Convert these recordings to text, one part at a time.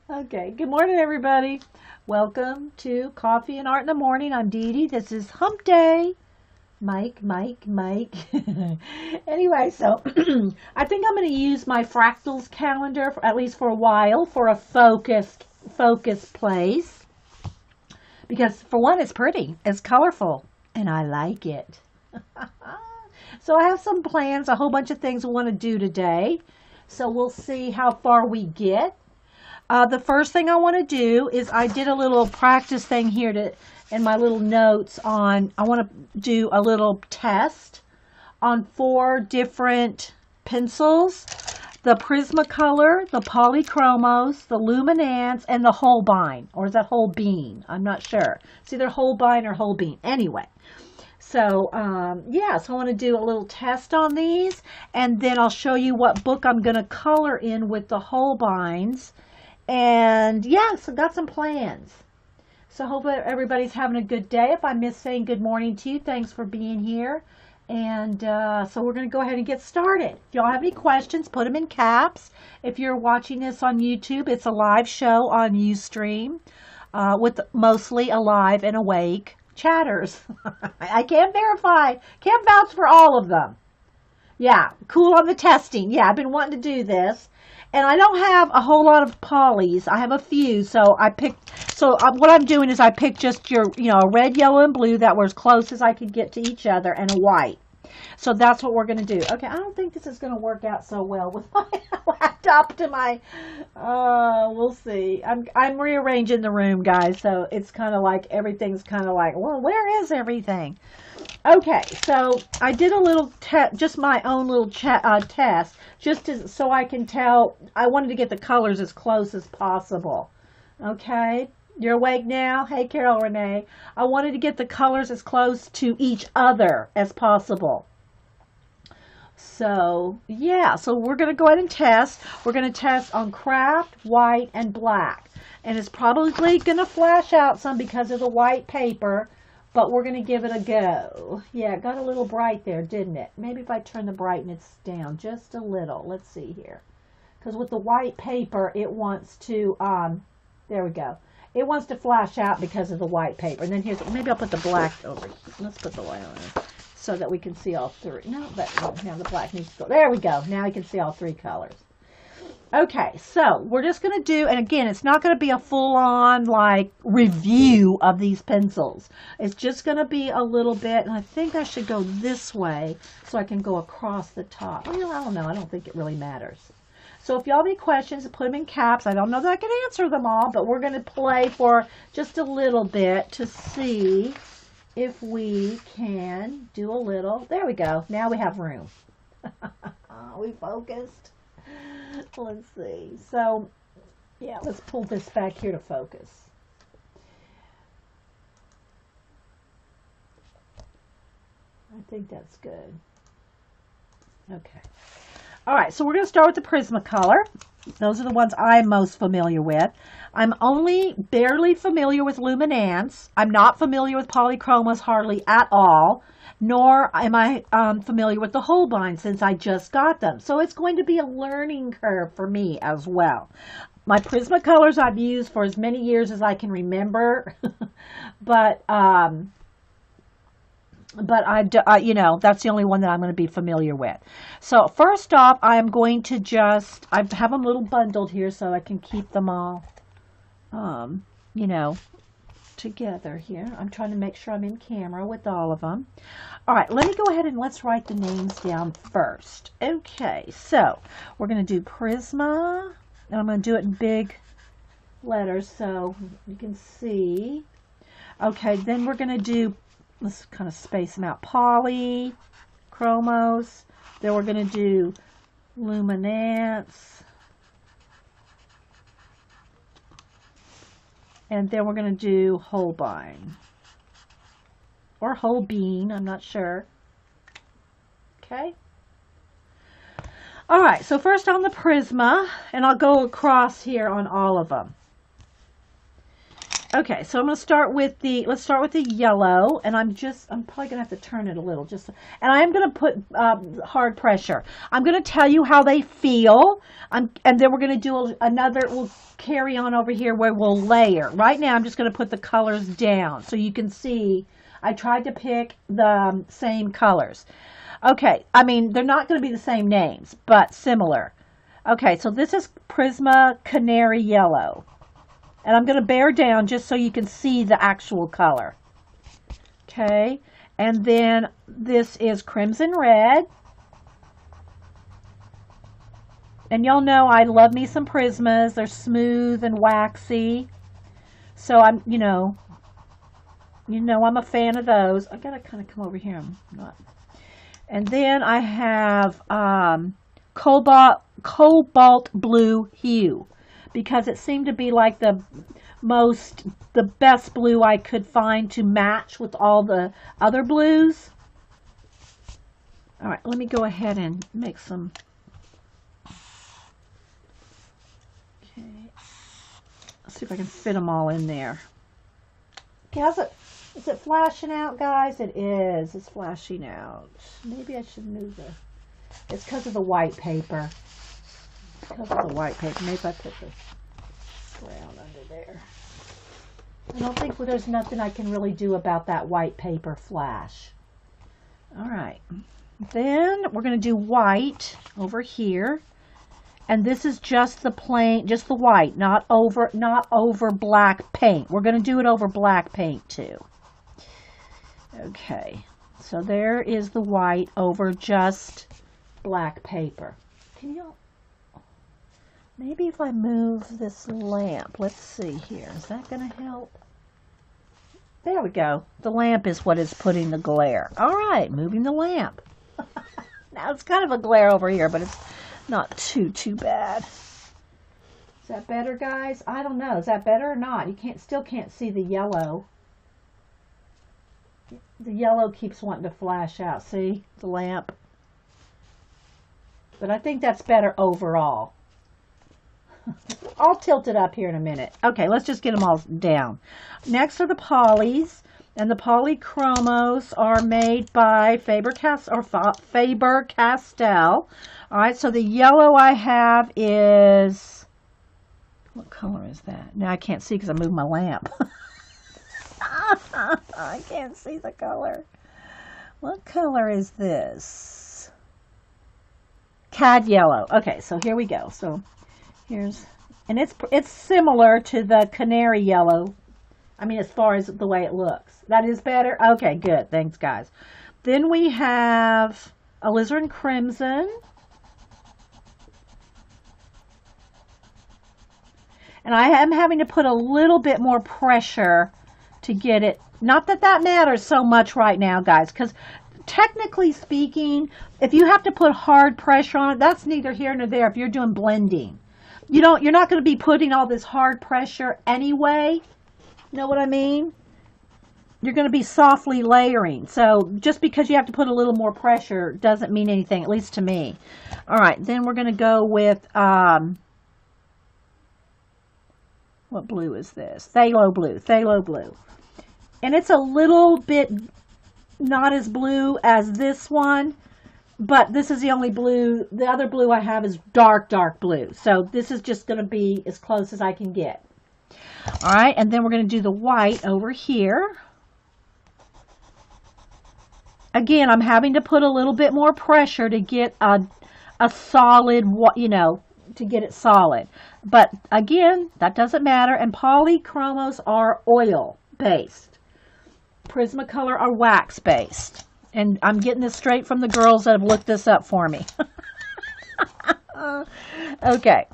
Okay, good morning, everybody. Welcome to Coffee and Art in the Morning. I'm Dee Dee. This is Hump Day. Mike. Anyway, so I think I'm going to use my fractals calendar, at least for a while, for a focused place. Because, for one, it's pretty, it's colorful, and I like it. So I have some plans, a whole bunch of things I want to do today. So we'll see how far we get. The first thing I want to do is I did a little practice thing here in my little notes on, I want to do a little test on 4 different pencils. The Prismacolor, the Polychromos, the Luminance, and the Holbein. Or is that Holbein? I'm not sure. It's either Holbein or Holbein. Anyway. So, yeah, so I want to do a little test on these. And then I'll show you what book I'm going to color in with the Holbeins. And yeah, so got some plans. So hope everybody's having a good day. If I miss saying good morning to you, thanks for being here. And so we're going to go ahead and get started. If y'all have any questions, put them in caps. If you're watching this on YouTube, it's a live show on Ustream with mostly alive and awake chatters. I can't verify, can't vouch for all of them. Yeah, cool on the testing. Yeah, I've been wanting to do this. And I don't have a whole lot of polys. I have a few, so I picked. So what I'm doing is I picked just a red, yellow, and blue that were as close as I could get to each other, and a white. So that's what we're going to do. Okay, I don't think this is going to work out so well with my laptop to my. We'll see. I'm rearranging the room, guys. So it's kind of like everything's kind of like, well, where is everything? Okay, so I did a little just my own little test, so I can tell. I wanted to get the colors as close as possible. Okay, you're awake now? Hey, Carol Renee. I wanted to get the colors as close to each other as possible. So, yeah, so we're going to go ahead and test. We're going to test on craft, white, and black. And it's probably going to flash out some because of the white paper. But we're going to give it a go. Yeah, it got a little bright there, didn't it? Maybe if I turn the brightness down just a little. Let's see here. Because with the white paper, it wants to, there we go. It wants to flash out because of the white paper. And then maybe I'll put the black over here. Let's put the white on it so that we can see all 3. No, now the black needs to go. There we go. Now we can see all 3 colors. Okay, so we're just going to do, and again, it's not going to be a full-on, like, review of these pencils. It's just going to be a little bit, and I think I should go this way so I can go across the top. Well, I don't know. I don't think it really matters. So if y'all have any questions, put them in caps. I don't know that I can answer them all, but we're going to play for just a little bit to see if we can do a little. There we go. Now we have room. We focused. Let's see. So, yeah, let's pull this back here to focus. I think that's good. Okay. All right, so we're going to start with the Prismacolor. Those are the ones I'm most familiar with. I'm only barely familiar with Luminance. I'm not familiar with Polychromos hardly at all. Nor am I familiar with the Holbein since I just got them. So it's going to be a learning curve for me as well. My Prismacolors I've used for as many years as I can remember, but that's the only one that I'm going to be familiar with. So first off, I'm going to I have them a little bundled here so I can keep them all, together here. I'm trying to make sure I'm in camera with all of them. All right, let me go ahead and let's write the names down first. Okay, so we're going to do Prisma, and I'm going to do it in big letters so you can see. Okay, then we're going to do, let's kind of space them out, Poly, Chromos. Then we're going to do Luminance. And then we're going to do Holbein. Or Holbein, I'm not sure. Okay. All right, so first on the Prisma, and I'll go across here on all of them. Okay, so I'm going to start with let's start with the yellow, and I'm probably going to have to turn it a little, and I am going to put hard pressure. I'm going to tell you how they feel, and then we're going to do we'll carry on over here where we'll layer. Right now, I'm just going to put the colors down so you can see I tried to pick the same colors. Okay, I mean, they're not going to be the same names, but similar. Okay, so this is Prisma Canary Yellow. And I'm going to bear down just so you can see the actual color. Okay. And then this is Crimson Red. And y'all know I love me some Prismas. They're smooth and waxy. So I'm, I'm a fan of those. I got to kind of come over here. I'm not. And then I have Cobalt Blue Hue, because it seemed to be like the best blue I could find to match with all the other blues. All right, let me go ahead and make some. Okay, let's see if I can fit them all in there. Okay, is it flashing out, guys? It is. It's flashing out. Maybe I should move it's because of the white paper. Because of the white paper. Maybe I put the brown under there. I don't think there's nothing I can really do about that white paper flash. All right. Then we're going to do white over here. And this is just the plain, just the white, not over black paint. We're going to do it over black paint too. Okay. So there is the white over just black paper. Can you, maybe if I move this lamp, let's see here. Is that going to help? There we go. The lamp is what is putting the glare. All right, moving the lamp. Now it's kind of a glare over here, but it's not too bad. Is that better, guys? I don't know. Is that better or not? You still can't see the yellow. The yellow keeps wanting to flash out. See the lamp? But I think that's better overall. I'll tilt it up here in a minute. Okay, let's just get them all down. Next are the polys, and the polychromos are made by Faber-Castell. All right, so the yellow I have is, what color is that? Now I can't see because I moved my lamp. I can't see the color. What color is this? Cad yellow. Okay, so here we go. So here's, and it's similar to the canary yellow. I mean, as far as the way it looks. That is better? Okay, good. Thanks, guys. Then we have alizarin crimson. And I am having to put a little bit more pressure to get it. Not that that matters so much right now, guys, because technically speaking, if you have to put hard pressure on it, that's neither here nor there if you're doing blending. You're not going to be putting all this hard pressure anyway. Know what I mean? You're going to be softly layering. So just because you have to put a little more pressure doesn't mean anything, at least to me. All right, then we're going to go with, what blue is this? Phthalo blue. And it's a little bit not as blue as this one, but this is the only blue. The other blue I have is dark blue. So this is just going to be as close as I can get. All right, and then we're going to do the white over here. Again, I'm having to put a little bit more pressure to get a solid, to get it solid. But again, that doesn't matter. And polychromos are oil-based. Prismacolor are wax-based. And I'm getting this straight from the girls that have looked this up for me. Okay.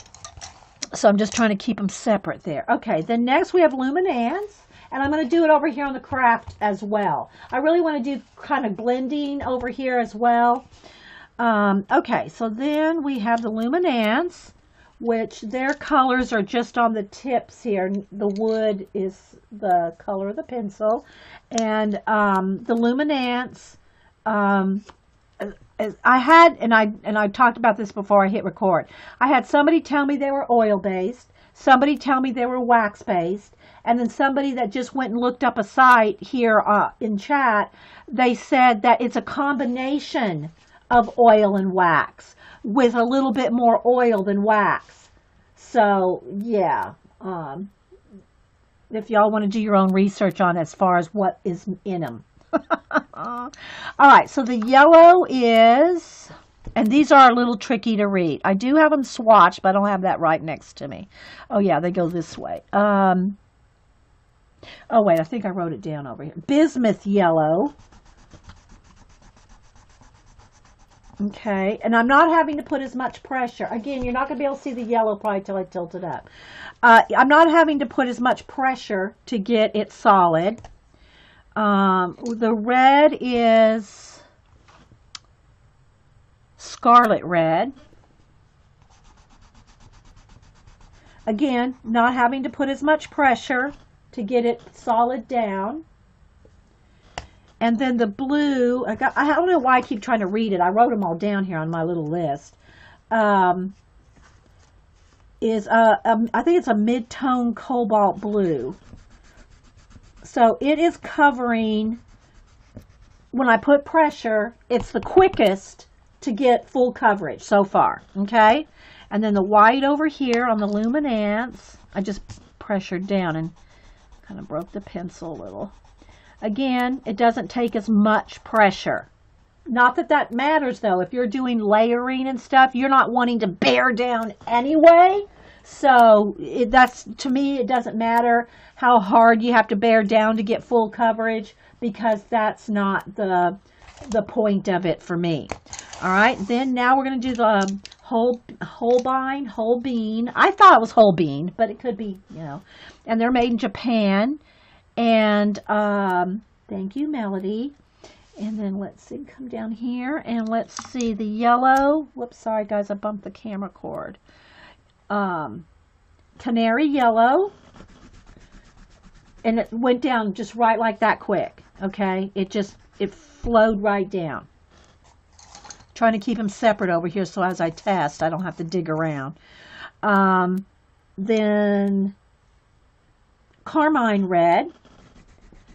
So I'm just trying to keep them separate there. Okay, then next we have luminance. And I'm going to do it over here on the craft as well. I really want to do kind of blending over here as well. Okay, so then we have the luminance, which their colors are just on the tips here. The wood is the color of the pencil. And the luminance, I had, and I talked about this before I hit record. I had somebody tell me they were oil-based. somebody tell me they were wax-based, and then somebody that just went and looked up a site here in chat, they said that it's a combination of oil and wax with a little bit more oil than wax. So, yeah. If y'all want to do your own research on as far as what is in them. All right, so the yellow is, and these are a little tricky to read. I do have them swatched, but I don't have that right next to me. Oh, yeah, they go this way. Oh, wait, I think I wrote it down over here. Bismuth yellow. Okay, and I'm not having to put as much pressure. Again, you're not going to be able to see the yellow probably till I tilt it up. I'm not having to put as much pressure to get it solid. The red is scarlet red. Again, not having to put as much pressure to get it solid down. And then the blue, I don't know why I keep trying to read it. I wrote them all down here on my little list. I think it's a mid-tone cobalt blue. So it is covering, when I put pressure, it's the quickest to get full coverage so far. Okay? And then the white over here on the Luminance, I just pressured down and kind of broke the pencil a little. Again, it doesn't take as much pressure. Not that that matters, though. If you're doing layering and stuff, you're not wanting to bear down anyway. So to me, it doesn't matter how hard you have to bear down to get full coverage, because that's not the point of it for me. All right, then now we're going to do the whole bean. I thought it was whole bean, but it could be, and they're made in Japan. And thank you, Melody. And then let's see, come down here and let's see the yellow. Whoops, sorry guys, I bumped the camera cord. Canary yellow. And it went down just right like that quick. Okay, it flowed right down. Trying to keep them separate over here so as I test, I don't have to dig around. Then carmine red.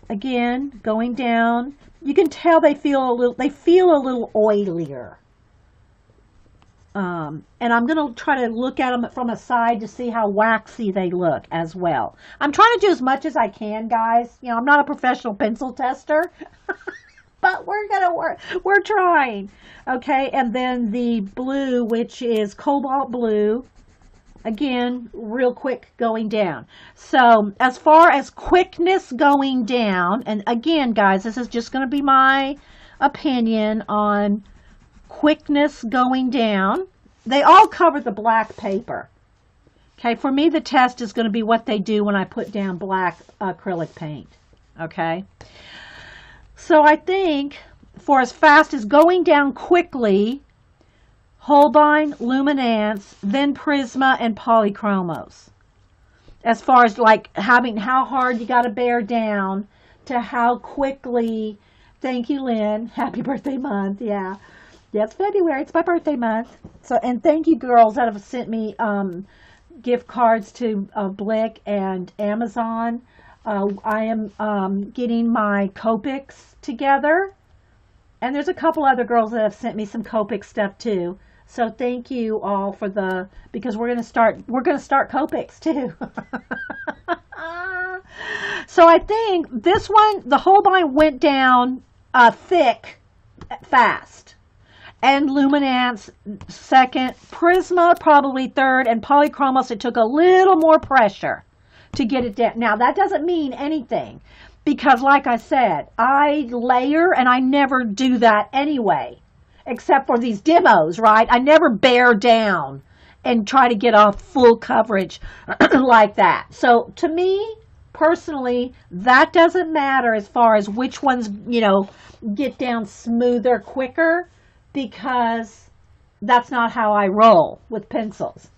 Again, going down, you can tell they feel a little oilier. And I'm going to try to look at them from a side to see how waxy they look as well. I'm trying to do as much as I can, guys. I'm not a professional pencil tester, but we're trying. Okay, and then the blue, which is cobalt blue. Again, real quick going down. So as far as quickness going down, and again, guys, this is just going to be my opinion on quickness going down. They all cover the black paper. Okay, for me, the test is going to be what they do when I put down black acrylic paint. Okay, so I think for as fast as going down quickly, Holbein, Luminance, then Prisma, and Polychromos. As far as like how hard you got to bear down to how quickly. Thank you, Lynn. Happy birthday month. Yeah, it's February. It's my birthday month. So, and thank you, girls that have sent me gift cards to Blick and Amazon. I am getting my Copics together, and there's a couple other girls that have sent me some Copic stuff too. So thank you all for because we're gonna start Copics too. So I think this one, the Holbein went down thick, fast, and Luminance second, Prisma probably third, and Polychromos it took a little more pressure to get it down. Now that doesn't mean anything, because like I said, I layer and I never do that anyway. Except for these demos, right? I never bear down and try to get off full coverage like that. So to me, personally, that doesn't matter as far as which ones, get down smoother, quicker, because that's not how I roll with pencils.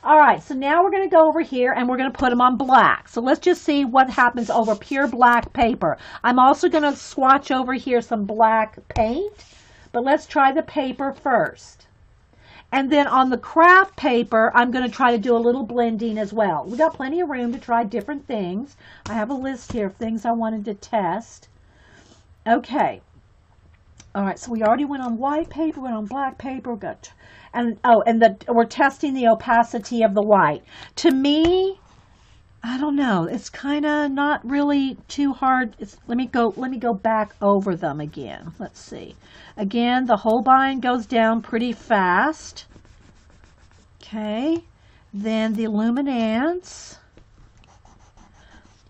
All right, so now we're going to go over here and we're going to put them on black. So let's just see what happens over pure black paper. I'm also going to swatch over here some black paint, but let's try the paper first. And then on the craft paper, I'm going to try to do a little blending as well. We got plenty of room to try different things. I have a list here of things I wanted to test. Okay. All right, so we already went on white paper, went on black paper, we're testing the opacity of the white. To me, I don't know. It's kind of not really too hard. Let me go back over them again. Let's see. Again, the Holbein goes down pretty fast. Okay. Then the Luminance.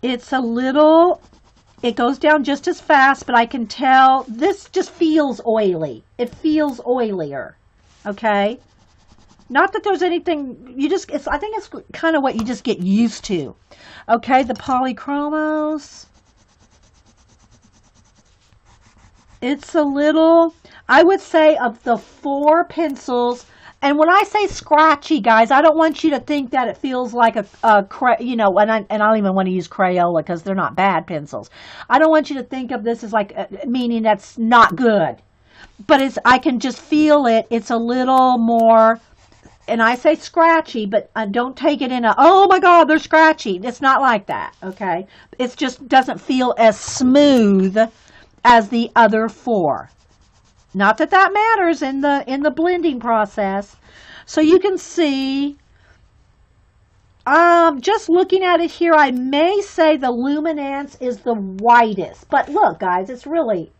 It goes down just as fast, but I can tell this just feels oily. It feels oilier. Okay. Not that there's anything, I think it's kind of what you just get used to. Okay, the Polychromos. It's a little, I would say of the 4 pencils, and when I say scratchy, guys, I don't want you to think that it feels like and I don't even want to use Crayola because they're not bad pencils. I don't want you to think of this as like, meaning that's not good. But I can just feel it. It's a little more, and I say scratchy, but don't take it in oh my God, they're scratchy. It's not like that, okay? It just doesn't feel as smooth as the other 4. Not that that matters in the blending process. So you can see, just looking at it here, I may say the Luminance is the whitest. But look, guys, it's really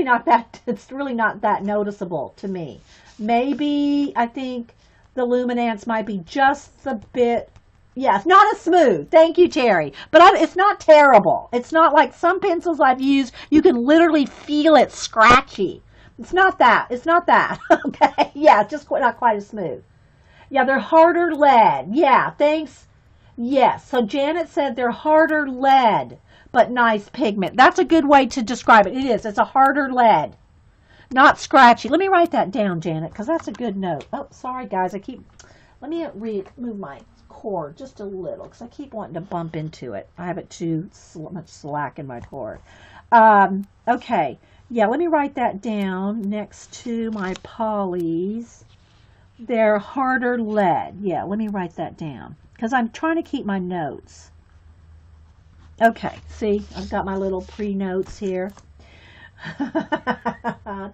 not that noticeable to me. Maybe I think the Luminance might be just a bit, yes, not as smooth. Thank you, Terry. But it's not terrible. It's not like some pencils I've used, you can literally feel it scratchy. It's not that. It's not that. Okay. Yeah, just not quite as smooth. Yeah, they're harder lead. Yeah, thanks. Yes. So Janet said they're harder lead, but nice pigment. That's a good way to describe it. It is. It's a harder lead. Not scratchy. Let me write that down, Janet, because that's a good note. Oh, sorry, guys. Let me move my cord just a little, because I keep wanting to bump into it. I have it too much slack in my cord. Okay. Yeah, let me write that down next to my polys. They're harder lead. Yeah, let me write that down, because I'm trying to keep my notes. Okay, see, I've got my little pre-notes here.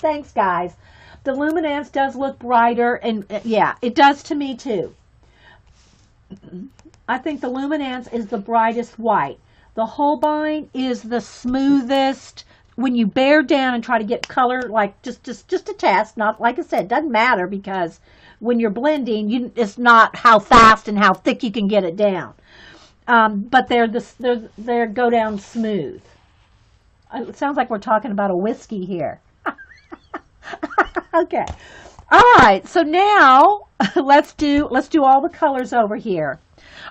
Thanks, guys. The Luminance does look brighter, and yeah, it does to me too. I think the Luminance is the brightest white. The Holbein is the smoothest. When you bear down and try to get color, like just a test, not like I said, doesn't matter, because when you're blending, it's not how fast and how thick you can get it down. But they go down smooth. It sounds like we're talking about a whiskey here. Okay. All right. So now let's do all the colors over here.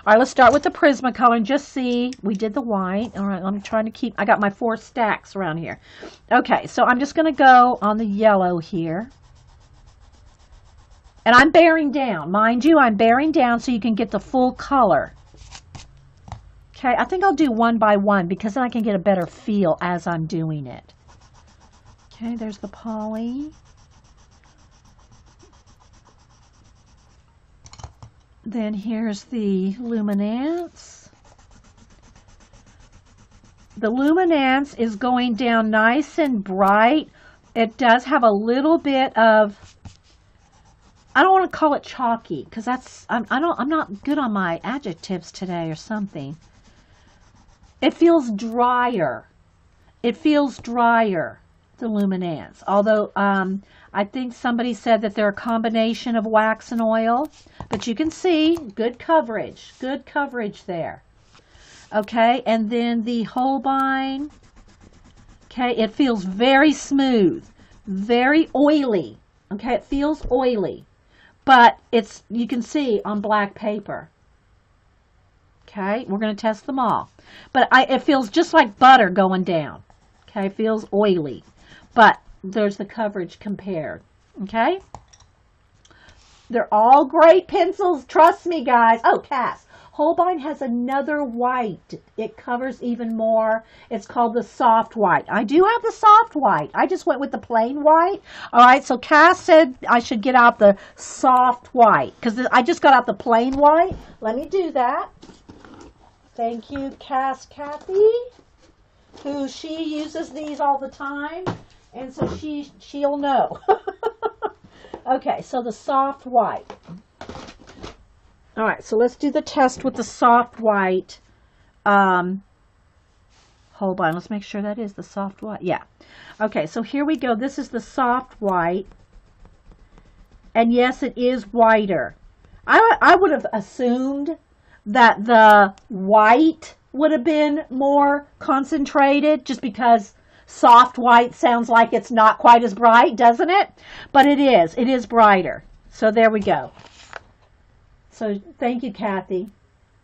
All right. Let's start with the Prismacolor and just see. We did the white. All right. I'm trying to keep. I got my 4 stacks around here. Okay. So I'm just going to go on the yellow here. And I'm bearing down. Mind you, I'm bearing down so you can get the full color. Okay, I think I'll do one by one, because then I can get a better feel as I'm doing it. Okay, there's the poly. Then here's the Luminance. The Luminance is going down nice and bright. It does have a little bit of, I don't want to call it chalky, because I'm not good on my adjectives today or something. It feels drier. It feels drier, the Luminance. Although I think somebody said that they're a combination of wax and oil. But you can see good coverage. Good coverage there. Okay, and then the Holbein. Okay, it feels very smooth. Very oily. Okay, it feels oily. But you can see on black paper. Okay, we're going to test them all. But it feels just like butter going down. Okay, it feels oily. But there's the coverage compared. Okay? They're all great pencils. Trust me, guys. Oh, Cass. Holbein has another white. It covers even more. It's called the soft white. I do have the soft white. I just went with the plain white. All right, so Cass said I should get out the soft white because I just got out the plain white. Let me do that. Thank you, Kathy, who she uses these all the time, and so she'll know. Okay, so the soft white. All right, so let's do the test with the soft white. Hold on, let's make sure that is the soft white. Yeah. Okay, so here we go. This is the soft white. And yes, it is whiter. I would have assumed that the white would have been more concentrated just because soft white sounds like it's not quite as bright, doesn't it? But it is. It is brighter. So there we go. So thank you, Kathy.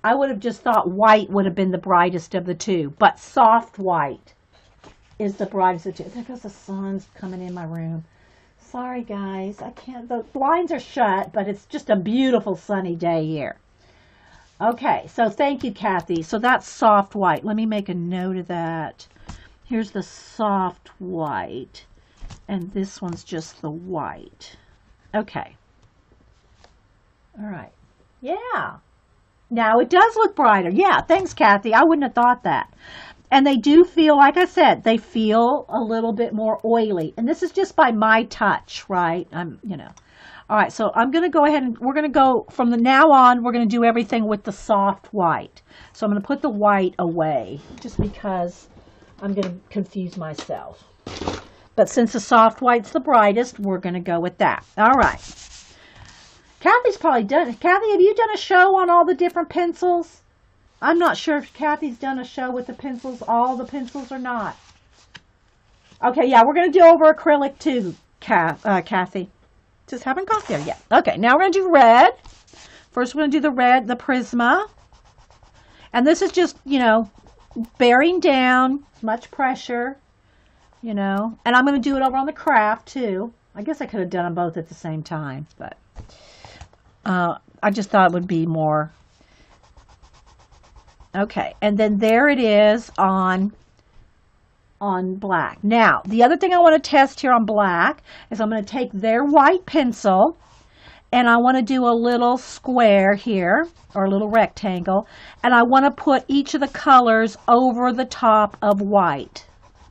I would have just thought white would have been the brightest of the two, but soft white is the brightest of the two. There goes the sun's coming in my room. Sorry, guys. I can't. The blinds are shut, but it's just a beautiful sunny day here. Okay, so thank you, Kathy. So that's soft white. Let me make a note of that. Here's the soft white, and this one's just the white. Okay. All right. Yeah. Now it does look brighter. Yeah, thanks, Kathy. I wouldn't have thought that. And they do feel, like I said, they feel a little bit more oily. And this is just by my touch, right? All right, so I'm going to go ahead and we're going to go from the now on, we're going to do everything with the soft white. So I'm going to put the white away just because I'm going to confuse myself. But since the soft white's the brightest, we're going to go with that. All right. Kathy's probably done. Kathy, have you done a show on all the different pencils? I'm not sure if Kathy's done a show with the pencils, all the pencils or not. Okay, yeah, we're going to do over acrylic too, Kathy. Just haven't got there yet. Okay, now we're going to do red. First, we're going to do the red, the Prisma. And this is just, bearing down, much pressure, And I'm going to do it over on the craft too. I guess I could have done them both at the same time, but I just thought it would be more. Okay, and then there it is on black. Now, the other thing I want to test here on black is I'm going to take their white pencil and I want to do a little square here, or a little rectangle, and I want to put each of the colors over the top of white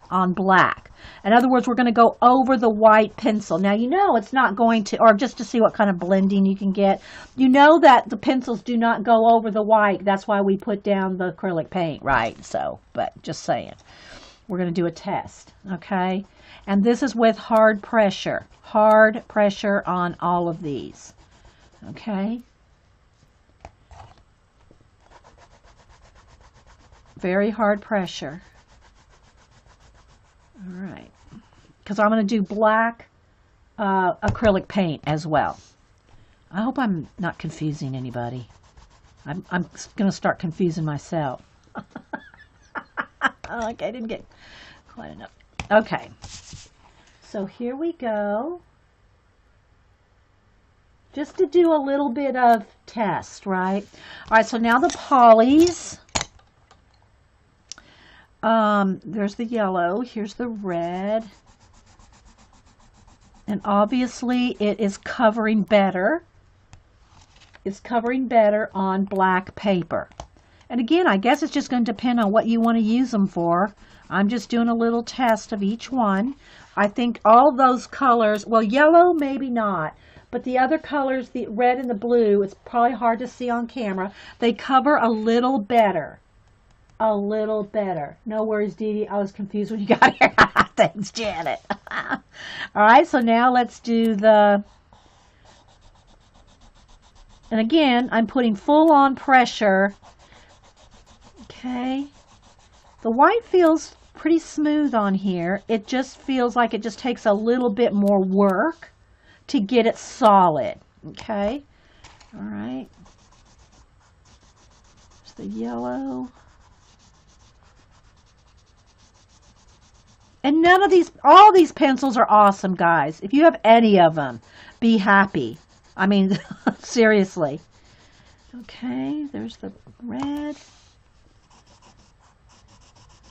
on black. In other words, we're going to go over the white pencil. Now, it's not going to, or just to see what kind of blending you can get, that the pencils do not go over the white. That's why we put down the acrylic paint, right? So, but just saying. We're going to do a test, okay? And this is with hard pressure on all of these, okay? Very hard pressure. All right, because I'm going to do black acrylic paint as well. I hope I'm not confusing anybody. I'm going to start confusing myself. Okay, I didn't get quite enough. Okay, so here we go. Just to do a little bit of test, right? All right, so now the polys. There's the yellow, here's the red, and obviously it is covering better. It's covering better on black paper. And again, I guess it's just going to depend on what you want to use them for. I'm just doing a little test of each one. I think all those colors, well, yellow maybe not, but the other colors, the red and the blue, it's probably hard to see on camera. They cover a little better. A little better. No worries, Dee Dee. I was confused when you got here. Thanks, Janet. All right, so now let's do the... And again, I'm putting full-on pressure. Okay. The white feels pretty smooth on here. It just feels like it just takes a little bit more work to get it solid. Okay. All right. There's the yellow. And none of these, all these pencils are awesome, guys. If you have any of them, be happy. I mean, seriously. Okay, there's the red.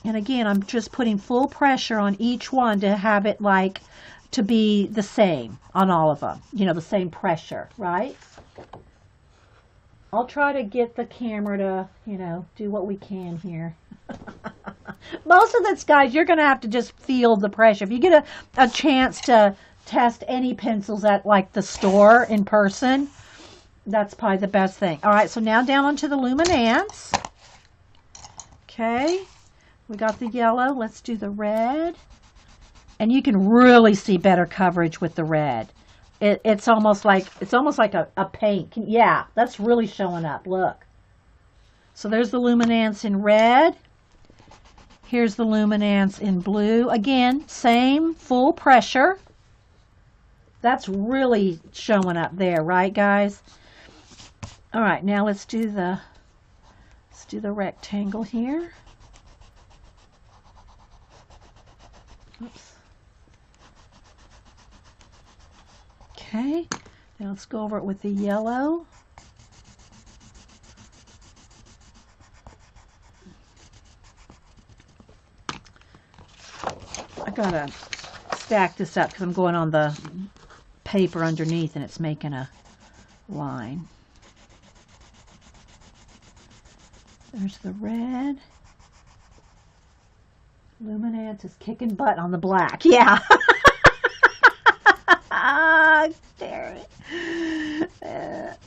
And again, I'm just putting full pressure on each one to have it like to be the same on all of them. You know, the same pressure, right? I'll try to get the camera to, you know, do what we can here. Most of this, guys, you're going to have to just feel the pressure. If you get a chance to test any pencils at like the store in person, that's probably the best thing. All right, so now down onto the Luminance. Okay, we got the yellow. Let's do the red. And you can really see better coverage with the red. It's almost like a paint. Yeah, that's really showing up. Look. So there's the Luminance in red. Here's the Luminance in blue. Again, same full pressure. That's really showing up there, right, guys? All right, now let's do the rectangle here. Oops. Okay, now let's go over it with the yellow. I gotta stack this up because I'm going on the paper underneath and it's making a line. There's the red. Luminance is kicking butt on the black. Yeah. There it.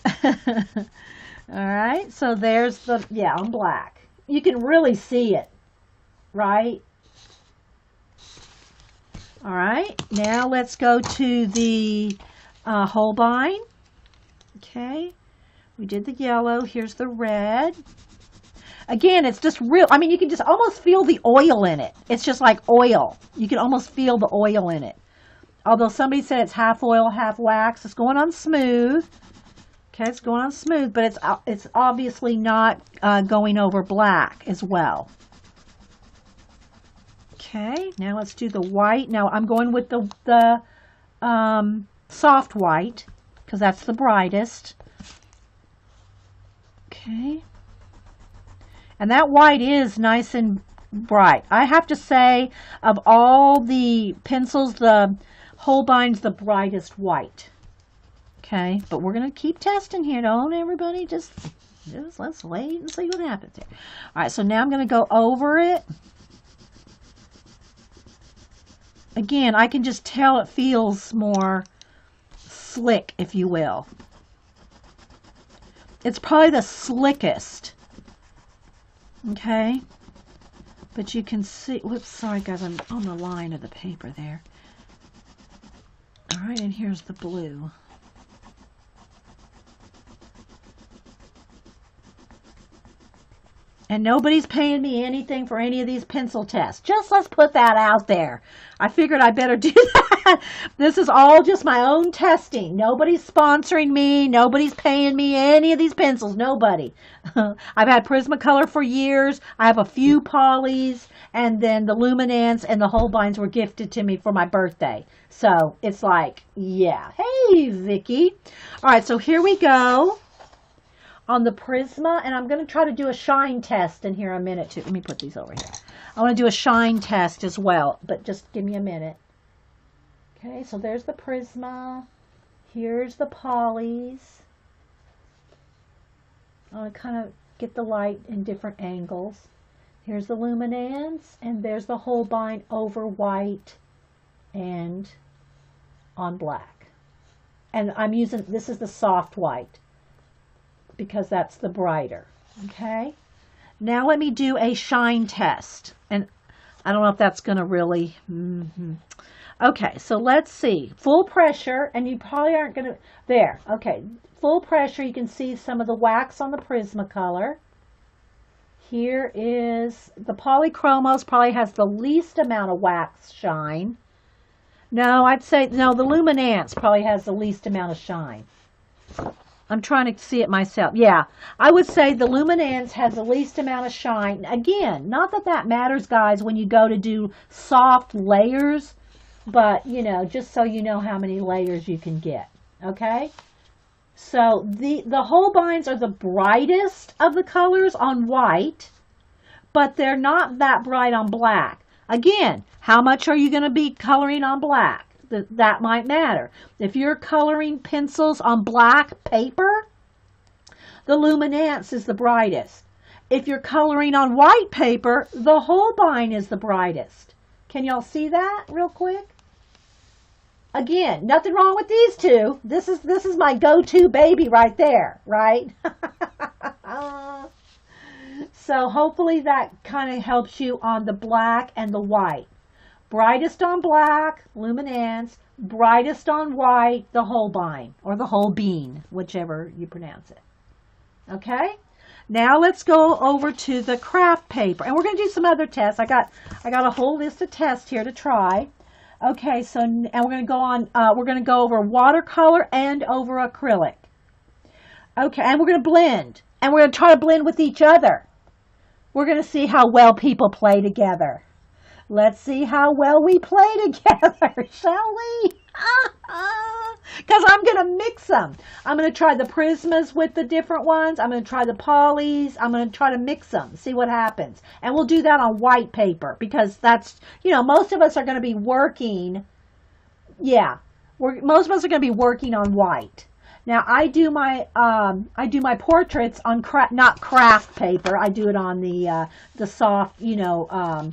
All right. So there's the, yeah, on black. You can really see it, right? All right. Now let's go to the Holbein. Okay. We did the yellow. Here's the red. Again, it's just real. I mean, you can just almost feel the oil in it. It's just like oil. You can almost feel the oil in it. Although somebody said it's half oil, half wax. It's going on smooth. Okay, it's going on smooth, but it's obviously not going over black as well. Okay, now let's do the white. Now I'm going with the soft white because that's the brightest. Okay. And that white is nice and bright. I have to say, of all the pencils, the Holbein's the brightest white. Okay, but we're going to keep testing here, don't everybody? Just let's wait and see what happens here. All right, so now I'm going to go over it. Again, I can just tell it feels more slick, if you will. It's probably the slickest. Okay, but you can see, whoops, sorry guys, I'm on the line of the paper there. All right, and here's the blue. And nobody's paying me anything for any of these pencil tests. Just let's put that out there. I figured I better do that. This is all just my own testing. Nobody's sponsoring me. Nobody's paying me any of these pencils. Nobody. I've had Prismacolor for years. I have a few Polys. And then the Luminance and the Holbeins were gifted to me for my birthday. So it's like, yeah. Hey, Vicky. All right, so here we go. On the Prisma, and I'm going to try to do a shine test in here a minute too. Let me put these over here. I want to do a shine test as well, but just give me a minute. Okay, so there's the Prisma. Here's the Polys. I want to kind of get the light in different angles. Here's the Luminance, and there's the Holbein over white and on black. And I'm using, this is the soft white, because that's the brighter. Okay, now let me do a shine test, and I don't know if that's going to really okay, so let's see. Full pressure, and you probably aren't going to, there, okay, full pressure. You can see some of the wax on the Prismacolor. Here is the Polychromos, probably has the least amount of wax shine. No, I'd say no, the Luminance probably has the least amount of shine. I'm trying to see it myself. Yeah, I would say the Luminance has the least amount of shine. Again, not that that matters, guys, when you go to do soft layers, but, you know, just so you know how many layers you can get, okay? So the Holbeins are the brightest of the colors on white, but they're not that bright on black. Again, how much are you going to be coloring on black? That might matter. If you're coloring pencils on black paper, the Luminance is the brightest. If you're coloring on white paper, the Holbein is the brightest. Can y'all see that real quick? Again, nothing wrong with these two. This is my go-to baby right there, right? So hopefully that kind of helps you on the black and the white. Brightest on black, Luminance. Brightest on white, the Holbein, or the Holbein, whichever you pronounce it. Okay? Now let's go over to the craft paper. And we're going to do some other tests. I got a whole list of tests here to try. Okay, so and we're going to go on we're going to go over watercolor and over acrylic. Okay, and we're going to blend. And we're going to try to blend with each other. We're going to see how well people play together. Let's see how well we play together, shall we? Because I'm going to mix them. I'm going to try the Prismas with the different ones. I'm going to try the polys. I'm going to try to mix them, see what happens. And we'll do that on white paper because that's, you know, most of us are going to be working. Yeah, most of us are going to be working on white. Now I do my portraits on not craft paper. I do it on the soft, you know,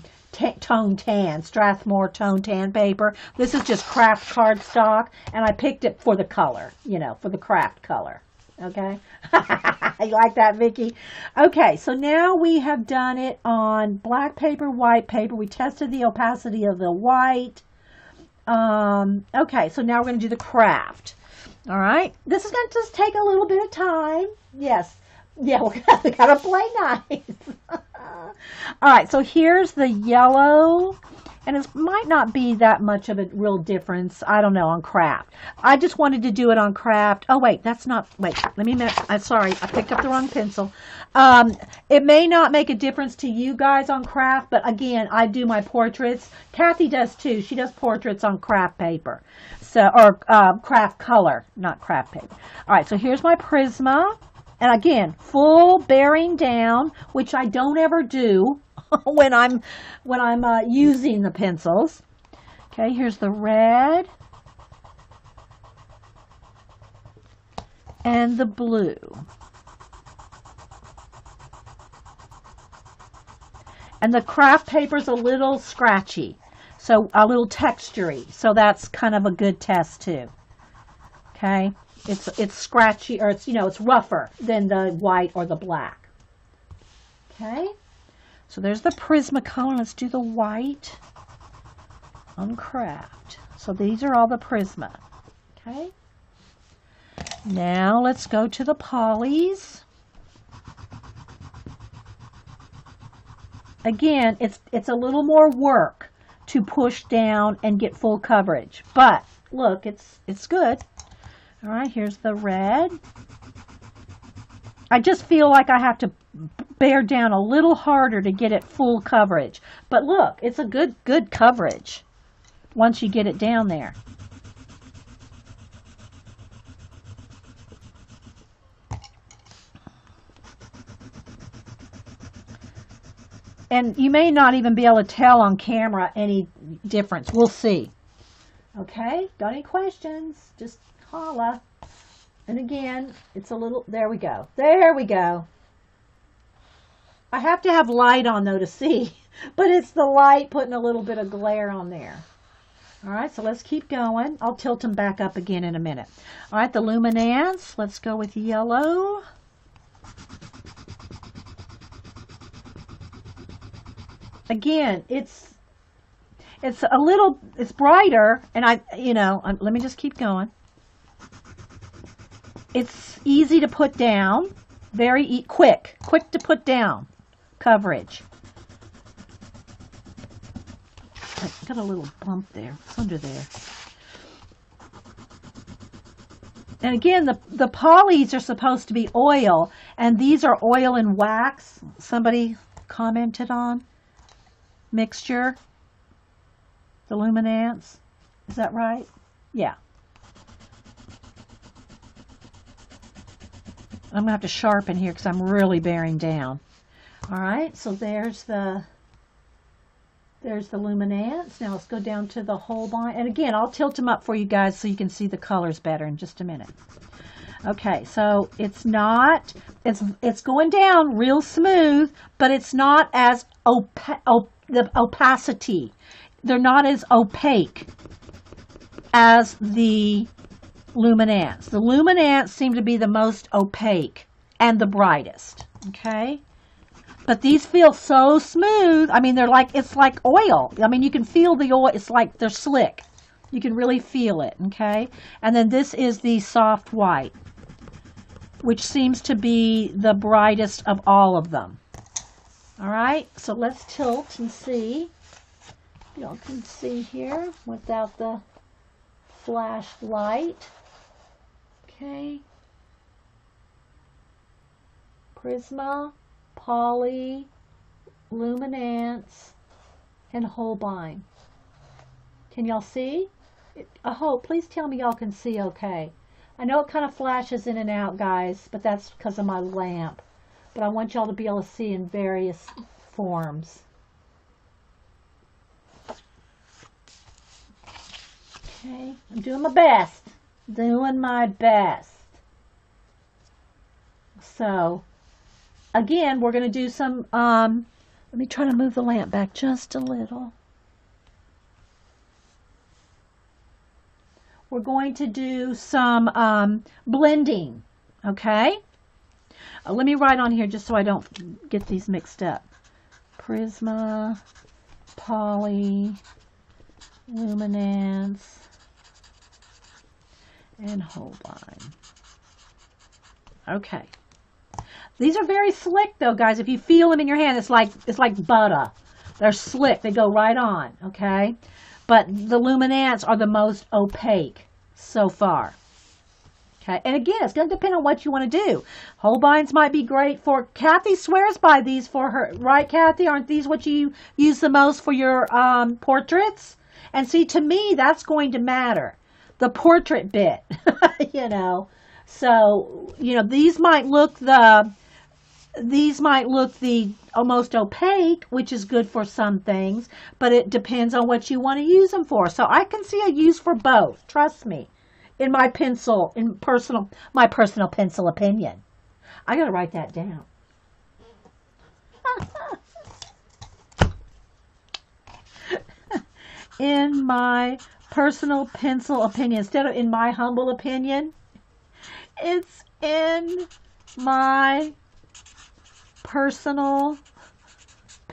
tone tan, Strathmore tone tan paper. This is just craft cardstock, and I picked it for the color, you know, for the craft color. Okay, you like that, Vicki? Okay, so now we have done it on black paper, white paper. We tested the opacity of the white. Okay, so now we're going to do the craft. All right, this is going to just take a little bit of time. Yes, yeah, we gotta play nice. All right, so here's the yellow, and it might not be that much of a real difference. I don't know on craft. I just wanted to do it on craft. Oh wait, that's not. Wait, let me. I'm sorry, I picked up the wrong pencil. It may not make a difference to you guys on craft, but again, I do my portraits. Kathy does too. She does portraits on craft paper, so or craft color, not craft paper. All right, so here's my Prisma. And again, full bearing down, which I don't ever do when I'm using the pencils. Okay, here's the red and the blue. And the craft paper's a little scratchy, so a little textury. So that's kind of a good test too. Okay. It's scratchy, or it's, you know, it's rougher than the white or the black. Okay, so there's the Prismacolor. Let's do the white on craft. So these are all the Prisma. Okay, now let's go to the polys. Again, it's a little more work to push down and get full coverage, but look, it's good. All right, here's the red. I just feel like I have to bear down a little harder to get it full coverage. But look, it's a good coverage once you get it down there. And you may not even be able to tell on camera any difference. We'll see. Okay, got any questions? Just holla. And again, it's a little, there we go. There we go. I have to have light on though to see, but it's the light putting a little bit of glare on there. All right, so let's keep going. I'll tilt them back up again in a minute. All right, the Luminance, let's go with yellow. Again, it's a little, it's brighter, and let me just keep going. It's easy to put down, very quick to put down coverage. I got a little bump there. It's under there. And again, the polys are supposed to be oil, and these are oil and wax. Somebody commented on mixture. The Luminance. Is that right? Yeah. I'm going to have to sharpen here because I'm really bearing down. All right, so there's the luminance. Now let's go down to the Holbein. And again, I'll tilt them up for you guys so you can see the colors better in just a minute. Okay, so it's going down real smooth, but it's not as the opacity. They're not as opaque as the luminance. The luminance seem to be the most opaque and the brightest. Okay, but these feel so smooth. I mean, it's like oil. I mean, you can feel the oil. It's like they're slick. You can really feel it. Okay, and then this is the soft white, which seems to be the brightest of all of them. All right, so let's tilt and see. Y'all can see here without the flashed light. Okay. Prisma, Poly, Luminance, and Holbein. Can y'all see? I hope. Please tell me y'all can see okay. I know it kind of flashes in and out, guys, but that's because of my lamp. But I want y'all to be able to see in various forms. Okay, I'm doing my best. Doing my best. So, again, we're going to do some, let me try to move the lamp back just a little. We're going to do some blending, okay? Let me write on here just so I don't get these mixed up. Prisma, Poly, Luminance, and Holbein. Okay. These are very slick though, guys. If you feel them in your hand, it's like butter. They're slick. They go right on, okay? But the luminance are the most opaque so far. Okay, and again, it's going to depend on what you want to do. Holbeins might be great for, Kathy swears by these for her, right, Kathy? Aren't these what you use the most for your portraits? And see, to me, that's going to matter. The portrait bit, you know. So, you know, these might look the almost opaque, which is good for some things, but it depends on what you want to use them for. So I can see a use for both. Trust me. In my personal pencil opinion. I got to write that down. In my personal pencil opinion, instead of in my humble opinion, it's in my personal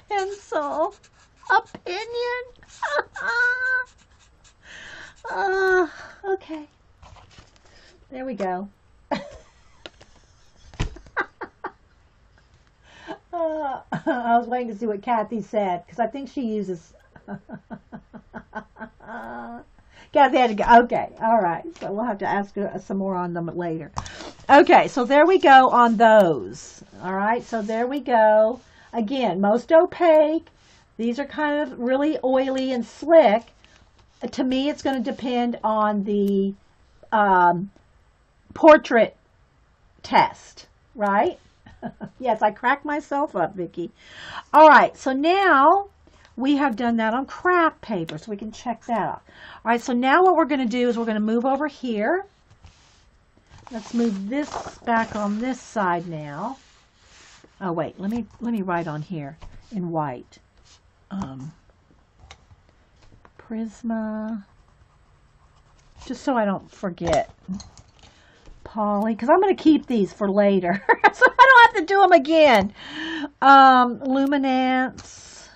pencil opinion. Okay. There we go. I was waiting to see what Kathy said because I think she uses. Kathy had to go. Okay, all right. So we'll have to ask her some more on them later. Okay, so there we go on those. All right, so there we go. Again, most opaque. These are kind of really oily and slick. To me, it's going to depend on the portrait test, right? Yes, I cracked myself up, Vicki. All right, so now we have done that on craft paper, so we can check that out. All right, so now what we're going to do is we're going to move over here. Let's move this back on this side now. Oh, wait, let me write on here in white. Prisma, just so I don't forget. Poly, because I'm going to keep these for later, so I don't have to do them again. Luminance,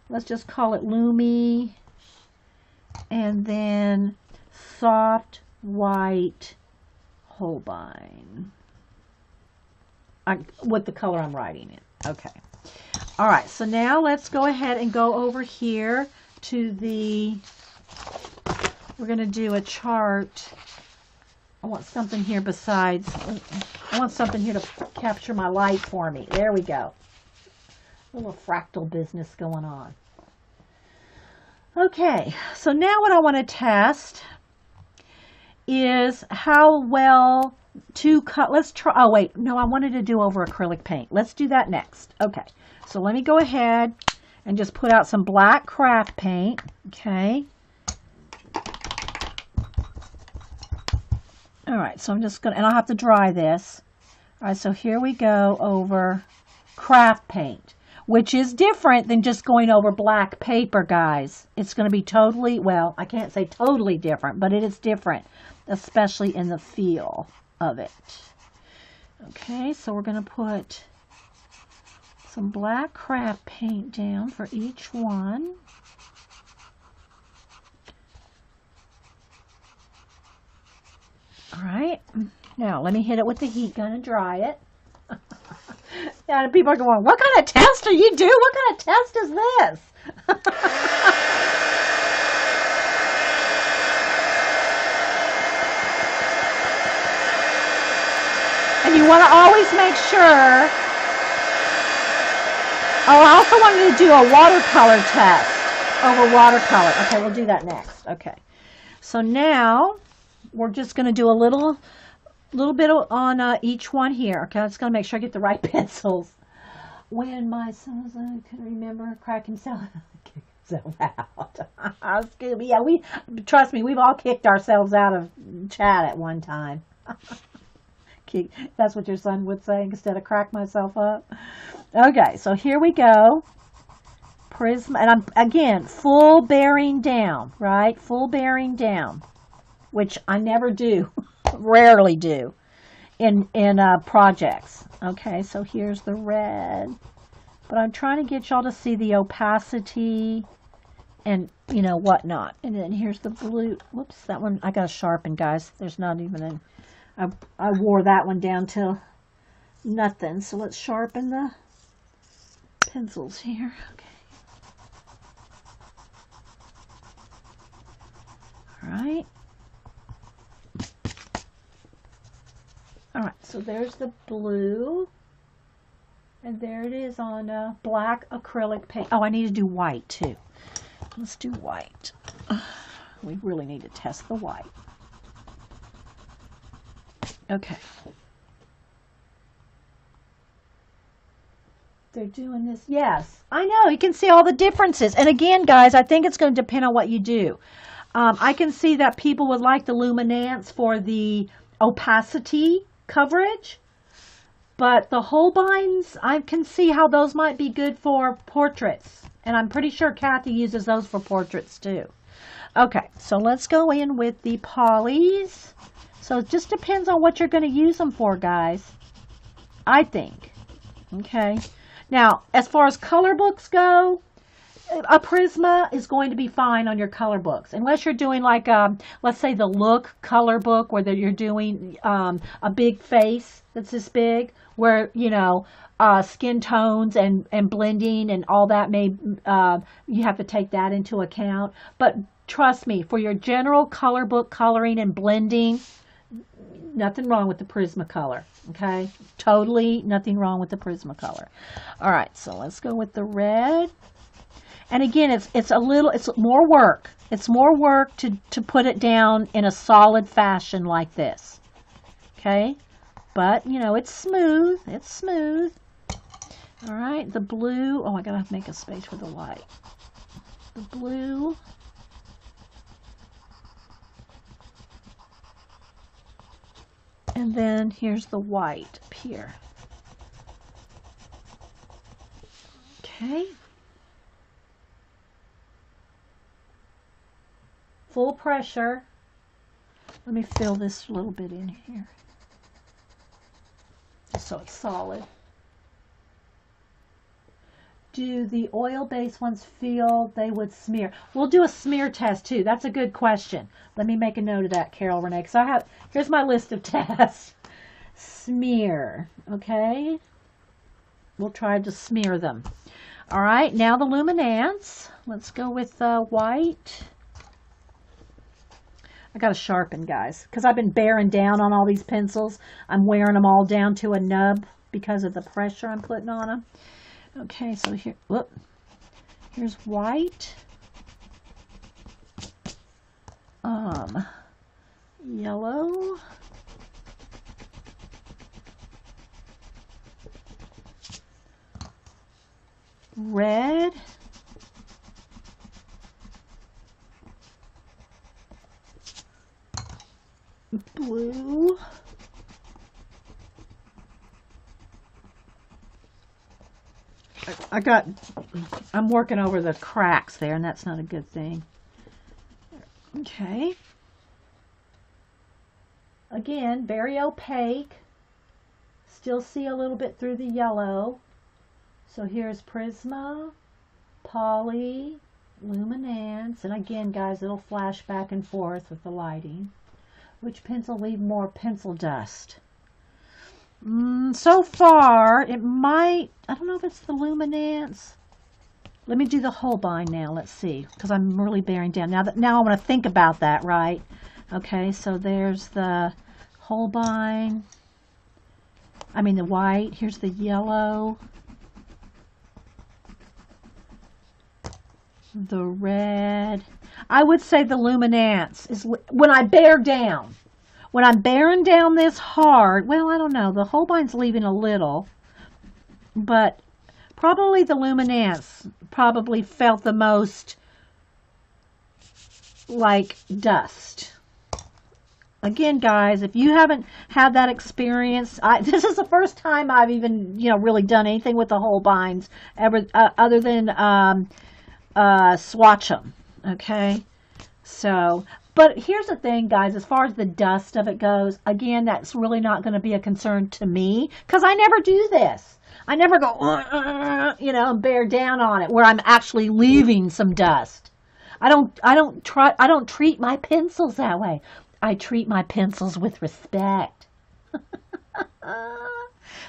let's just call it Lumi, and then soft white Holbein, with the color I'm writing in. Okay. All right, so now let's go ahead and go over here to the, we're going to do a chart. I want something here besides, I want something here to capture my light for me. There we go. A little fractal business going on. Okay, so now what I want to test is how well let's try, oh wait, no, I wanted to do over acrylic paint. Let's do that next. Okay, so let me go ahead and just put out some black craft paint, okay. All right, so I'm just gonna, and I'll have to dry this. All right, so here we go over craft paint, which is different than just going over black paper, guys. It's going to be totally, well, I can't say totally different, but it is different, especially in the feel of it. Okay, so we're going to put some black craft paint down for each one. All right, now let me hit it with the heat gun and dry it. Yeah, and people are going, what kind of test do you do? What kind of test is this? And you want to always make sure. Oh, I also wanted to do a watercolor test over watercolor. Okay, we'll do that next. Okay, so now we're just going to do a little bit on each one here. Okay, I'm just going to make sure I get the right pencils. When my sons can remember cracking himself out. Yeah, trust me, we've all kicked ourselves out of chat at one time. That's what your son would say instead of crack myself up. Okay, so here we go. Prism, and I'm again full bearing down, right? Full bearing down, which I never do, rarely do in projects. Okay, so here's the red, but I'm trying to get y'all to see the opacity and whatnot. And then here's the blue. Whoops, that one I gotta sharpen, guys. There's not even an. I wore that one down till nothing. So let's sharpen the pencils here. Okay. All right. All right, so there's the blue, and there it is on black acrylic paint. Oh, I need to do white too. Let's do white. We really need to test the white. Okay. They're doing this. Yes, I know. You can see all the differences. And again, guys, I think it's going to depend on what you do. I can see that people would like the luminance for the opacity coverage, but the Holbeins, I can see how those might be good for portraits, and I'm pretty sure Kathy uses those for portraits too. Okay, so let's go in with the polys. So it just depends on what you're going to use them for, guys, I think. Okay, now as far as color books go, a Prisma is going to be fine on your color books, unless you're doing like, let's say the Look color book, where you're doing a big face that's this big, where, skin tones and blending and all that you have to take that into account. But trust me, for your general color book coloring and blending, nothing wrong with the Prismacolor. Okay, totally nothing wrong with the Prismacolor. All right, so let's go with the red. And again, it's more work. It's more work to put it down in a solid fashion like this. Okay? But, it's smooth. It's smooth. All right, the blue. Oh, I gotta make a space for the white. The blue. And then here's the white up here. Okay. Full pressure. Let me fill this a little bit in here, just so it's solid. Do the oil-based ones feel they would smear? We'll do a smear test too. That's a good question. Let me make a note of that, Carol Renee, because here's my list of tests. Smear, okay? We'll try to smear them. All right, now the luminance. Let's go with white. I got to sharpen, guys, because I've been bearing down on all these pencils. I'm wearing them all down to a nub because of the pressure I'm putting on them. Okay, so here, whoop, here's white, yellow, red, blue, I'm working over the cracks there, and that's not a good thing. Okay. Again, very opaque. Still see a little bit through the yellow. So here's Prisma, Poly, Luminance, and again, guys, it'll flash back and forth with the lighting. Which pencil leave more pencil dust? So far, it might, I don't know if it's the Luminance. Let me do the Holbein now. Let's see, because I'm really bearing down. Now I want to think about that, right? Okay, so there's the Holbein. I mean the white. Here's the yellow. The red. I would say the Luminance is when I bear down. When I'm bearing down this hard, well, I don't know. The Holbein's leaving a little, but probably the Luminance probably felt the most like dust. Again, guys, if you haven't had that experience, this is the first time I've even, really done anything with the Holbeins ever, other than swatch them. Okay, so. But here's the thing, guys, as far as the dust of it goes, again, that's really not going to be a concern to me because I never do this. I never go, and bear down on it where I'm actually leaving some dust. I don't treat my pencils that way. I treat my pencils with respect.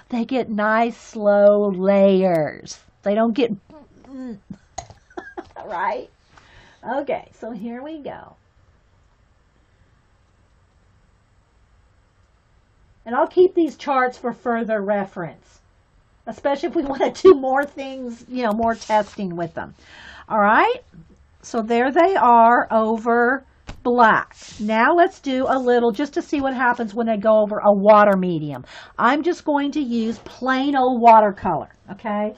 They get nice, slow layers. They don't get, right? Okay, so here we go. And I'll keep these charts for further reference, especially if we want to do more things, more testing with them. All right, so there they are over black. Now let's do a little, just to see what happens when they go over a water medium. I'm just going to use plain old watercolor, okay?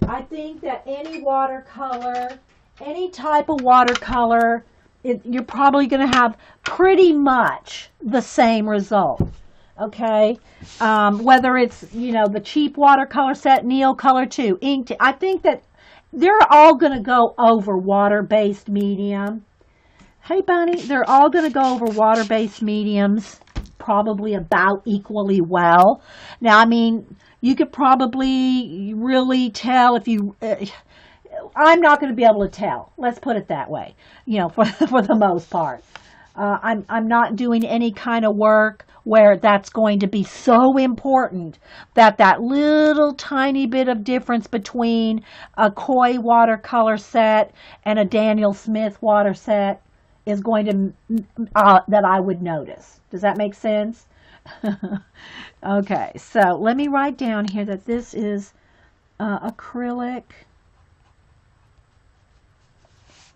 I think that any watercolor, any type of watercolor, you're probably going to have pretty much the same result. Okay, whether it's, the cheap watercolor set, Neocolor 2, Ink, I think that they're all going to go over water-based medium. Hey, Bunny, they're all going to go over water-based mediums probably about equally well. Now, I mean, you could probably really tell if you... I'm not going to be able to tell. Let's put it that way, for the most part. I'm not doing any kind of work where that's going to be so important that little tiny bit of difference between a Koi watercolor set and a Daniel Smith water set is going to, that I would notice. Does that make sense? Okay, so let me write down here that this is acrylic.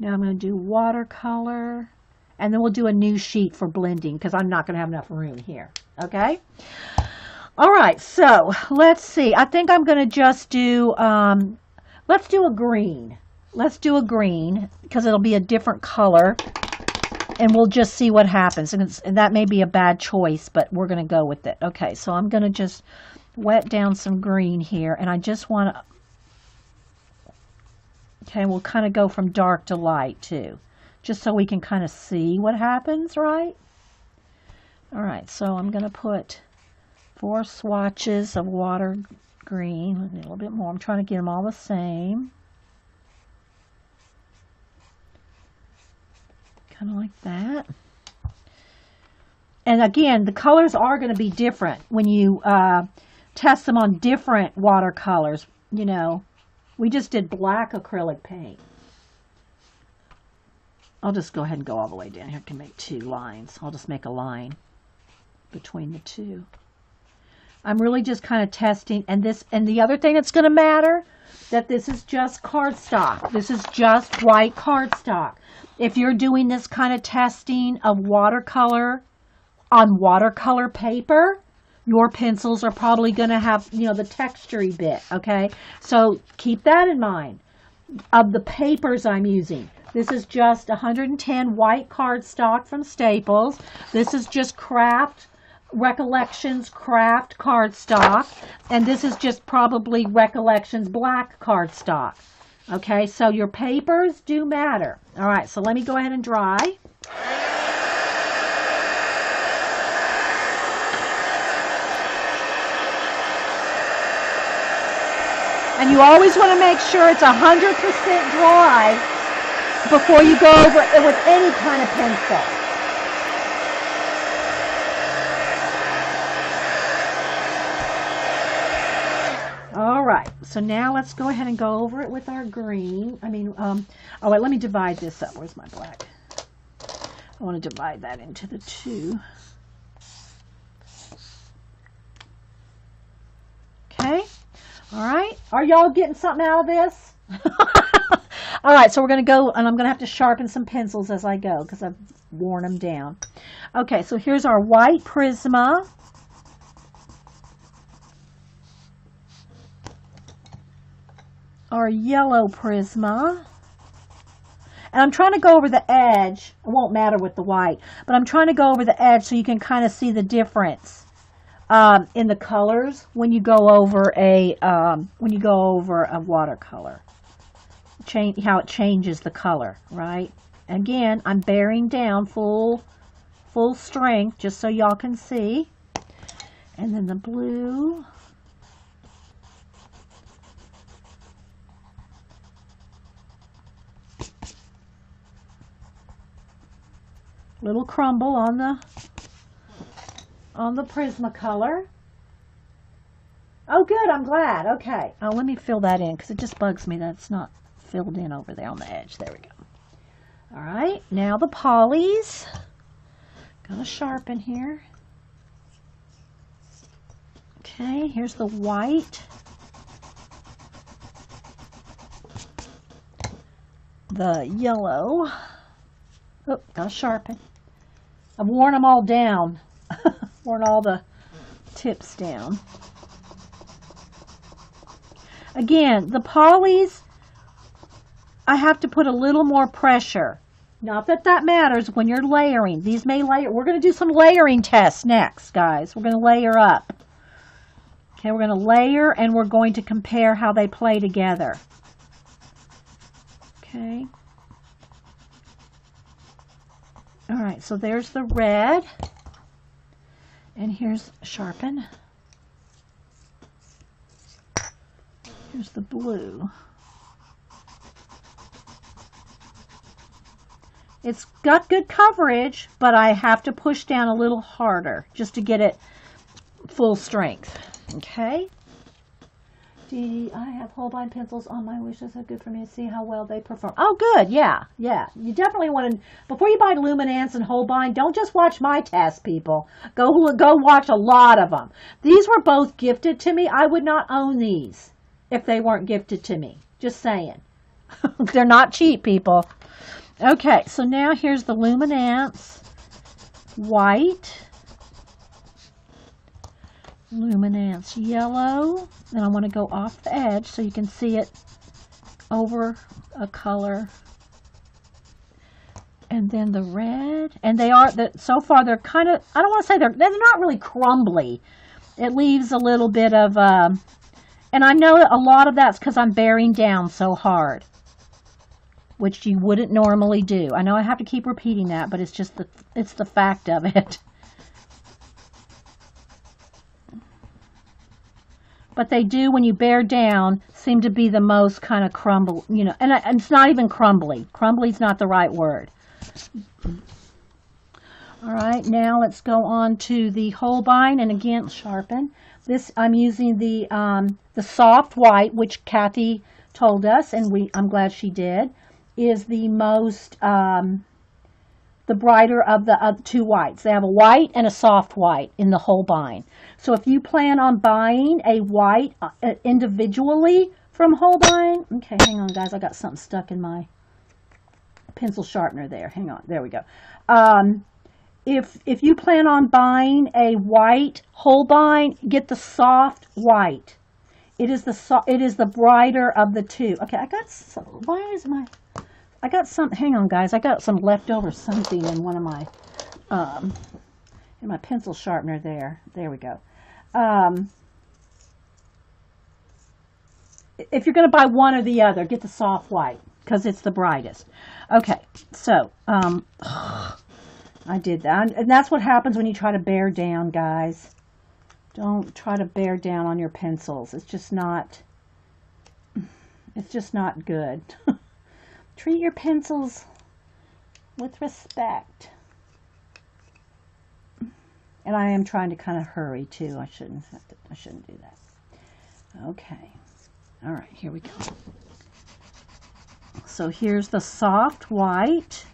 Now I'm going to do watercolor. And then we'll do a new sheet for blending because I'm not going to have enough room here. Okay? All right. So let's see. I think I'm going to just do, let's do a green. Let's do a green because it'll be a different color. And we'll just see what happens. And that may be a bad choice, but we're going to go with it. Okay. So I'm going to just wet down some green here. And I just want to, okay, we'll kind of go from dark to light too. Just so we can kind of see what happens, right? All right, so I'm going to put 4 swatches of water green, a little bit more. I'm trying to get them all the same. Kind of like that. And again, the colors are going to be different when you test them on different watercolors. We just did black acrylic paint. I'll just go ahead and go all the way down here to make 2 lines. I'll just make a line between the 2. I'm really just kind of testing. And the other thing that's going to matter, that this is just cardstock. This is just white cardstock. If you're doing this kind of testing of watercolor on watercolor paper, Your pencils are probably going to have, you know, the textury bit, okay? So keep that in mind. Of the papers I'm using, this is just 110 white cardstock from Staples. This is just Recollections craft cardstock, and this is just probably Recollections black cardstock. Okay, so your papers do matter. All right, so let me go ahead and dry. And you always want to make sure it's 100% dry before you go over it with any kind of pencil. All right, so now let's go ahead and go over it with our green. Oh wait, let me divide this up. Where's my black? I want to divide that into the two. Okay, all right. Are y'all getting something out of this? All right, so we're going to go, and I'm going to have to sharpen some pencils as I go because I've worn them down. Okay, so here's our white Prisma. Our yellow Prisma. And I'm trying to go over the edge. It won't matter with the white, but I'm trying to go over the edge so you can kind of see the difference in the colors when you go over a watercolor. How it changes the color, right? Again, I'm bearing down full strength just so y'all can see. And then the blue. Little crumble on the Prismacolor. Oh, good. I'm glad. Okay. Oh, let me fill that in because it just bugs me that it's not filled in over there on the edge. There we go. All right. Now the polys. Gonna sharpen here. Okay. Here's the white. The yellow. Oh, gotta sharpen. I've worn them all down. Worn all the tips down. Again, the polys, I have to put a little more pressure. Not that that matters when you're layering. These may layer. We're going to do some layering tests next, guys. We're going to layer up. Okay, we're going to layer and we're going to compare how they play together. Okay. All right, so there's the red. And here's sharpen. Here's the blue. It's got good coverage, but I have to push down a little harder just to get it full strength. Okay. Dee, I have Holbein pencils on my wish list. So good for me to see how well they perform. Oh, good. Yeah. You definitely want to, before you buy Luminance and Holbein, don't just watch my tests, people. Go watch a lot of them. These were both gifted to me. I would not own these if they weren't gifted to me. Just saying. They're not cheap, people. Okay, so now here's the Luminance white. Luminance yellow. Then I want to go off the edge so you can see it over a color. And then the red. And they are, so far they're kind of, I don't want to say they're not really crumbly. It leaves a little bit of, and I know a lot of that's because I'm bearing down so hard, which you wouldn't normally do. I know I have to keep repeating that, but it's just it's the fact of it. But they do, when you bear down, seem to be the most kind of crumble, you know, and it's not even crumbly. Crumbly's not the right word. All right, now let's go on to the Holbein, and again, sharpen. This, I'm using the soft white, which Kathy told us, and I'm glad she did, is the most, the brighter of the two whites. They have a white and a soft white in the Holbein. So if you plan on buying a white individually from Holbein, okay, hang on guys, I got something stuck in my pencil sharpener there. Hang on, there we go. if you plan on buying a white Holbein, get the soft white. It is the brighter of the two. Okay, I got some, hang on guys, I got some leftover something in one of my, in my pencil sharpener there. There we go. If you're going to buy one or the other, get the soft white because it's the brightest. Okay, so, I did that. And that's what happens when you try to bear down, guys. Don't try to bear down on your pencils. It's just not good. Treat your pencils with respect. And I am trying to kind of hurry too. I shouldn't do that. Okay. All right, here we go. So here's the soft white.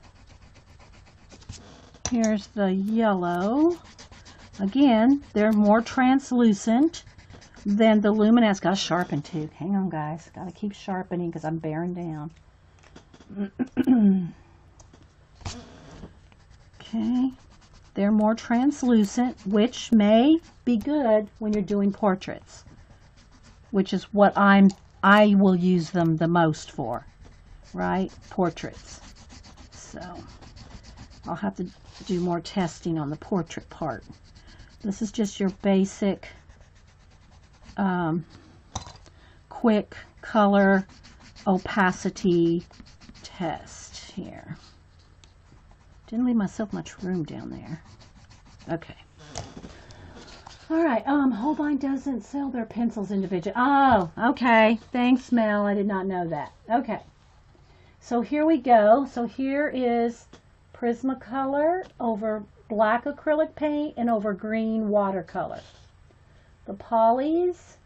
Here's the yellow. Again, they're more translucent than the Luminance. Got to sharpen too. Hang on, guys. Got to keep sharpening because I'm bearing down. Okay. They're more translucent, which may be good when you're doing portraits, which is what I will use them the most for, right? Portraits. So I'll have to do more testing on the portrait part. This is just your basic quick color opacity test here. Didn't leave myself much room down there. Okay. All right. Holbein doesn't sell their pencils individually. Oh, okay. Thanks, Mel. I did not know that. Okay. So here we go. So here is Prismacolor over black acrylic paint and over green watercolor. The Polys,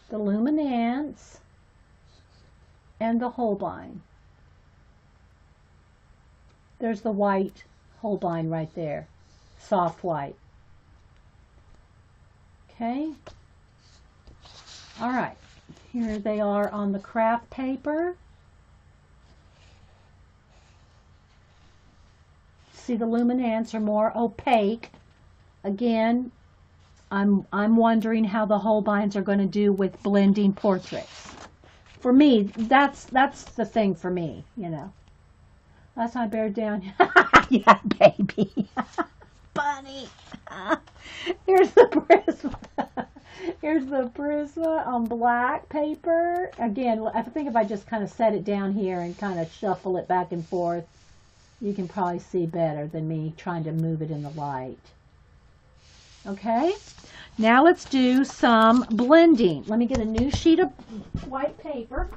the Luminance, and the Holbein. There's the white Holbein right there. Soft white. Okay. All right. Here they are on the craft paper. See, the Luminance are more opaque. Again, I'm wondering how the Holbeins are going to do with blending portraits. For me, that's the thing for me, you know. Last time I bared down. Yeah, baby. Bunny. Here's the Prisma. Here's the Prisma on black paper. Again, I think if I just kind of set it down here and kind of shuffle it back and forth, you can probably see better than me trying to move it in the light. Okay, now let's do some blending. Let me get a new sheet of white paper.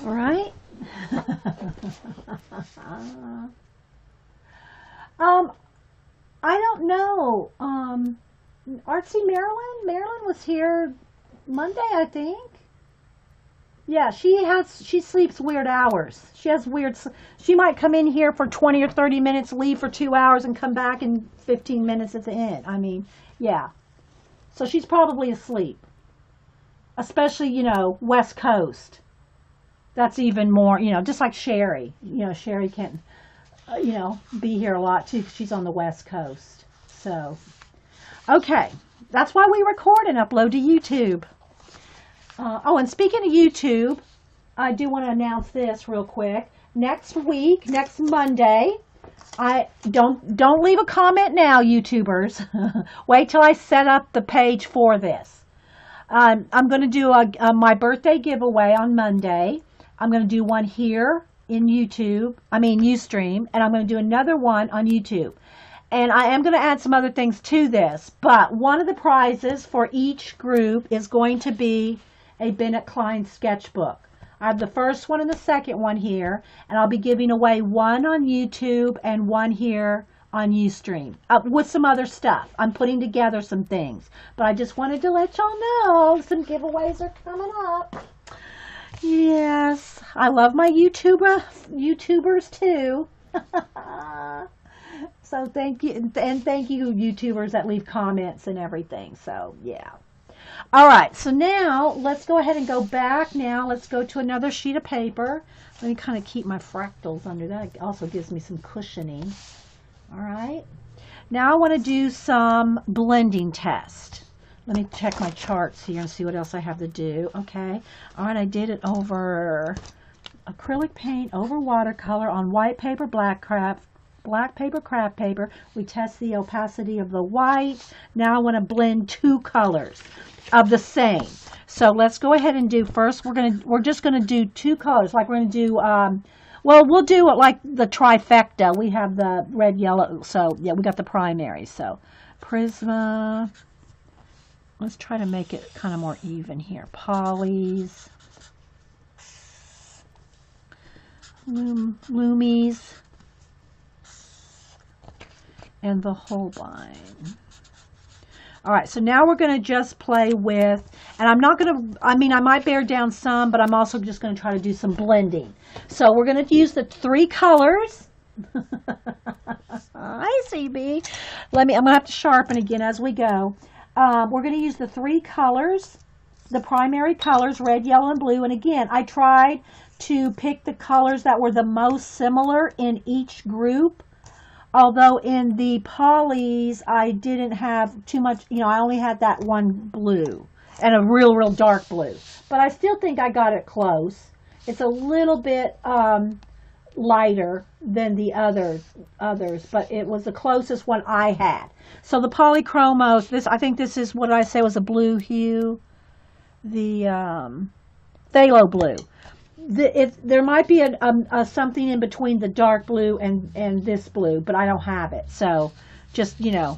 All right. I don't know. Artsy Marilyn was here Monday, I think. Yeah, she sleeps weird hours. She might come in here for 20 or 30 minutes, leave for 2 hours, and come back in 15 minutes at the end. I mean, yeah. So she's probably asleep. Especially, you know, West Coast. That's even more, you know, just like Sherry. You know, Sherry can't, you know, be here a lot too because she's on the West Coast. So, okay. That's why we record and upload to YouTube. Oh, and speaking of YouTube, I do want to announce this real quick. Next week, next Monday, I don't leave a comment now, YouTubers. Wait till I set up the page for this. I'm going to do my birthday giveaway on Monday. I'm going to do one here in Ustream, and I'm going to do another one on YouTube. And I am going to add some other things to this, but one of the prizes for each group is going to be a Bennett Klein sketchbook. I have the first one and the second one here, and I'll be giving away one on YouTube and one here on Ustream with some other stuff. I'm putting together some things, but I just wanted to let y'all know some giveaways are coming up. Yes, I love my YouTubers too. So thank you, and thank you YouTubers that leave comments and everything. So yeah. All right, so now let's go ahead and go back now. Let's go to another sheet of paper. Let me kind of keep my fractals under that. It also gives me some cushioning. All right. Now I want to do some blending test. Let me check my charts here and see what else I have to do. Okay. All right, I did it over acrylic paint, over watercolor, on white paper, black paper, craft paper. We test the opacity of the white. Now I want to blend two colors of the same. So let's go ahead and do first. We're just gonna do two colors. Like we're gonna do well, we'll do it like the trifecta. We have the red, yellow. So yeah, we got the primary. So Prisma. Let's try to make it kind of more even here. Polys, Lumies, and the Holbein. All right, so now we're going to just play with, and I'm not going to, I mean, I might bear down some, but I'm also just going to try to do some blending. So we're going to use the three colors. Hi, CB. I'm going to have to sharpen again as we go. We're going to use the three colors, the primary colors, red, yellow, and blue. And again, I tried to pick the colors that were the most similar in each group. Although in the polys, I didn't have too much, you know, I only had that one blue and a real, real dark blue. But I still think I got it close. It's a little bit lighter than the others, but it was the closest one I had. So the polychromos, I think this is what I say was a blue hue, the phthalo blue. There might be a something in between the dark blue and this blue, but I don't have it. So just, you know,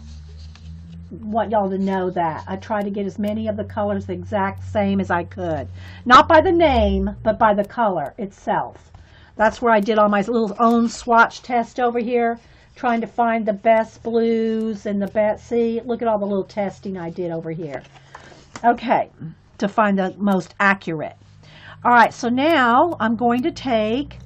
want y'all to know that. I try to get as many of the colors the exact same as I could. Not by the name, but by the color itself. That's where I did all my little own swatch test over here, trying to find the best blues and the best, see, look at all the little testing I did over here. Okay, to find the most accurate. All right, so now I'm going to take,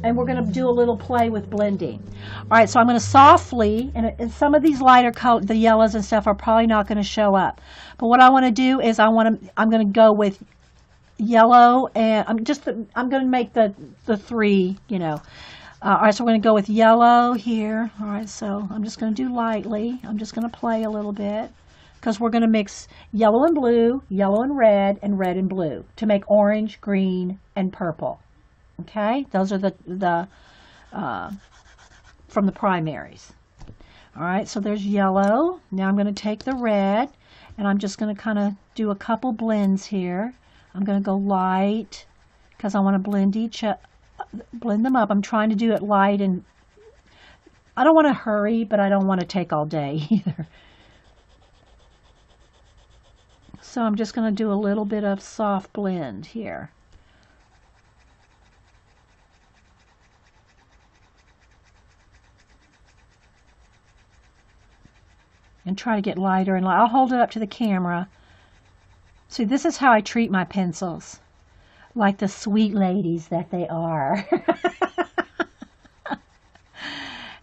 and we're going to do a little play with blending. All right, so I'm going to softly, and some of these lighter color, the yellows and stuff are probably not going to show up. But what I want to do is I'm going to go with yellow, and I'm going to make the three, you know. All right, so we're going to go with yellow here. All right, so I'm just going to do lightly. I'm just going to play a little bit, because we're going to mix yellow and blue, yellow and red and blue to make orange, green, and purple. Okay, those are the from the primaries. All right, so there's yellow. Now I'm going to take the red, and I'm just going to kind of do a couple blends here. I'm going to go light, because I want to blend them up. I'm trying to do it light, and I don't want to hurry, but I don't want to take all day either. So I'm just going to do a little bit of soft blend here. And try to get lighter and lighter. I'll hold it up to the camera. See, this is how I treat my pencils. Like the sweet ladies that they are.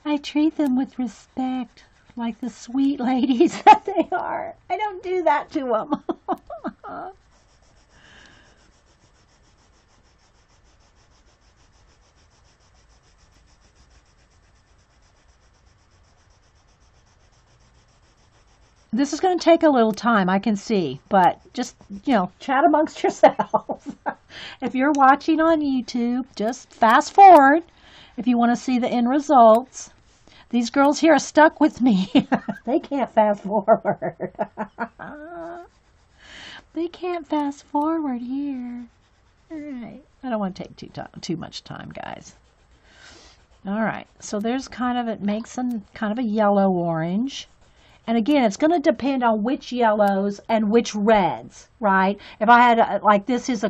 I treat them with respect. Like the sweet ladies that they are. I don't do that to them. This is going to take a little time, I can see, but just, you know, chat amongst yourselves. If you're watching on YouTube, just fast forward if you want to see the end results. These girls here are stuck with me. They can't fast forward. They can't fast forward here. All right. I don't want to take too much time, guys. All right. So there's kind of, it makes some kind of a yellow orange. And again, it's going to depend on which yellows and which reds, right? If I had, like, this is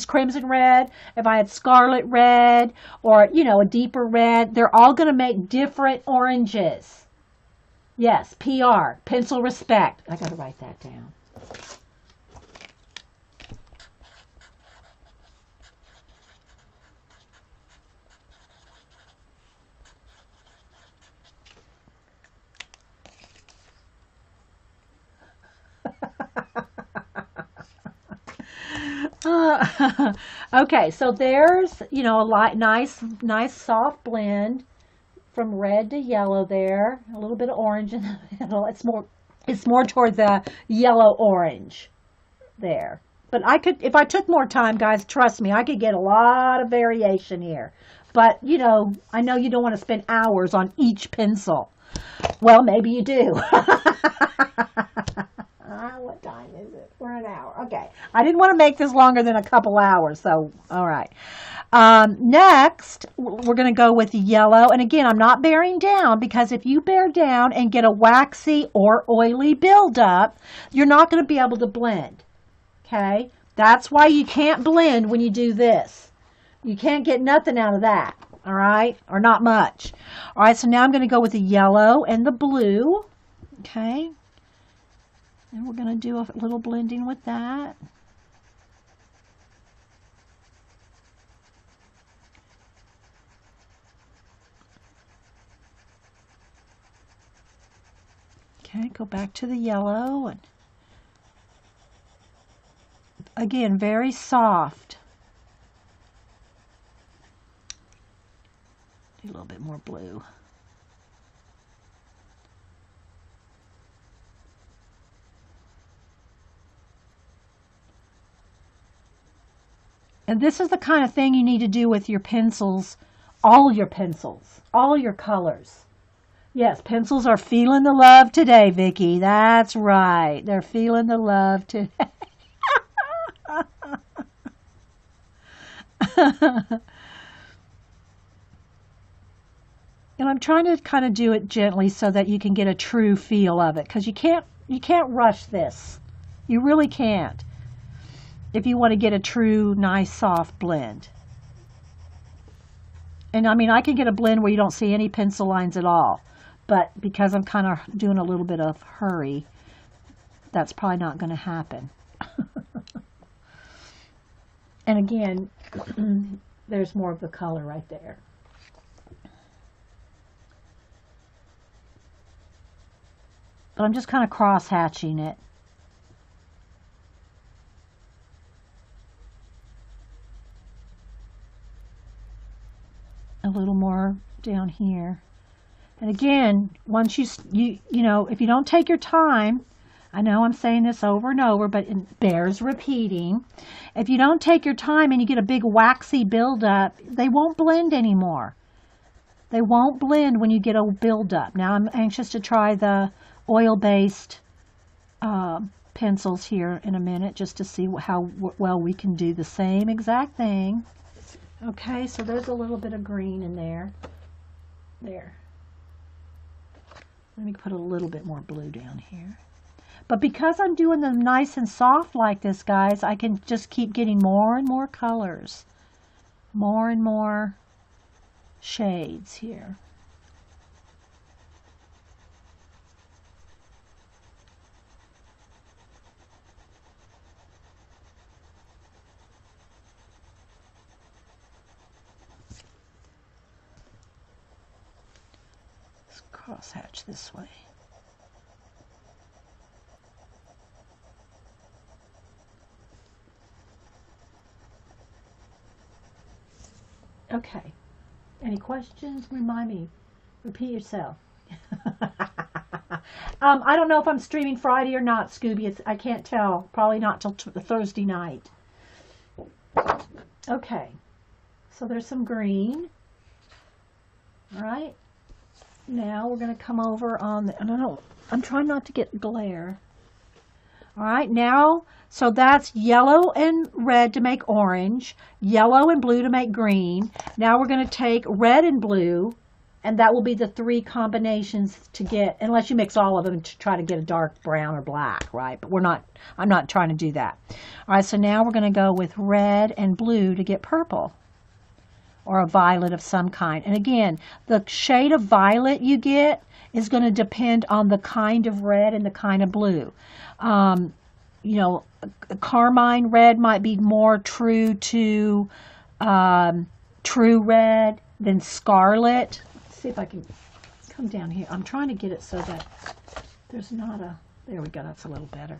crimson red. If I had scarlet red or, you know, a deeper red, they're all going to make different oranges. Yes, PR, pencil respect. I got to write that down. Okay, so there's, a light, nice soft blend from red to yellow there. A little bit of orange in the middle. It's more toward the yellow orange there. But if I took more time, guys, trust me, I could get a lot of variation here. But, I know you don't want to spend hours on each pencil. Well, maybe you do. What time is it? We're an hour. Okay. I didn't want to make this longer than a couple hours, so, all right. Next, we're going to go with yellow. And again, I'm not bearing down because if you bear down and get a waxy or oily buildup, you're not going to be able to blend. Okay? That's why you can't blend when you do this. You can't get nothing out of that. All right? Or not much. All right, so now I'm going to go with the yellow and the blue. Okay? And we're going to do a little blending with that. Okay, go back to the yellow. And again, very soft. Do a little bit more blue. And this is the kind of thing you need to do with your pencils, all your colors. Yes, pencils are feeling the love today, Vicki. That's right. They're feeling the love today. And I'm trying to kind of do it gently so that you can get a true feel of it, because you can't rush this. You really can't. If you want to get a true, nice, soft blend. And I mean, I can get a blend where you don't see any pencil lines at all. But because I'm kind of doing a little bit of hurry, that's probably not going to happen. And again, there's more of the color right there. But I'm just kind of cross-hatching it. A little more down here. And again, once you know, if you don't take your time, I know I'm saying this over and over, but it bears repeating. If you don't take your time and you get a big waxy buildup, they won't blend anymore. They won't blend when you get a buildup. Now I'm anxious to try the oil-based pencils here in a minute, just to see how well we can do the same exact thing. Okay, so there's a little bit of green in there. There. Let me put a little bit more blue down here. But because I'm doing them nice and soft like this, guys, I can just keep getting more and more colors. More and more shades here. Crosshatch this way. Okay. Any questions? Remind me. Repeat yourself. I don't know if I'm streaming Friday or not, Scooby. I can't tell. Probably not till Thursday night. Okay. So there's some green. All right. Now we're going to come over on the, I don't know, I'm trying not to get glare. All right, now, so that's yellow and red to make orange, yellow and blue to make green. Now we're going to take red and blue, and that will be the three combinations to get, unless you mix all of them to try to get a dark brown or black, right? But I'm not trying to do that. All right, so now we're going to go with red and blue to get purple, or a violet of some kind. And again, the shade of violet you get is going to depend on the kind of red and the kind of blue. You know, carmine red might be more true to true red than scarlet. Let's see if I can come down here. I'm trying to get it so that there's not a, there we go, that's a little better.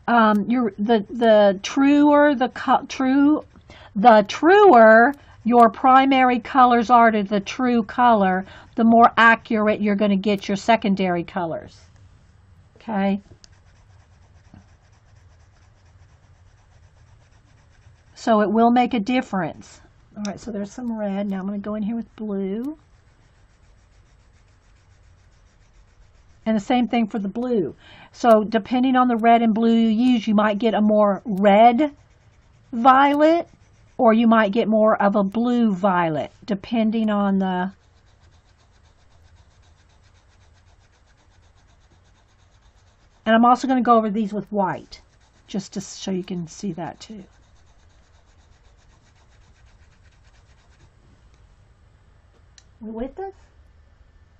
the truer the truer your primary colors are to the true color, the more accurate you're going to get your secondary colors. Okay. So it will make a difference. All right, so there's some red. Now I'm going to go in here with blue. And the same thing for the blue. So depending on the red and blue you use, you might get a more red violet, or you might get more of a blue violet, depending on the... And I'm also going to go over these with white, just to show you can see that too. With us?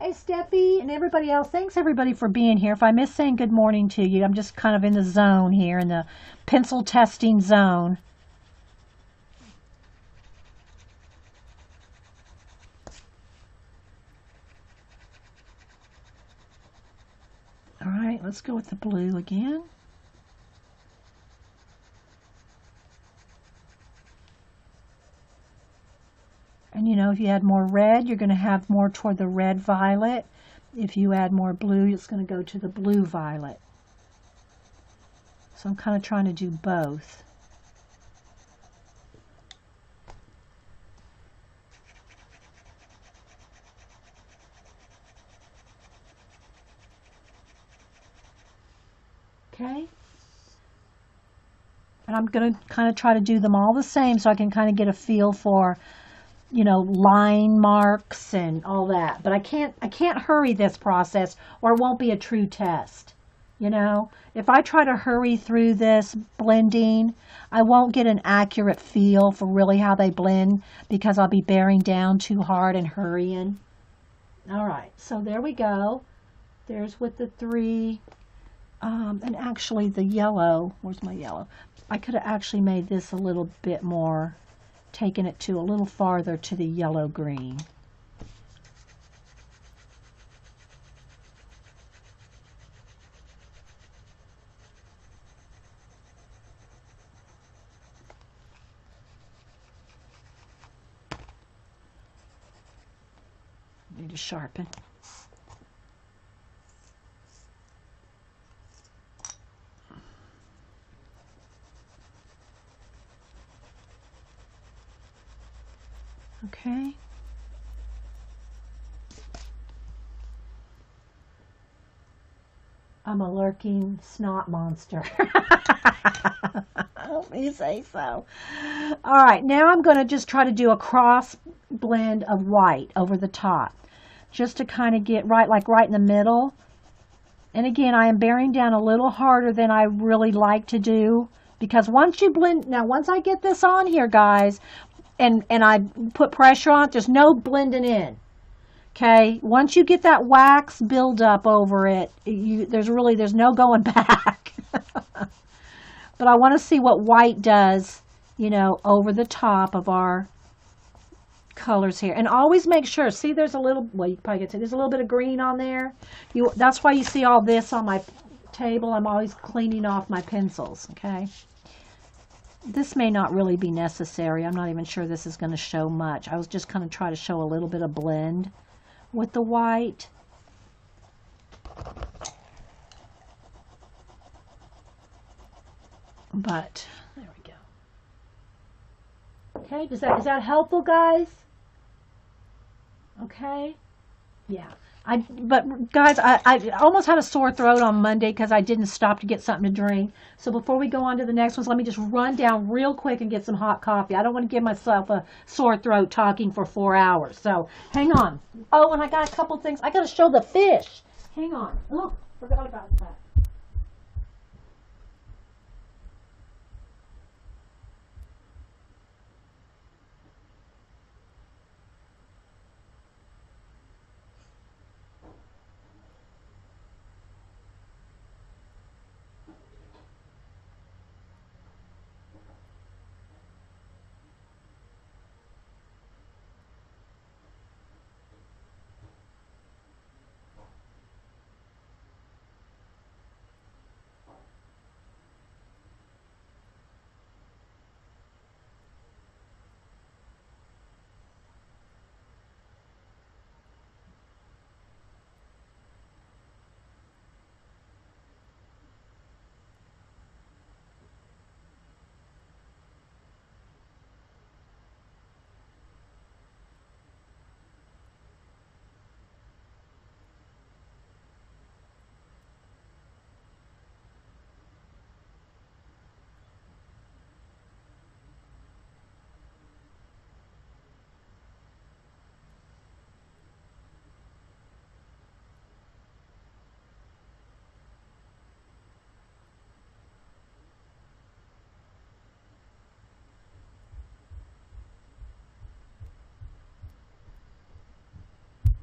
Hey, Steffi and everybody else. Thanks, everybody, for being here. If I miss saying good morning to you, I'm just kind of in the zone here, in the pencil testing zone. All right, let's go with the blue again. And you know, if you add more red, you're going to have more toward the red violet. If you add more blue, it's going to go to the blue violet. So I'm kind of trying to do both. Okay. And I'm going to kind of try to do them all the same so I can kind of get a feel for, you know, line marks and all that. But I can't hurry this process, or it won't be a true test. You know, if I try to hurry through this blending, I won't get an accurate feel for really how they blend, because I'll be bearing down too hard and hurrying. All right, so there we go. There's with the three. And actually the yellow, where's my yellow? I could have actually made this a little bit more, taken it to a little farther to the yellow green. Need to sharpen. Okay. I'm a lurking snot monster. Let me say so. All right, now I'm going to just try to do a cross blend of white over the top, just to kind of get right in the middle. And again, I am bearing down a little harder than I really like to do, because once you blend, now once I get this on here, guys, and I put pressure on it, there's no blending in. Okay, once you get that wax build up over it, there's no going back. But I want to see what white does, you know, over the top of our colors here. And always make sure, see, there's a little, well, you probably can see, there's a little bit of green on there. That's why you see all this on my table. I'm always cleaning off my pencils, okay? This may not really be necessary. I'm not even sure this is going to show much. I was just kind of trying to show a little bit of blend with the white. But there we go. Okay, is that helpful, guys? Okay. Yeah. But guys, I almost had a sore throat on Monday because I didn't stop to get something to drink. So before we go on to the next ones, let me just run down real quick and get some hot coffee. I don't want to give myself a sore throat talking for 4 hours. So hang on. Oh, and I got a couple things. I got to show the fish. Hang on. Oh, forgot about that.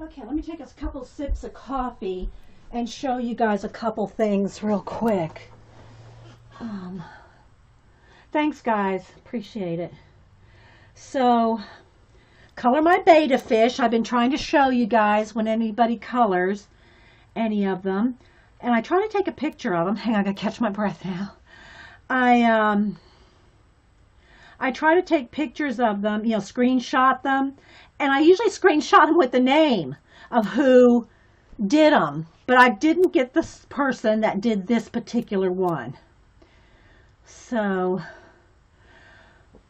Okay, let me take a couple sips of coffee and show you guys a couple things real quick. Thanks, guys. Appreciate it. So, color my betta fish. I've been trying to show you guys when anybody colors any of them. And I try to take a picture of them. Hang on, I gotta catch my breath now. I try to take pictures of them, you know, screenshot them. And I usually screenshot them with the name of who did them. But I didn't get this person that did this particular one. So,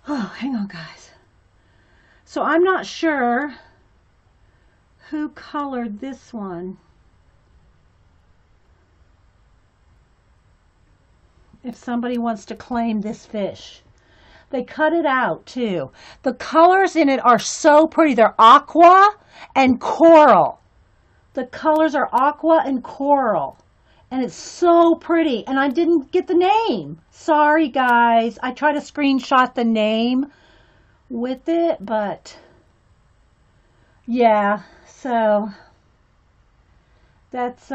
oh, hang on, guys. So I'm not sure who colored this one. If somebody wants to claim this fish. They cut it out too. The colors in it are so pretty. They're aqua and coral. The colors are aqua and coral. And it's so pretty. And I didn't get the name. Sorry, guys. I tried to screenshot the name with it, but yeah. So that's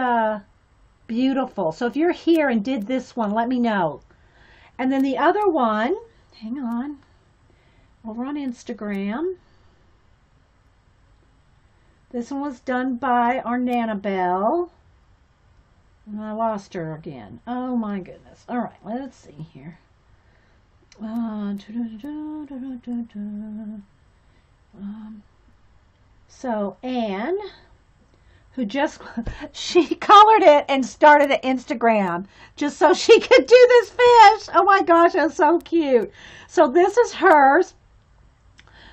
beautiful. So if you're here and did this one, let me know. And then the other one, hang on, over on Instagram. This one was done by our Nanabelle. And I lost her again. Oh my goodness. All right, let's see here. So Anne, who just, she colored it and started an Instagram just so she could do this fish. Oh my gosh, that's so cute. So this is hers.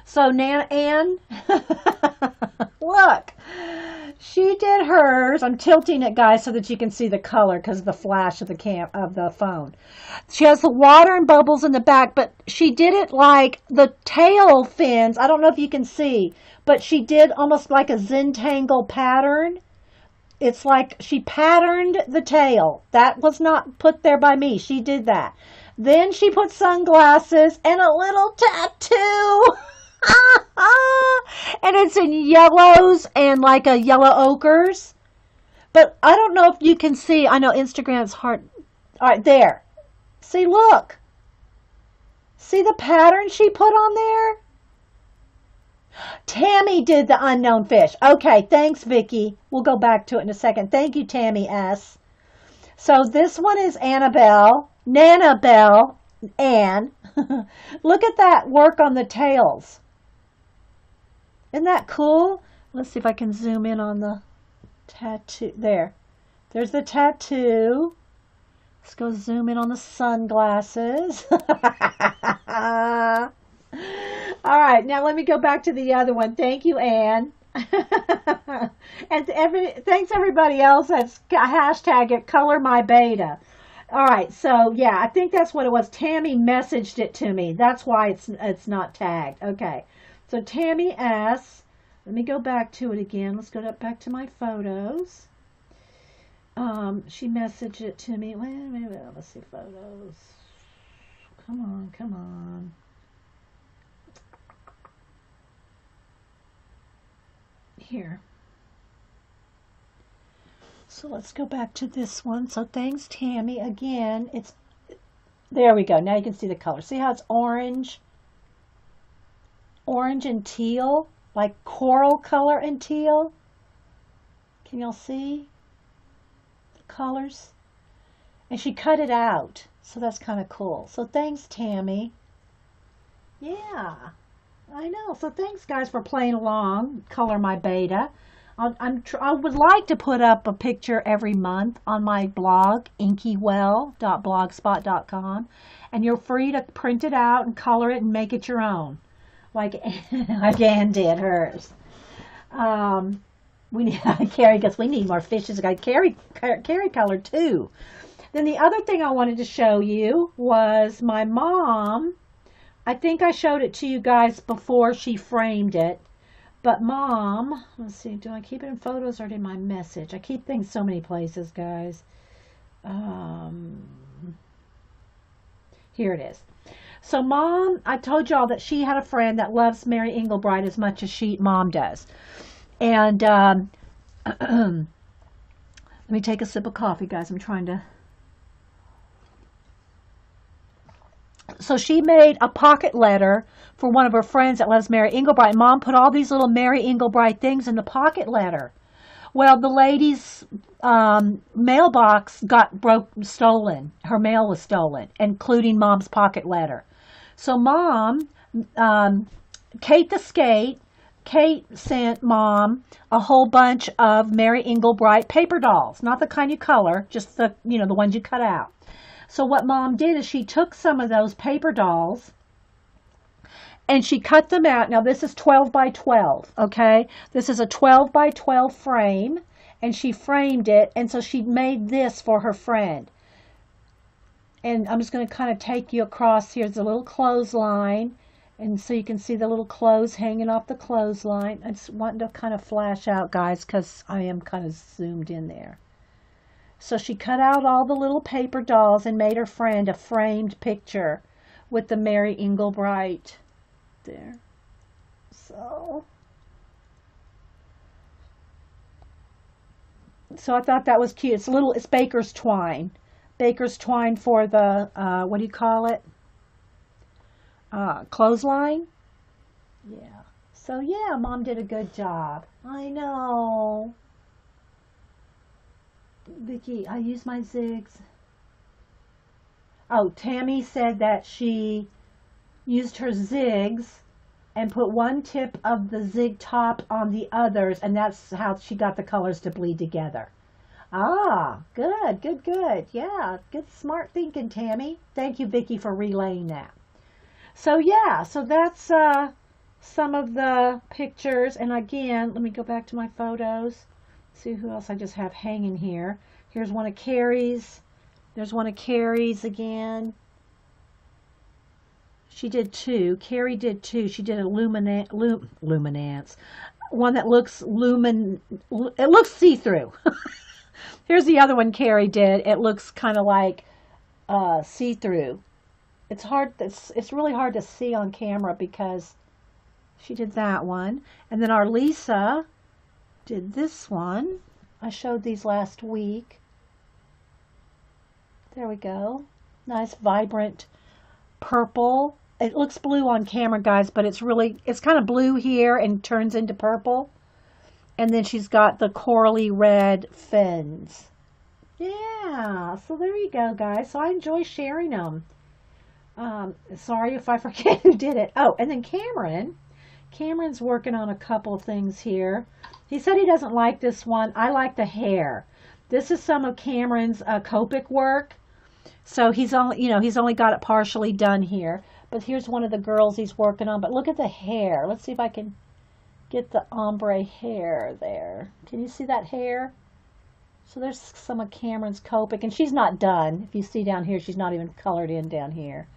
So Anne, look, she did hers. I'm tilting it, guys, so that you can see the color because of the flash of the phone. She has the water and bubbles in the back, but she did it like the tail fins. I don't know if you can see, but she did almost like a Zentangle pattern. It's like she patterned the tail. That was not put there by me. She did that. Then she put sunglasses and a little tattoo. And it's in yellows and like a yellow ochres. But I don't know if you can see. I know Instagram's hard. All right, there. See, look. See the pattern she put on there? Tammy did the unknown fish. Okay, thanks, Vicki. We'll go back to it in a second. Thank you, Tammy S. So this one is Nanabelle, Anne. Look at that work on the tails. Isn't that cool? Let's see if I can zoom in on the tattoo. There. There's the tattoo. Let's go zoom in on the sunglasses. All right, now let me go back to the other one. Thank you, Anne. And thanks everybody else that's hashtag it, color my betta. All right, so yeah, I think that's what it was. Tammy messaged it to me. That's why it's not tagged. Okay, so Tammy S. Let me go back to it again. Let's go back to my photos. She messaged it to me. Wait a minute. Let's see photos. Come on, come on. Here. So let's go back to this one. So thanks, Tammy. Again, there we go. Now you can see the color. See how it's orange? Orange and teal, like coral color and teal. Can y'all see the colors? And she cut it out. So that's kind of cool. So thanks, Tammy. Yeah. I know. So thanks, guys, for playing along. Color my betta. I would like to put up a picture every month on my blog, inkywell.blogspot.com, and you're free to print it out and color it and make it your own, like Anne did hers. Carrie guess we need more fishes. I got Carrie colored too. Then the other thing I wanted to show you was my mom. I think I showed it to you guys before she framed it. But Mom, let's see, do I keep it in photos or in my message? I keep things so many places, guys. Here it is. So Mom, I told y'all that she had a friend that loves Mary Engelbreit as much as Mom does. And let me take a sip of coffee, guys. I'm trying to. So she made a pocket letter for one of her friends that loves Mary Englebright. Mom put all these little Mary Englebright things in the pocket letter. Well, the lady's mailbox got stolen. Her mail was stolen, including Mom's pocket letter. So Mom, Kate the Skate, Kate sent Mom a whole bunch of Mary Englebright paper dolls. Not the kind you color, just the, the ones you cut out. So what Mom did is she took some of those paper dolls and she cut them out. Now this is 12 by 12, okay? This is a 12 by 12 frame, and she framed it, and so she made this for her friend. And I'm just going to kind of take you across. Here's a little clothesline, and so you can see the little clothes hanging off the clothesline. I just want to kind of flash out, guys, because I am kind of zoomed in there. So she cut out all the little paper dolls and made her friend a framed picture with the Mary Englebright there. So I thought that was cute. It's baker's twine. Baker's twine for the, what do you call it? Clothesline? Yeah. So yeah, Mom did a good job. I know. Vicki, I use my zigs. Oh, Tammy said that she used her zigs and put one tip of the zig top on the others, and that's how she got the colors to bleed together. Ah, good, good, good. Yeah, good, smart thinking, Tammy. Thank you, Vicki, for relaying that. So yeah, so that's some of the pictures. And again, let me go back to my photos. See who else I just have hanging here. Here's one of Carrie's. There's one of Carrie's again. She did two. Carrie did two. She did a luminance. One that looks it looks see-through. Here's the other one Carrie did. It looks kind of like see-through. It's really hard to see on camera because she did that one. And then our Lisa did this one. I showed these last week. There we go. Nice vibrant purple. It looks blue on camera, guys, but it's kind of blue here and turns into purple. And then she's got the corally red fins. Yeah, so there you go, guys. So I enjoy sharing them. Sorry if I forget who did it. Oh, and then Cameron's working on a couple things here. He said he doesn't like this one. I like the hair. This is some of Cameron's Copic work. So he's only got it partially done here. But here's one of the girls he's working on. But look at the hair. Let's see if I can get the ombre hair there. Can you see that hair? So there's some of Cameron's Copic. And she's not done. If you see down here, she's not even colored in down here.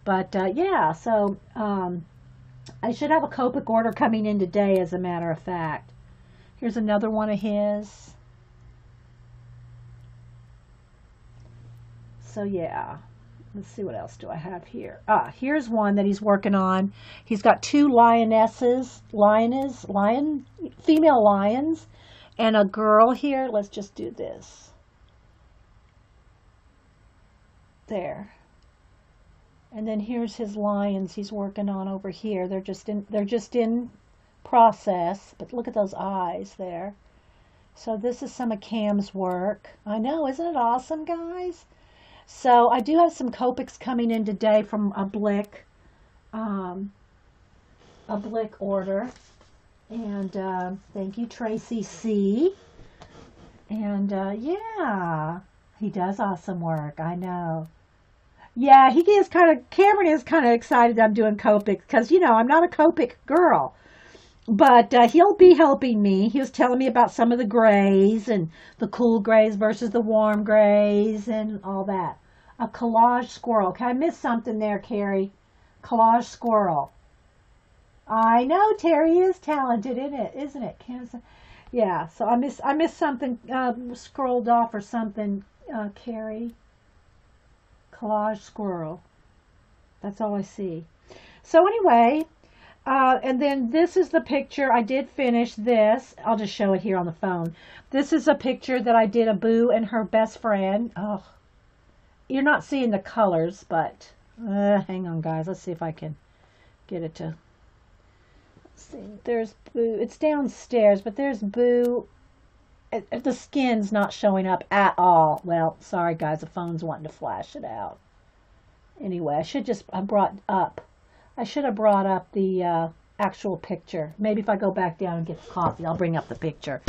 But yeah, so I should have a Copic order coming in today, as a matter of fact. Here's another one of his. So yeah, let's see what else do I have here. Here's one that he's working on. He's got two female lions, and a girl here. Let's just do this. There. And then here's his lions he's working on over here. They're just in process, but look at those eyes there. So this is some of Cam's work. I know, isn't it awesome, guys? So I do have some Copics coming in today from a Blick order. And thank you, Tracy C. And yeah, he does awesome work. I know. Yeah, Cameron is kind of excited that I'm doing Copic because, I'm not a Copic girl. But he'll be helping me. He was telling me about some of the grays and the cool grays versus the warm grays and all that. A collage squirrel. Okay, I missed something there, Carrie. Collage squirrel. I know Terry is talented, isn't it? Yeah, so I missed something, scrolled off or something, Carrie. Collage squirrel. That's all I see. So anyway, And then this is the picture. I did finish this. I'll just show it here on the phone. This is a picture that I did of Boo and her best friend. Oh, you're not seeing the colors, but hang on, guys. Let's see if I can get it to. Let's see. There's Boo. It's downstairs, but there's Boo. The skin's not showing up at all. Well, sorry, guys. The phone's wanting to flash it out. Anyway, I should have brought up the actual picture. Maybe if I go back down and get the coffee, I'll bring up the picture.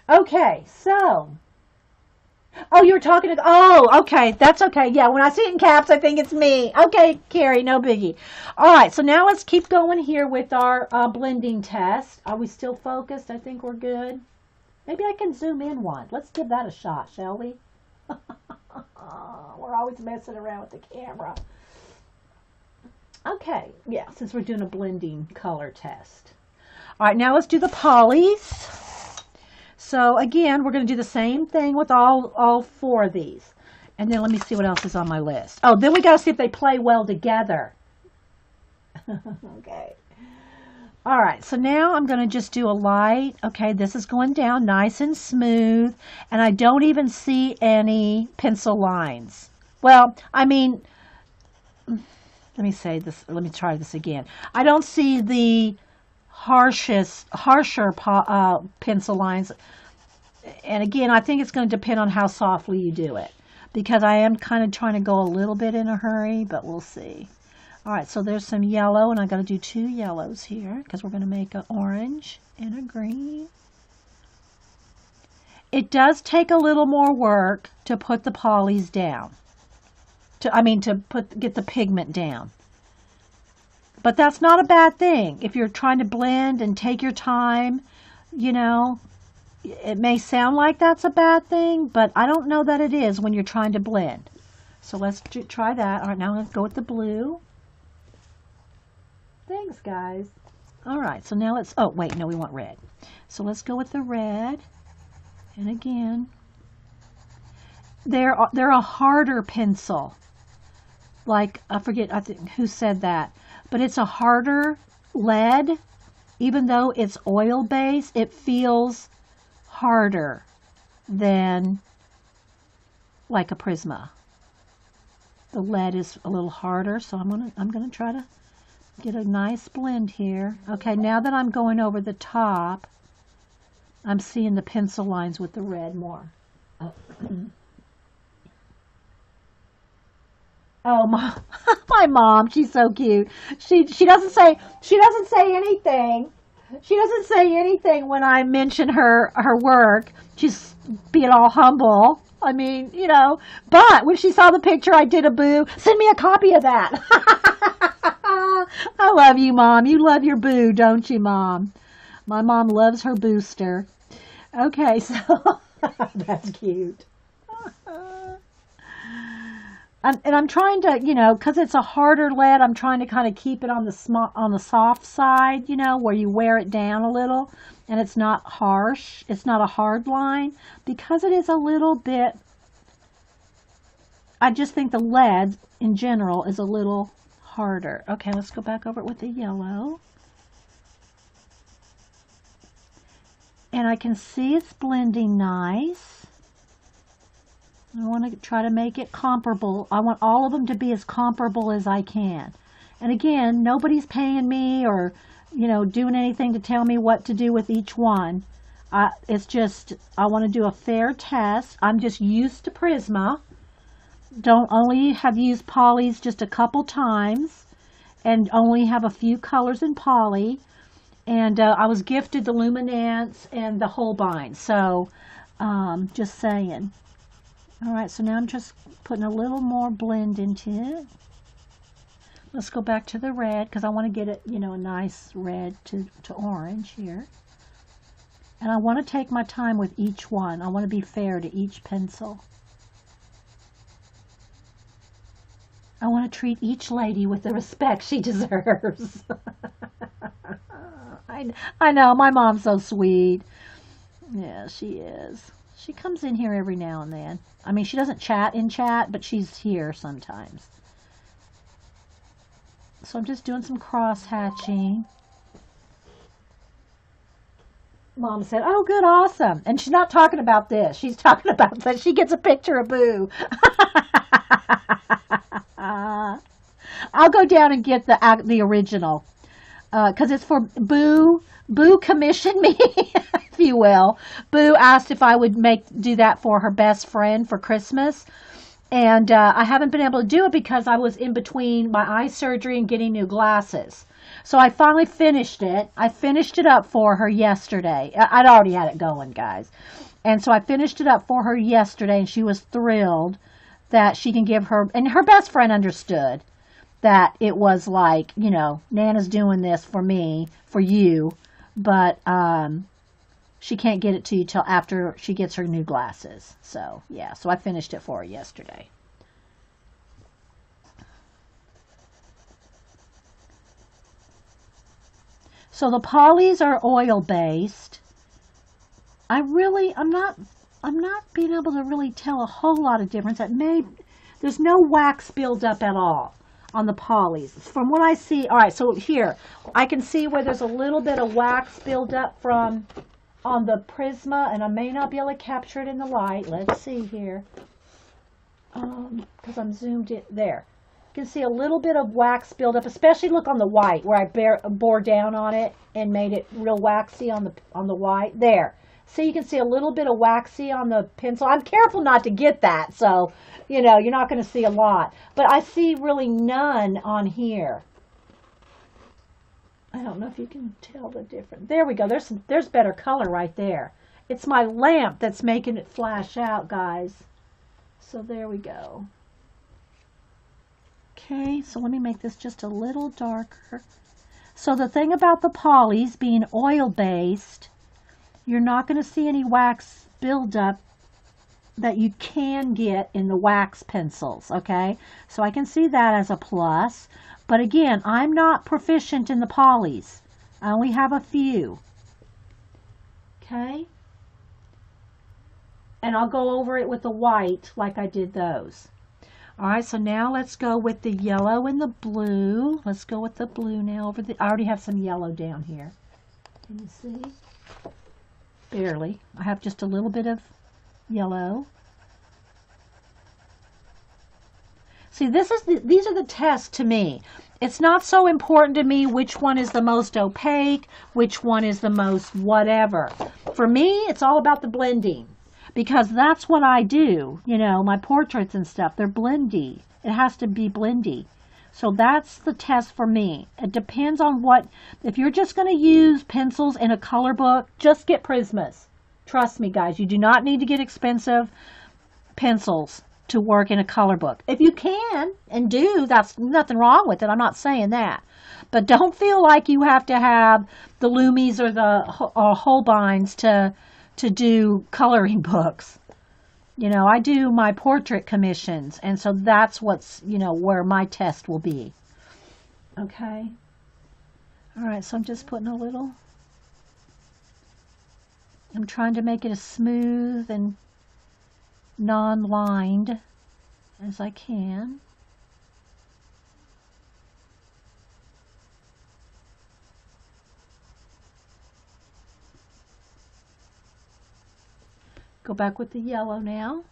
Okay, so. Oh, you were talking to. Oh, okay. That's okay. Yeah, when I see it in caps, I think it's me. Okay, Carrie, no biggie. All right, so now let's keep going here with our blending test. Are we still focused? I think we're good. Maybe I can zoom in one. Let's give that a shot, shall we? We're always messing around with the camera. Okay, yeah, since we're doing a blending color test. All right, now let's do the polys. So again, we're going to do the same thing with all four of these. And then let me see what else is on my list. Oh, then we got to see if they play well together. Okay. All right, so now I'm going to just do a light. Okay, this is going down nice and smooth. And I don't even see any pencil lines. Well, I mean, let me say this. Let me try this again. I don't see the harsher pencil lines. And again, I think it's going to depend on how softly you do it, because I am kind of trying to go a little bit in a hurry, but we'll see. All right, so there's some yellow, and I got to do 2 yellows here because we're going to make an orange and a green. It does take a little more work to put the polys down. Get the pigment down. But that's not a bad thing. If you're trying to blend and take your time, you know, it may sound like that's a bad thing, but I don't know that it is when you're trying to blend. So let's try that. All right, now I'm going to go with the blue. Thanks, guys. All right, so now let's, oh, wait, no, we want red. So let's go with the red. And again, they're a harder pencil. Like, I think who said that. But it's a harder lead. Even though it's oil-based, it feels harder than like a Prisma. The lead is a little harder, so I'm gonna try to get a nice blend here. Okay, now that I'm going over the top, I'm seeing the pencil lines with the red more. Oh, my mom, she's so cute. She doesn't say anything. She doesn't say anything when I mention her work. She's being all humble. I mean, you know, but when she saw the picture I did of Boo, send me a copy of that. I love you, Mom. You love your Boo, don't you, Mom? My mom loves her booster. Okay, so that's cute. And I'm trying to, you know, because it's a harder lead, I'm trying to kind of keep it on the soft side, you know, where you wear it down a little, and it's not harsh. It's not a hard line, because it is a little bit, I just think the lead in general is a little harder. Okay, let's go back over it with the yellow. And I can see it's blending nice. I want to try to make it comparable. I want all of them to be as comparable as I can. And again, nobody's paying me or, you know, doing anything to tell me what to do with each one. It's just, I want to do a fair test. I'm just used to Prisma. Only have used polys just a couple times, and only have a few colors in poly. And I was gifted the Luminance and the Holbein. So, just saying. All right, so now I'm just putting a little more blend into it. Let's go back to the red, because I want to get it, you know, a nice red to orange here. And I want to take my time with each one. I want to be fair to each pencil. I want to treat each lady with the respect she deserves. I know, my mom's so sweet. Yeah, she is. She comes in here every now and then. I mean, she doesn't chat in chat, but she's here sometimes. So I'm just doing some cross hatching. Mom said, "Oh, good, awesome." And she's not talking about this. She's talking about that she gets a picture of Boo. I'll go down and get the original because it's for Boo. Boo commissioned me, if you will. Boo asked if I would do that for her best friend for Christmas. And I haven't been able to do it because I was in between my eye surgery and getting new glasses. So I finally finished it. I finished it up for her yesterday. I'd already had it going, guys. And so I finished it up for her yesterday, and she was thrilled that she can give her, and her best friend understood that it was like, you know, Nana's doing this for me, for you, but she can't get it to you till after she gets her new glasses. So, yeah, so I finished it for her yesterday. So the polys are oil-based. I'm not being able to really tell a whole lot of difference. There's no wax buildup at all on the polys. From what I see, all right, so here, I can see where there's a little bit of wax buildup on the Prisma, and I may not be able to capture it in the light. Let's see here. Because I'm zoomed in there. You can see a little bit of wax buildup, especially look on the white where I bore down on it and made it real waxy on the white. There. See, you can see a little bit of waxy on the pencil. I'm careful not to get that, so, you know, you're not going to see a lot. But I see really none on here. I don't know if you can tell the difference. There we go. There's better color right there. It's my lamp that's making it flash out, guys. So there we go. Okay, so let me make this just a little darker. So the thing about the polys being oil-based, you're not going to see any wax buildup that you can get in the wax pencils, okay? So I can see that as a plus. But again, I'm not proficient in the polys. I only have a few. Okay? And I'll go over it with the white like I did those. Alright, so now let's go with the yellow and the blue. Let's go with the blue now. I already have some yellow down here. Can you see? Barely. I have just a little bit of yellow. See, these are the tests to me. It's not so important to me which one is the most opaque, which one is the most whatever. For me, it's all about the blending. Because that's what I do. You know, my portraits and stuff, they're blendy. It has to be blendy. So that's the test for me. It depends on if you're just going to use pencils in a color book, just get Prismas. Trust me, guys, you do not need to get expensive pencils to work in a color book. If you can and do, that's nothing wrong with it. I'm not saying that. But don't feel like you have to have the Lumis or the Holbeins to do coloring books. You know, I do my portrait commissions, and so that's what's, you know, where my test will be. Okay. All right, so I'm just putting a little. I'm trying to make it as smooth and non-lined as I can. Go back with the yellow now.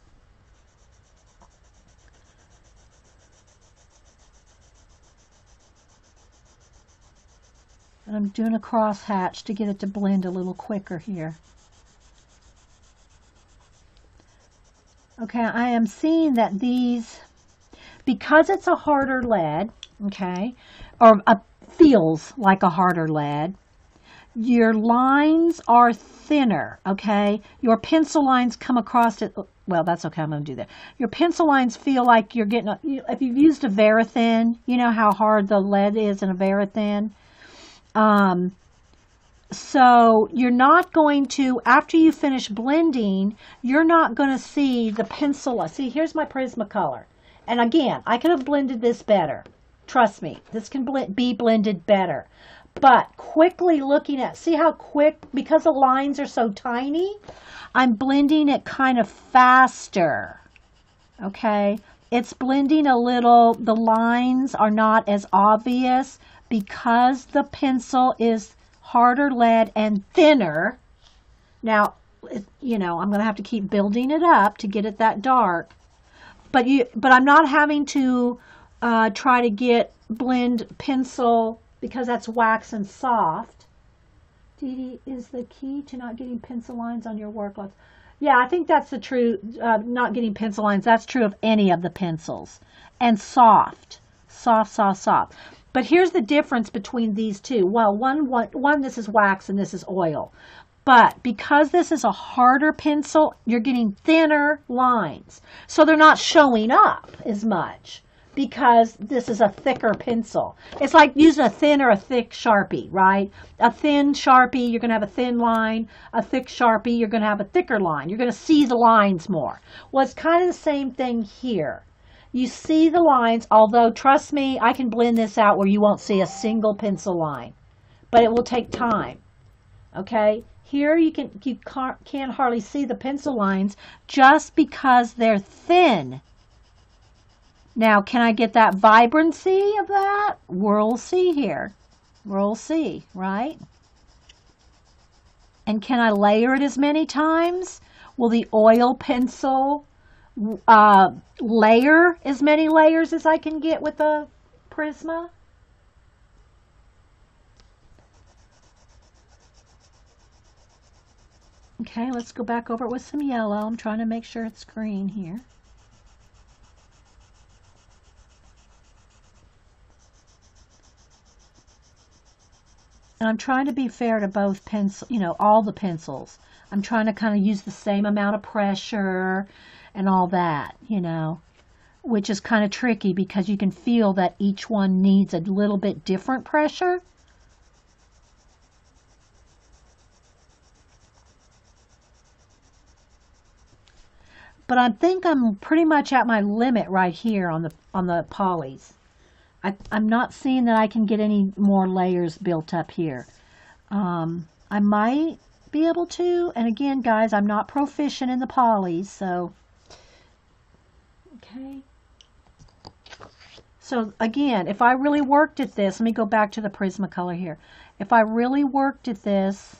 And I'm doing a cross hatch to get it to blend a little quicker here. Okay, I am seeing that these, because it's a harder lead, okay, or feels like a harder lead, your lines are thinner, okay? Your pencil lines come across it. Well, that's okay. I'm going to do that. Your pencil lines feel like you're getting, if you've used a Verithin, you know how hard the lead is in a Verithin. So you're not going to, after you finish blending, you're not going to see the pencil. See, here's my Prismacolor. And again, I could have blended this better. Trust me, this can be blended better. But quickly looking at, see how quick, because the lines are so tiny, I'm blending it kind of faster. Okay? It's blending a little, the lines are not as obvious because the pencil is harder lead and thinner. Now, you know, I'm going to have to keep building it up to get it that dark. But I'm not having to try to blend pencil because that's wax and soft. Dee Dee, is the key to not getting pencil lines on your work lots? Yeah, I think that's the true, not getting pencil lines. That's true of any of the pencils. And soft. Soft, soft, soft. But here's the difference between these two. Well, one, this is wax and this is oil. But because this is a harder pencil, you're getting thinner lines. So they're not showing up as much because this is a thicker pencil. It's like using a thin or a thick Sharpie, right? A thin Sharpie, you're going to have a thin line. A thick Sharpie, you're going to have a thicker line. You're going to see the lines more. Well, it's kind of the same thing here. You see the lines, although trust me, I can blend this out where you won't see a single pencil line. But it will take time. Okay? Here you can't hardly see the pencil lines just because they're thin. Now, can I get that vibrancy of that? We'll see here. We'll see, right? And can I layer it as many times? Will the oil pencil layer as many layers as I can get with the Prisma? Okay, let's go back over it with some yellow. I'm trying to make sure it's green here. And I'm trying to be fair to both pencil, you know, all the pencils. I'm trying to kind of use the same amount of pressure and all that, you know, which is kind of tricky because you can feel that each one needs a little bit different pressure. But I think I'm pretty much at my limit right here on the polys. I'm not seeing that I can get any more layers built up here. I might be able to, and again, guys, I'm not proficient in the polys, so, okay. So again, if I really worked at this, let me go back to the Prismacolor here. If I really worked at this,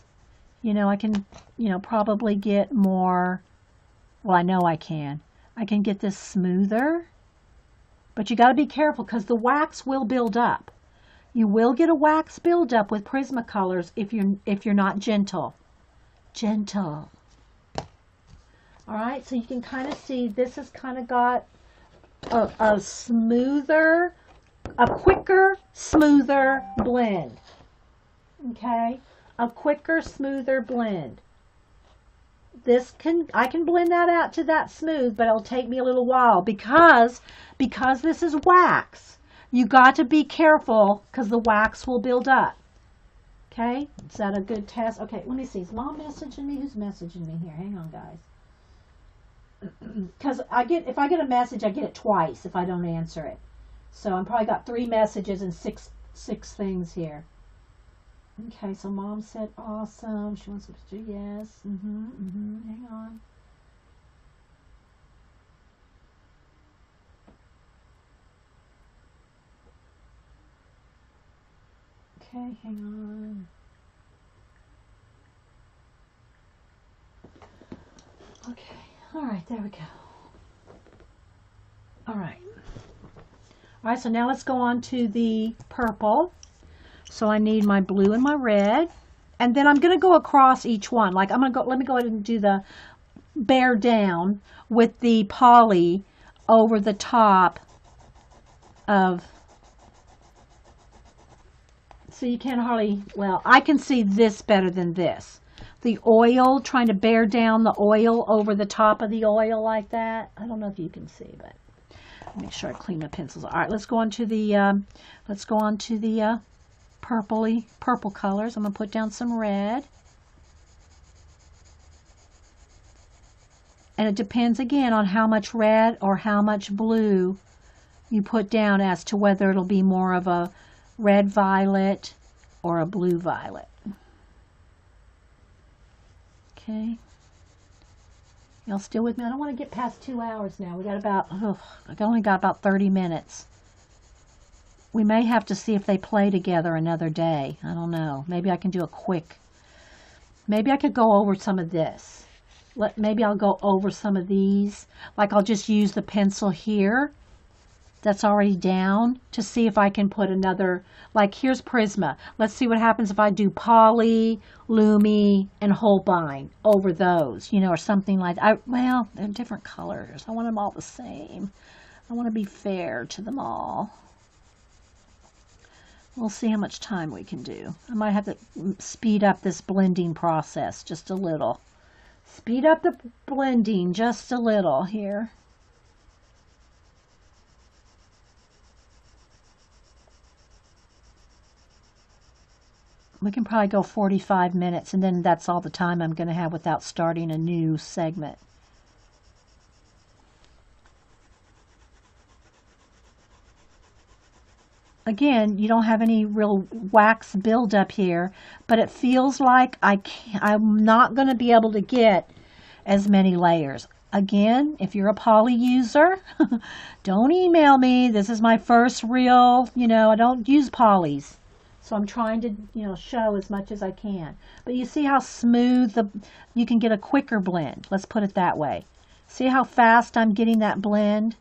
you know, I can, you know, probably get more, well, I know I can. I can get this smoother. But you got to be careful because the wax will build up. You will get a wax buildup with Prismacolors if you're not gentle. Gentle. All right, so you can kind of see this has kind of got a smoother, a quicker, smoother blend. Okay, a quicker, smoother blend. I can blend that out to that smooth, but it'll take me a little while because this is wax. You got to be careful because the wax will build up. Okay, is that a good test? Okay, let me see. Is Mom messaging me? Who's messaging me here? Hang on, guys. Because if I get a message, I get it twice if I don't answer it. So I'm probably got 3 messages and six things here. Okay, so Mom said awesome. She wants to do yes. Hang on. Okay, hang on. Okay, all right, there we go. All right. All right, so now let's go on to the purple. So I need my blue and my red. And then I'm going to go across each one. Like let me go ahead and do the bear down with the poly over the top of, so you can't hardly, well, I can see this better than this. The oil, trying to bear down the oil over the top of the oil like that. I don't know if you can see, but make sure I clean the pencils. All right, let's go on to the purple colors. I'm going to put down some red. And it depends again on how much red or how much blue you put down as to whether it'll be more of a red violet or a blue violet. Okay. Y'all still with me? I don't want to get past 2 hours now. We got about, I only got about 30 minutes. We may have to see if they play together another day. I don't know. Maybe I can do a quick Maybe I could go over some of this. Maybe I'll go over some of these. Like I'll just use the pencil here that's already down to see if I can put another, like here's Prisma. Let's see what happens if I do Poly, Lumi, and Holbein over those, you know, or something like that. Well, they're different colors. I want them all the same. I want to be fair to them all. We'll see how much time we can do. I might have to speed up this blending process just a little. Speed up the blending just a little here. We can probably go 45 minutes, and then that's all the time I'm going to have without starting a new segment. Again, you don't have any real wax buildup here, but it feels like I'm not going to be able to get as many layers. Again, if you're a poly user, don't email me. This is my first real, I don't use polys. So I'm trying to, show as much as I can. But you see how smooth you can get a quicker blend. Let's put it that way. See how fast I'm getting that blend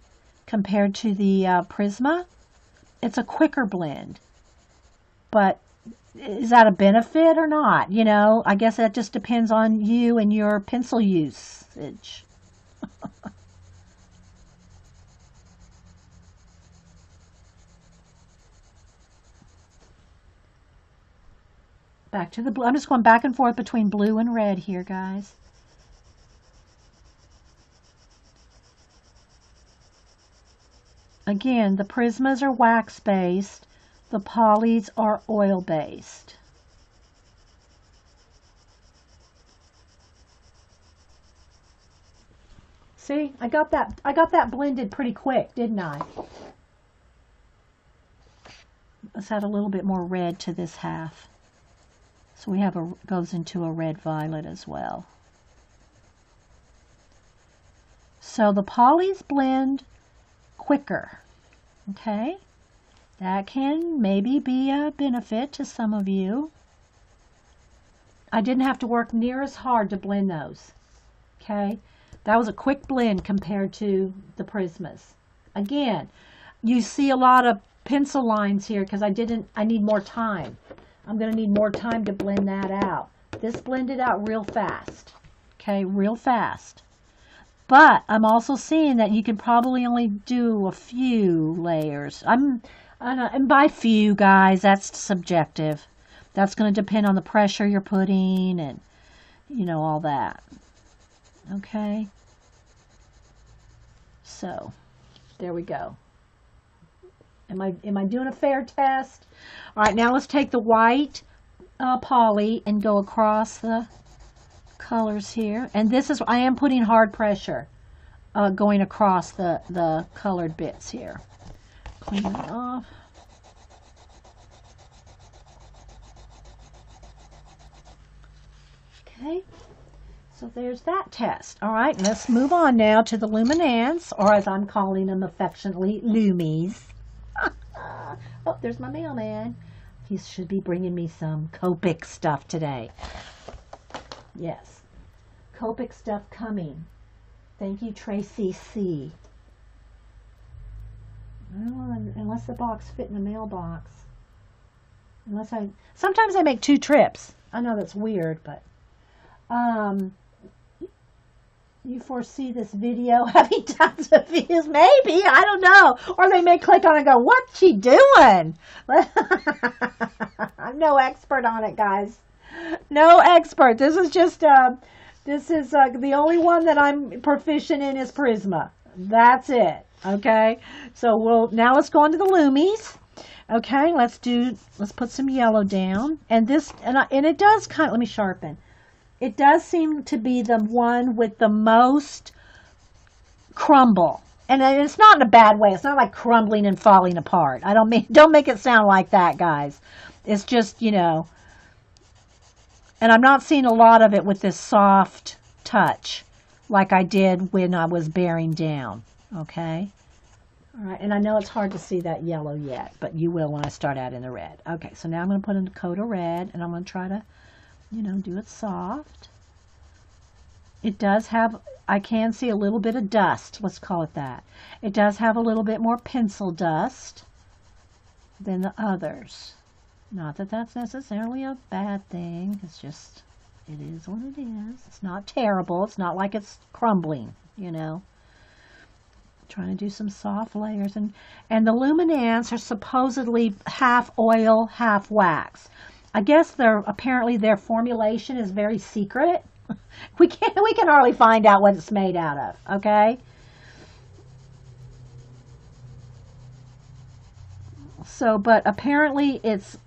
compared to the Prisma? It's a quicker blend. But is that a benefit or not? I guess that just depends on you and your pencil usage. Back to the blue. I'm just going back and forth between blue and red here, guys. Again, the Prismas are wax-based. The polys are oil-based. See, I got that blended pretty quick, didn't I? Let's add a little bit more red to this half. So we have goes into a red violet as well. So the polys blend quicker. Okay? That can maybe be a benefit to some of you. I didn't have to work near as hard to blend those. Okay? That was a quick blend compared to the Prismas. Again, you see a lot of pencil lines here because I need more time. I'm going to need more time to blend that out. This blended out real fast. Okay, real fast. But I'm also seeing that you can probably only do a few layers. And by few, guys, that's subjective. That's going to depend on the pressure you're putting and, all that. Okay. So, there we go. Am I doing a fair test? All right, now let's take the white poly and go across the colors here. And I am putting hard pressure going across the colored bits here. Clean it off. Okay, so there's that test. All right, let's move on now to the Luminance, or as I'm calling them affectionately, Lumies. Oh, there's my mailman. He should be bringing me some Copic stuff today. Yes. Copic stuff coming. Thank you, Tracy C. Well, unless the box fit in the mailbox. Sometimes I make 2 trips. I know that's weird, but you foresee this video having tons of views? Maybe, I don't know. Or they may click on it and go, what's she doing? I'm no expert on it, guys. No expert. This is just, the only one that I'm proficient in is Prisma. That's it. Okay. So now let's go into the Lumies. Okay. Let's put some yellow down. And it does let me sharpen. It does seem to be the one with the most crumble. And it's not in a bad way. It's not like crumbling and falling apart. Don't make it sound like that, guys. It's just, and I'm not seeing a lot of it with this soft touch like I did when I was bearing down. Okay? All right. And I know it's hard to see that yellow yet, but you will when I start out in the red. Okay. So now I'm going to put in a coat of red, and I'm going to try to you know, do it soft. It does have, I can see a little bit of dust, let's call it that. It does have a little bit more pencil dust than the others. Not that that's necessarily a bad thing, it's just, it is what it is. It's not terrible, it's not like it's crumbling, you know. Trying to do some soft layers, and the luminants are supposedly half oil, half wax. I guess apparently their formulation is very secret. We can hardly find out what it's made out of, okay? So, but apparently it's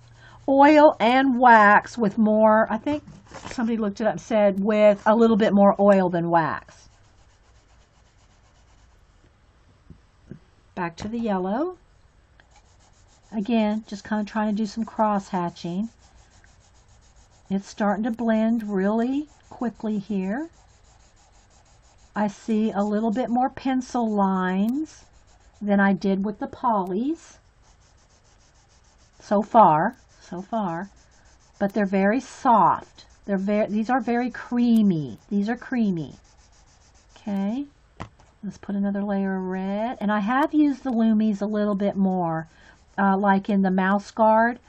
oil and wax with more, I think somebody looked it up and said with a little bit more oil than wax. Back to the yellow. Again, just kind of trying to do some cross hatching. It's starting to blend really quickly here. I see a little bit more pencil lines than I did with the polys. So far, but they're very soft. These are very creamy. These are creamy. Okay, let's put another layer of red. And I have used the Lumis a little bit more, like in the Mouse Guard.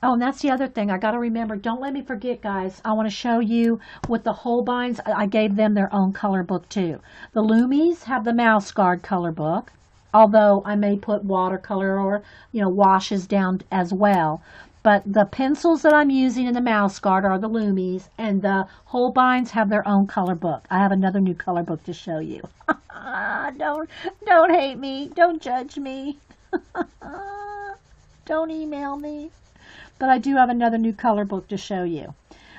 Oh, and that's the other thing. I got to remember, don't let me forget, guys. I want to show you with the Holbeins, I gave them their own color book too. The Lumis have the Mouse Guard color book, although I may put watercolor or, you know, washes down as well. But the pencils that I'm using in the Mouse Guard are the Lumis, and the Holbeins have their own color book. I have another new color book to show you. Don't hate me. Don't judge me. Don't email me. But I do have another new color book to show you,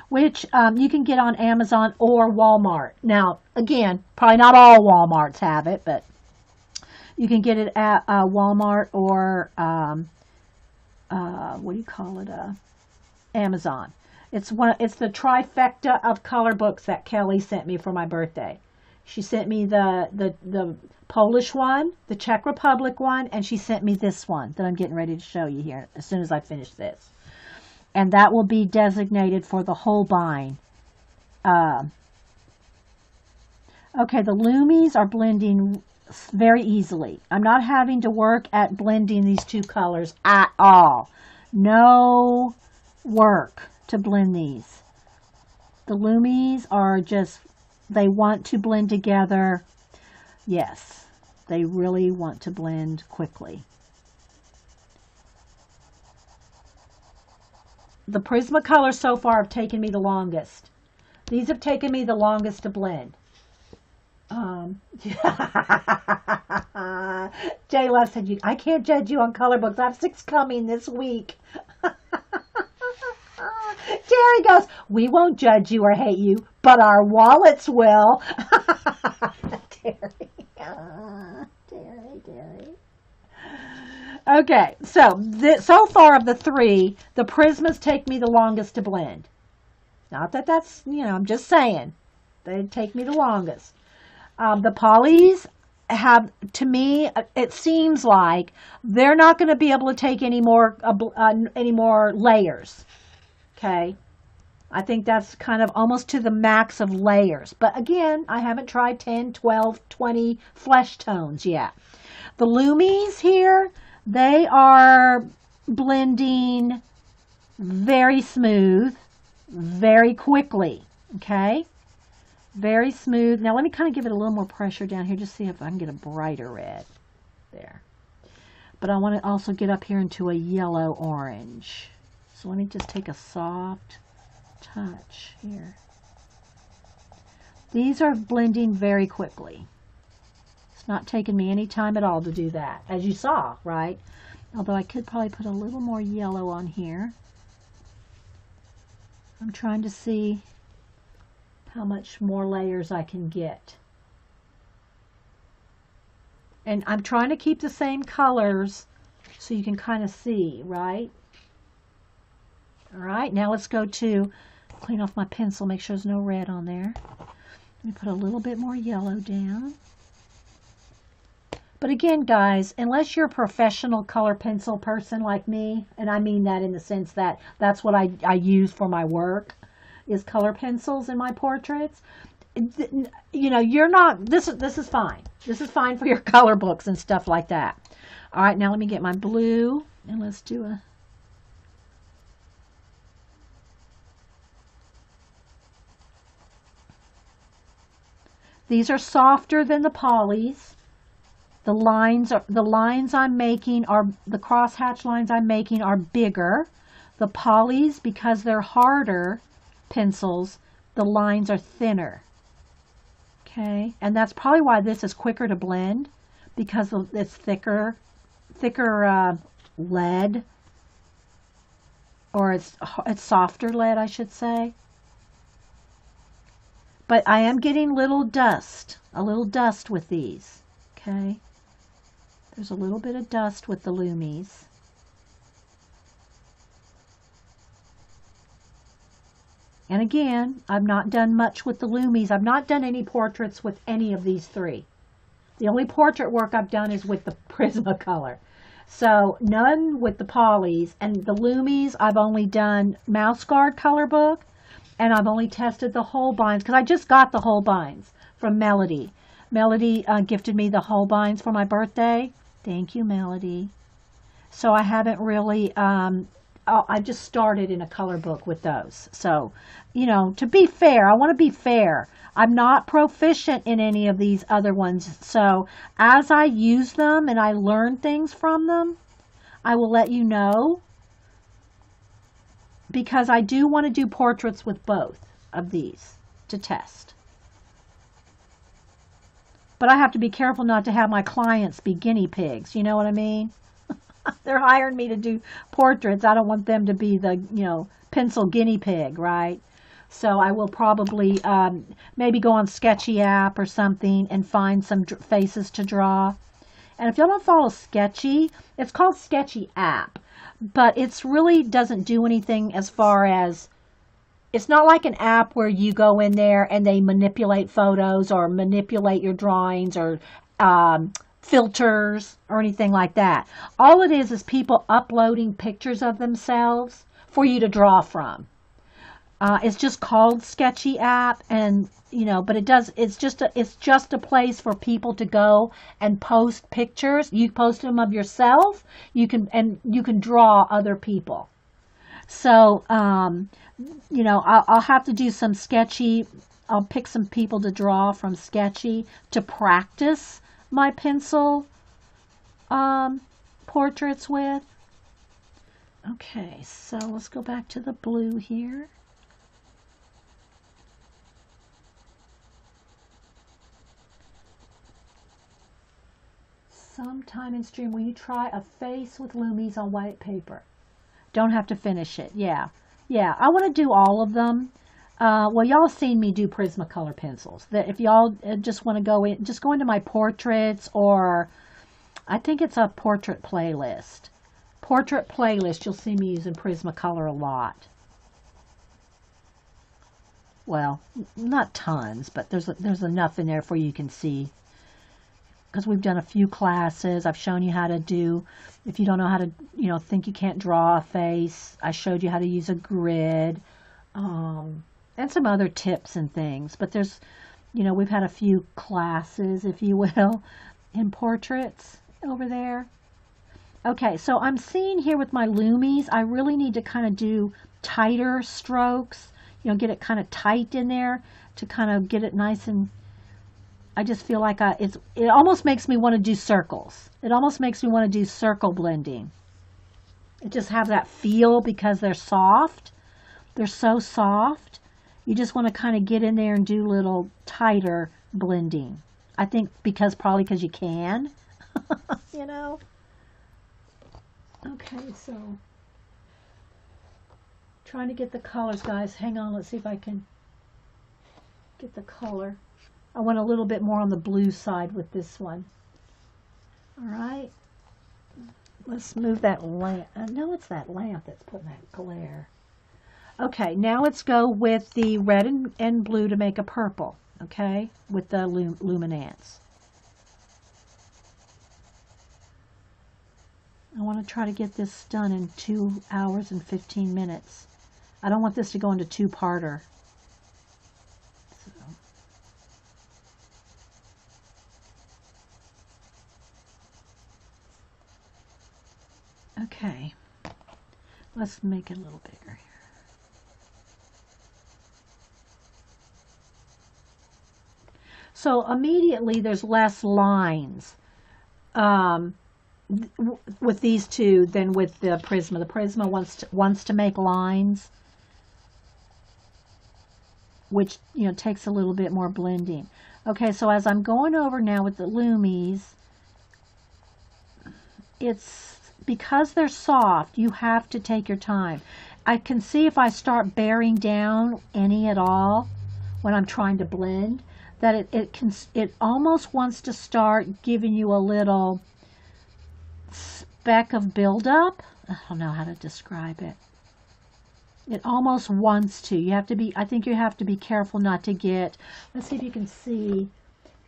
which you can get on Amazon or Walmart. Now, again, probably not all Walmarts have it, but you can get it at Walmart or what do you call it? Amazon. It's the trifecta of color books that Kelly sent me for my birthday. She sent me the Polish one, the Czech Republic one, and she sent me this one that I'm getting ready to show you here as soon as I finish this. And that will be designated for the Holbein. Okay, the Lumis are blending very easily. I'm not having to work at blending these two colors at all. No work to blend these. The Lumis are just, they want to blend together. Yes, they really want to blend quickly. The Prismacolor so far have taken me the longest. These have taken me the longest to blend. Jay Love said, I can't judge you on color books. I have 6 coming this week. Jerry goes, we won't judge you or hate you, but our wallets will. Terry. Terry. Okay, so so far of the 3, the Prismas take me the longest to blend. Not that that's, you know, I'm just saying. They take me the longest. The polys have, to me, it seems like they're not going to be able to take any more layers. Okay, I think that's kind of almost to the max of layers. But again, I haven't tried 10, 12, 20 flesh tones yet. The Lumis here, they are blending very smooth, very quickly. Okay. Very smooth. Now let me kind of give it a little more pressure down here, just see if I can get a brighter red there. But I want to also get up here into a yellow orange. So let me just take a soft touch here. These are blending very quickly. It's not taking me any time at all to do that, as you saw, right? Although I could probably put a little more yellow on here. I'm trying to see how much more layers I can get. And I'm trying to keep the same colors so you can kind of see, right? All right, now let's go to clean off my pencil, make sure there's no red on there. Let me put a little bit more yellow down. But again, guys, unless you're a professional color pencil person like me, and I mean that in the sense that that's what I use for my work, is color pencils in my portraits. You know, you're not, this is fine. This is fine for your color books and stuff like that. All right, now let me get my blue and let's do a, these are softer than the polys. The lines I'm making are, the crosshatch lines I'm making are bigger. The polys, because they're harder pencils, the lines are thinner. Okay, and that's probably why this is quicker to blend, because it's thicker lead, or it's softer lead, I should say. But I am getting a little dust with these. Okay, there's a little bit of dust with the Lumis. And again, I've not done much with the Lumis. I've not done any portraits with any of these three. The only portrait work I've done is with the Prismacolor. So none with the polys. And the Lumis, I've only done Mouse Guard color book. And I've only tested the Holbeins, because I just got the Holbeins from Melody. Melody gifted me the Holbeins for my birthday. Thank you, Melody. So I haven't really, I just started in a color book with those. So, you know, to be fair, I want to be fair. I'm not proficient in any of these other ones. So as I use them and I learn things from them, I will let you know, because I do want to do portraits with both of these to test. But I have to be careful not to have my clients be guinea pigs. You know what I mean? They're hiring me to do portraits. I don't want them to be the, you know, pencil guinea pig, right? So I will probably maybe go on Sketchy app or something and find some faces to draw. And if y'all don't follow Sketchy, it's called Sketchy app. But it's really doesn't do anything as far as, it's not like an app where you go in there and they manipulate photos or manipulate your drawings or filters or anything like that. All it is people uploading pictures of themselves for you to draw from. It's just called Sketchy app, and you know, but it's just a place for people to go and post pictures. You post them of yourself. You can draw other people. So you know, I'll have to do some Sketchy. I'll pick some people to draw from Sketchy to practice my pencil portraits with. Okay, so let's go back to the blue here. Sometime in stream, will you try a face with Lumis on white paper? Don't have to finish it. Yeah, I want to do all of them. Well, y'all seen me do Prismacolor pencils. That if y'all just want to go in, just go into my portraits, or I think it's a portrait playlist. Portrait playlist, you'll see me using Prismacolor a lot. Well, not tons, but there's enough in there for you can see. Because we've done a few classes. I've shown you how to do, if you don't know how to, you know, think you can't draw a face, I showed you how to use a grid, and some other tips and things. But there's, you know, we've had a few classes, if you will, in portraits over there. Okay, so I'm seeing here with my Lumis, I really need to kind of do tighter strokes, you know, get it kind of tight in there to kind of get it nice, and I just feel like it almost makes me want to do circles. It almost makes me want to do circle blending. It just has that feel because they're soft. They're so soft. You just want to kind of get in there and do little tighter blending. I think probably because you can, you know. Okay, so trying to get the colors, guys. Hang on, let's see if I can get the color. I want a little bit more on the blue side with this one. All right. Let's move that lamp. I know it's that lamp that's putting that glare. Okay, now let's go with the red and blue to make a purple, okay, with the luminance. I want to try to get this done in 2 hours and 15 minutes. I don't want this to go into two-parter. Okay, let's make it a little bigger here. So immediately there's less lines with these two than with the Prisma. The Prisma wants to make lines, which, you know, takes a little bit more blending. Okay, so as I'm going over now with the Lumis, it's because they're soft, you have to take your time. I can see if I start bearing down any at all when I'm trying to blend, that it almost wants to start giving you a little speck of buildup. I don't know how to describe it. It almost wants to. You have to be, I think you have to be careful not to get, let's see if you can see.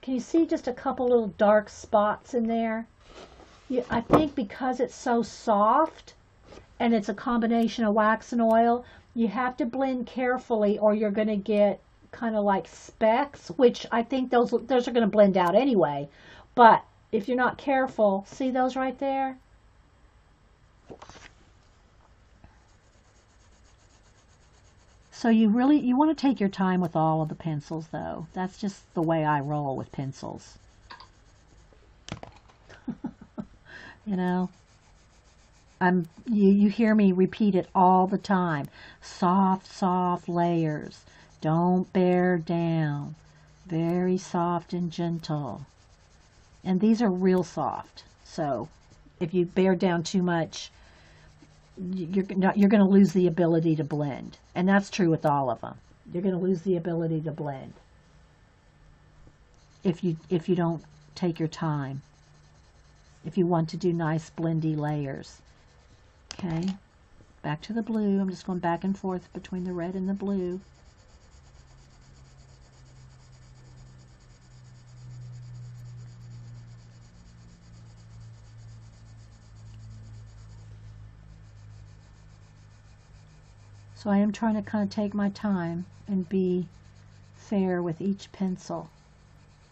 Can you see just a couple little dark spots in there? I think because it's so soft and it's a combination of wax and oil, you have to blend carefully or you're going to get kind of like specks, which I think those are going to blend out anyway. But if you're not careful, see those right there? So you want to take your time with all of the pencils, though. That's just the way I roll with pencils. You know, you hear me repeat it all the time. Soft, soft layers. Don't bear down. Very soft and gentle. And these are real soft. So if you bear down too much, you're going to lose the ability to blend. And that's true with all of them. You're going to lose the ability to blend if you don't take your time. If you want to do nice blendy layers. Okay, back to the blue. I'm just going back and forth between the red and the blue. So I am trying to kind of take my time and be fair with each pencil.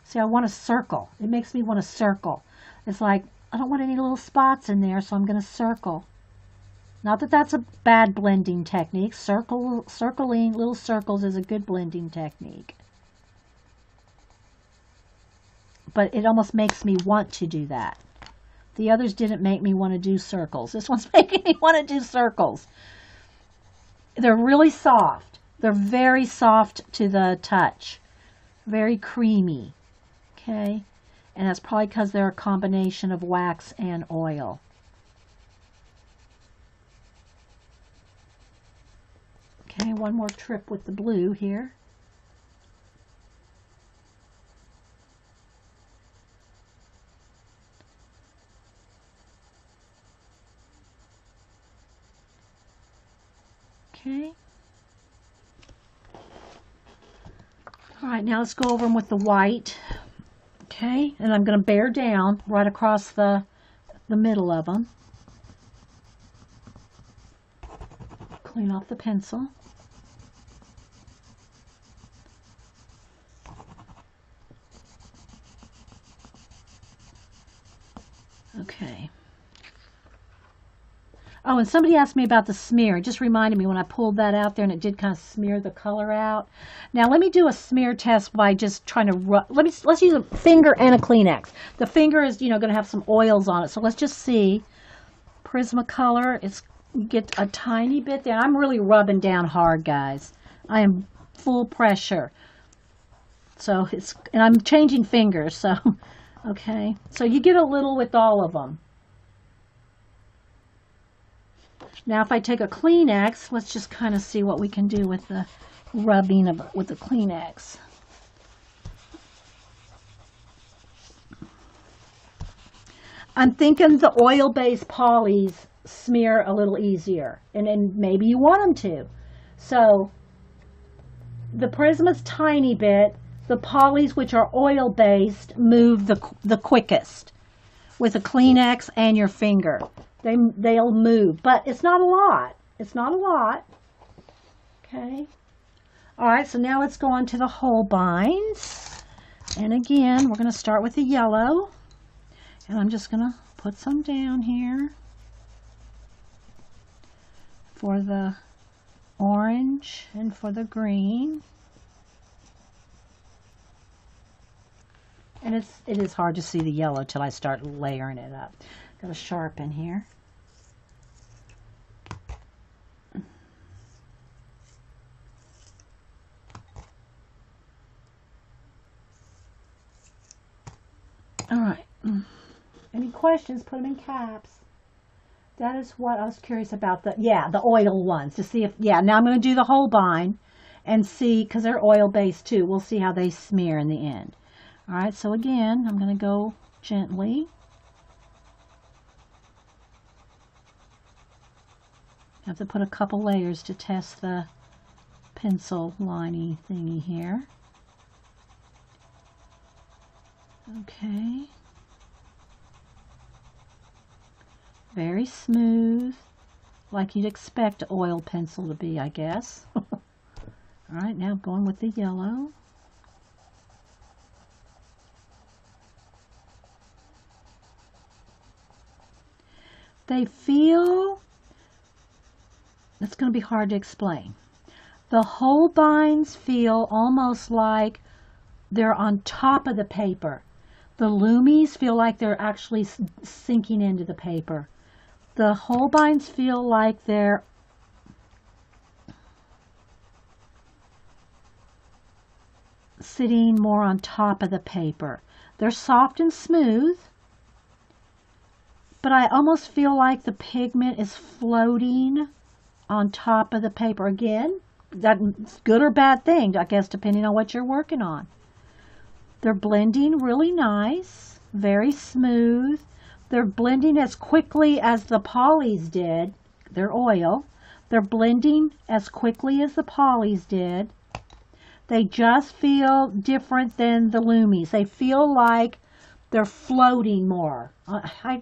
See, I want to circle. It makes me want to circle. It's like, I don't want any little spots in there, so I'm going to circle. Not that that's a bad blending technique. Circling little circles is a good blending technique. But it almost makes me want to do that. The others didn't make me want to do circles. This one's making me want to do circles. They're really soft. They're very soft to the touch. Very creamy. Okay? And that's probably because they're a combination of wax and oil. Okay, one more trip with the blue here. Okay. All right, now let's go over them with the white. Okay, and I'm going to bear down right across the middle of them. Clean off the pencil. Okay. Oh, and somebody asked me about the smear. It just reminded me when I pulled that out there and it did kind of smear the color out. Now let me do a smear test by just trying to rub. Let's use a finger and a Kleenex. The finger is, going to have some oils on it. So let's just see. Prismacolor, you get a tiny bit there. I'm really rubbing down hard, guys. I am full pressure. So and I'm changing fingers, so okay. So you get a little with all of them. Now if I take a Kleenex, let's just kind of see what we can do with the rubbing with the Kleenex. I'm thinking the oil-based polys smear a little easier, and maybe you want them to. So the Prisma's tiny bit. The polys, which are oil-based, move the quickest with a Kleenex and your finger. They'll move, but it's not a lot. It's not a lot. Okay. All right, so now let's go on to the Holbeins. And again, we're going to start with the yellow. And I'm just going to put some down here. for the orange and for the green. And it is hard to see the yellow till I start layering it up. Got a sharpen here. All right. Any questions? Put them in caps. That is what I was curious about. The oil ones to see if, now I'm going to do the Holbein and see, because they're oil based too. We'll see how they smear in the end. All right. So again, I'm going to go gently. I have to put a couple layers to test the pencil liney thingy here. Okay. Very smooth, like you'd expect an oil pencil to be, I guess. All right, now going with the yellow. They feel, it's going to be hard to explain. The Holbeins feel almost like they're on top of the paper. The Lumis feel like they're actually sinking into the paper. The Holbeins feel like they're sitting more on top of the paper. They're soft and smooth, but I almost feel like the pigment is floating on top of the paper. Again, that's good or bad thing, I guess, depending on what you're working on. They're blending really nice, very smooth. They're blending as quickly as the polys did. They're oil. They're blending as quickly as the polys did. They just feel different than the Lumis. They feel like they're floating more.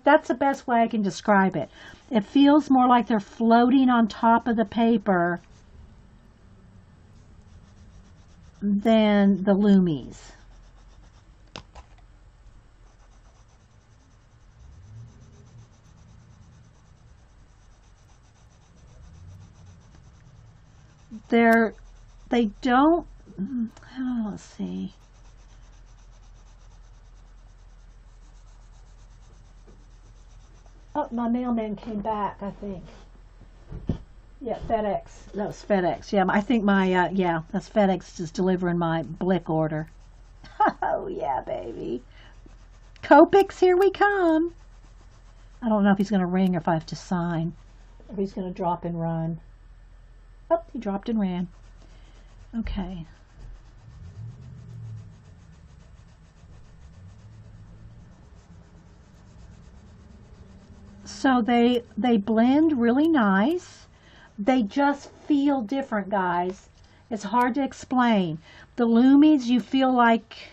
That's the best way I can describe it. It feels more like they're floating on top of the paper than the Lumis. They don't, let's see. Oh, my mailman came back, I think. Yeah, FedEx. That was FedEx. Yeah, I think my, that's FedEx just delivering my Blick order. Oh, yeah, baby. Copics, here we come. I don't know if he's going to ring or if I have to sign. Or he's going to drop and run. Oh, he dropped and ran. Okay. So they blend really nice. They just feel different, guys. It's hard to explain. The Lumis, you feel like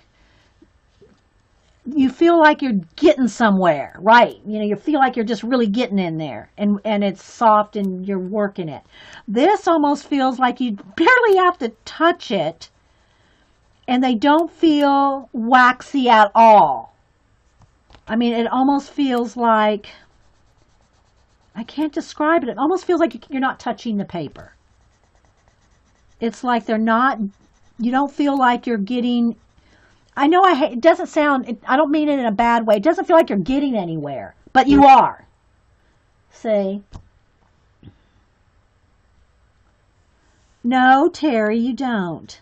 you're getting somewhere, right? You know, you feel like you're just really getting in there, and it's soft and you're working it. This almost feels like you barely have to touch it, and they don't feel waxy at all. I mean, it almost feels like, I can't describe it. It almost feels like you're not touching the paper. It's like they're not, you don't feel like you're getting, I know it doesn't sound, I don't mean it in a bad way. It doesn't feel like you're getting anywhere, but you are. See? No, Terry, you don't.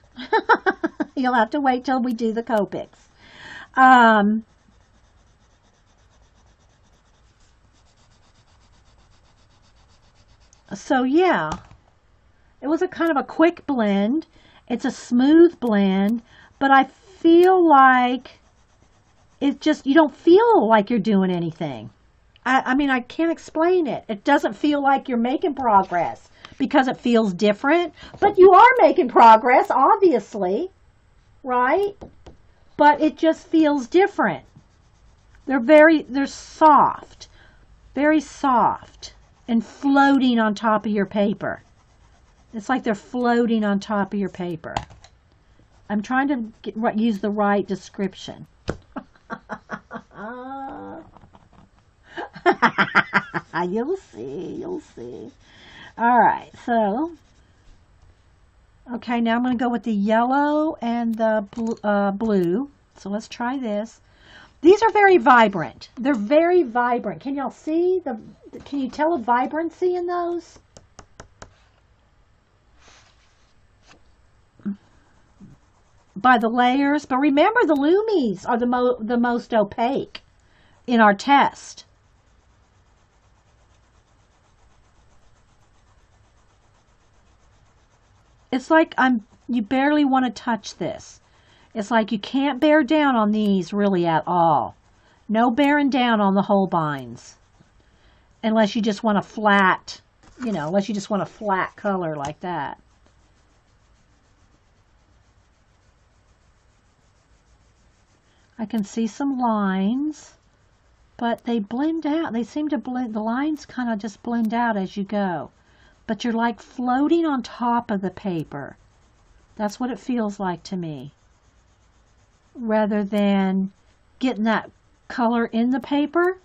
You'll have to wait till we do the Copics. So yeah, it was a kind of a quick blend. It's a smooth blend, but I feel like it just, you don't feel like you're doing anything. I mean, I can't explain it. It doesn't feel like you're making progress because it feels different, but you are making progress, obviously, right? But it just feels different. They're soft, very soft and floating on top of your paper. It's like they're floating on top of your paper. I'm trying to use the right description. You'll see, you'll see. All right, so, okay, now I'm going to go with the yellow and the blue. So let's try this. These are very vibrant. They're very vibrant. Can y'all see can you tell a vibrancy in those? By the layers. But remember, the Lumis are the most opaque in our test. It's like you barely want to touch this. It's like you can't bear down on these really at all. No bearing down on the Holbeins. Unless you just want a flat, unless you just want a flat color like that. I can see some lines, but they blend out. They seem to blend, the lines kind of just blend out as you go. But you're like floating on top of the paper. That's what it feels like to me. Rather than getting that color in the paper.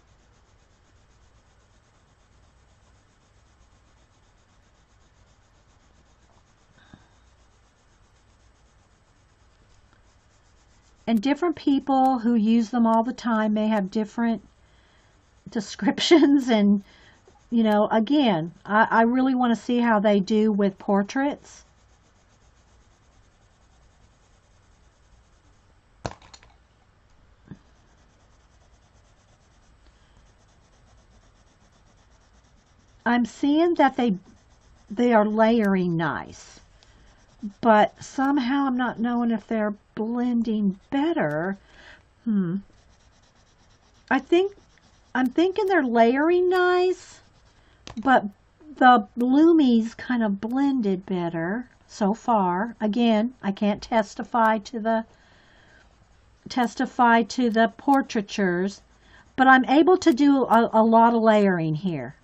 And different people who use them all the time may have different descriptions. And, again, I really want to see how they do with portraits. I'm seeing that they are layering nice. But somehow I'm not knowing if they're blending better. I'm thinking they're layering nice, but the Lumis kind of blended better so far. Again, I can't testify to the portraitures, but I'm able to do a lot of layering here.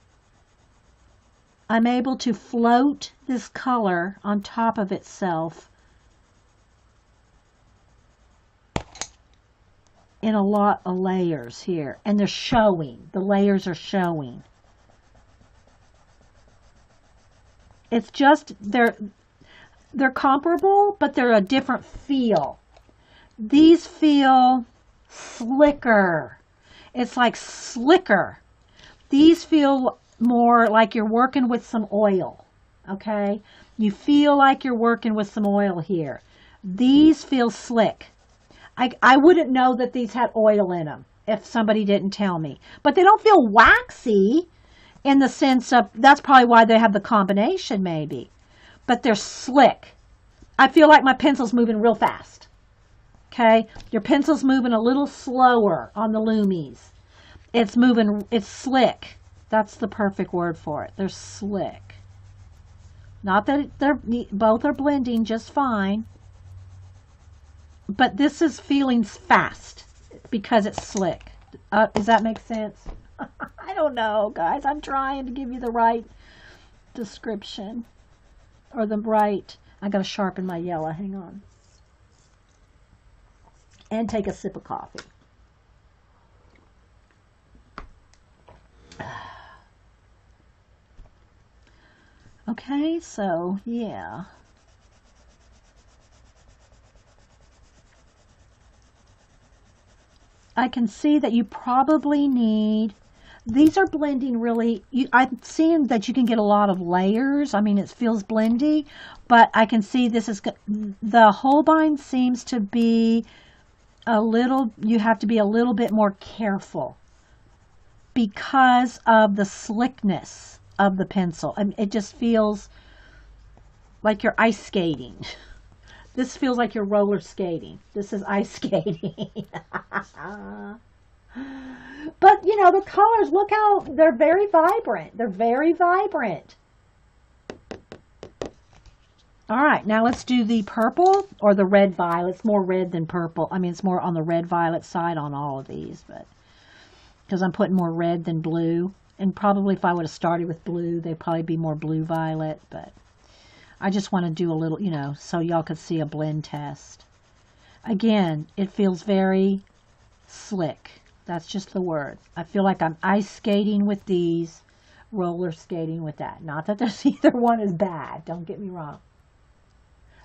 I'm able to float this color on top of itself in a lot of layers here. And they're showing. The layers are showing. It's just, they're comparable, but they're a different feel. These feel slicker. It's like slicker. These feel more like you're working with some oil, okay? You feel like you're working with some oil here. These feel slick. I wouldn't know that these had oil in them if somebody didn't tell me. But they don't feel waxy in the sense of, that's probably why they have the combination maybe. But they're slick. I feel like my pencil's moving real fast, okay? Your pencil's moving a little slower on the Lumis. It's slick. That's the perfect word for it. They're slick. Not that both are blending just fine. But this is feeling fast because it's slick. Does that make sense? I don't know, guys. I'm trying to give you the right description. Or the right... I got to sharpen my yellow. Hang on. And take a sip of coffee. Okay, so, yeah. I can see that you probably need, these are blending really, I'm seeing that you can get a lot of layers. I mean, it feels blendy, but I can see this is, the Holbein seems to be a little, you have to be a little bit more careful because of the slickness of the pencil. I mean, it just feels like you're ice skating. This feels like you're roller skating. This is ice skating. But, the colors, look how they're very vibrant. They're very vibrant. All right, now let's do the purple or the red violet. It's more red than purple. I mean, it's more on the red violet side on all of these, but because I'm putting more red than blue. And probably if I would have started with blue, they'd probably be more blue violet, but I just want to do a little, so y'all could see a blend test. Again, it feels very slick. That's just the word. I feel like I'm ice skating with these roller skating with that. Not that there's either one is bad. Don't get me wrong.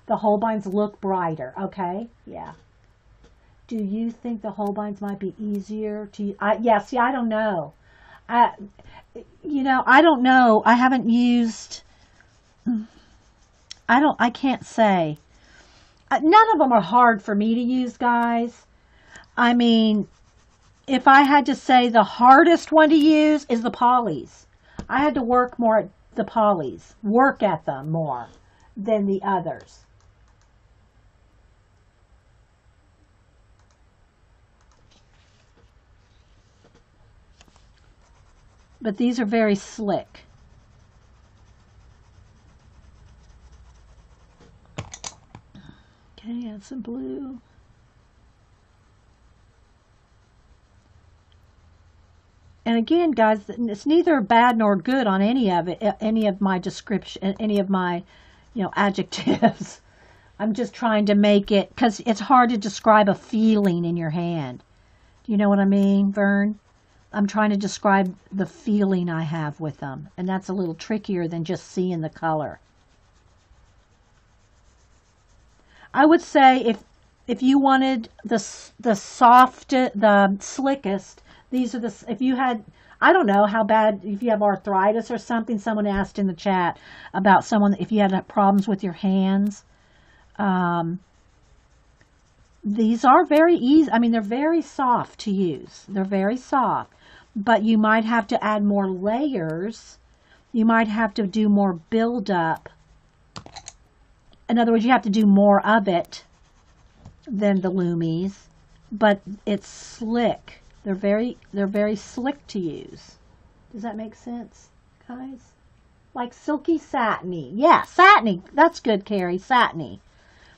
The Holbeins look brighter. Okay. Yeah. Do you think the Holbeins might be easier to? Yeah. See, I don't know. I, I don't know. I haven't used. I can't say. None of them are hard for me to use, guys. I mean, if I had to say the hardest one to use is the polys. I had to work more at the polys, work at them more than the others. But these are very slick. Okay, add some blue. And again, guys, it's neither bad nor good on any of it, any of my description, any of my, adjectives. I'm just trying to make it, because it's hard to describe a feeling in your hand. Do you know what I mean, Vern? I'm trying to describe the feeling I have with them. And that's a little trickier than just seeing the color. I would say if you wanted the slickest, these are if you had, I don't know how bad, if you have arthritis or something, someone asked in the chat about if you had problems with your hands. These are very easy. I mean, they're very soft to use. They're very soft, but you might have to add more layers. You might have to do more build-up. In other words, you have to do more of it than the Lumis, but it's slick. They're very slick to use. Does that make sense, guys? Like silky satiny. Yeah, satiny. That's good, Carrie. Satiny.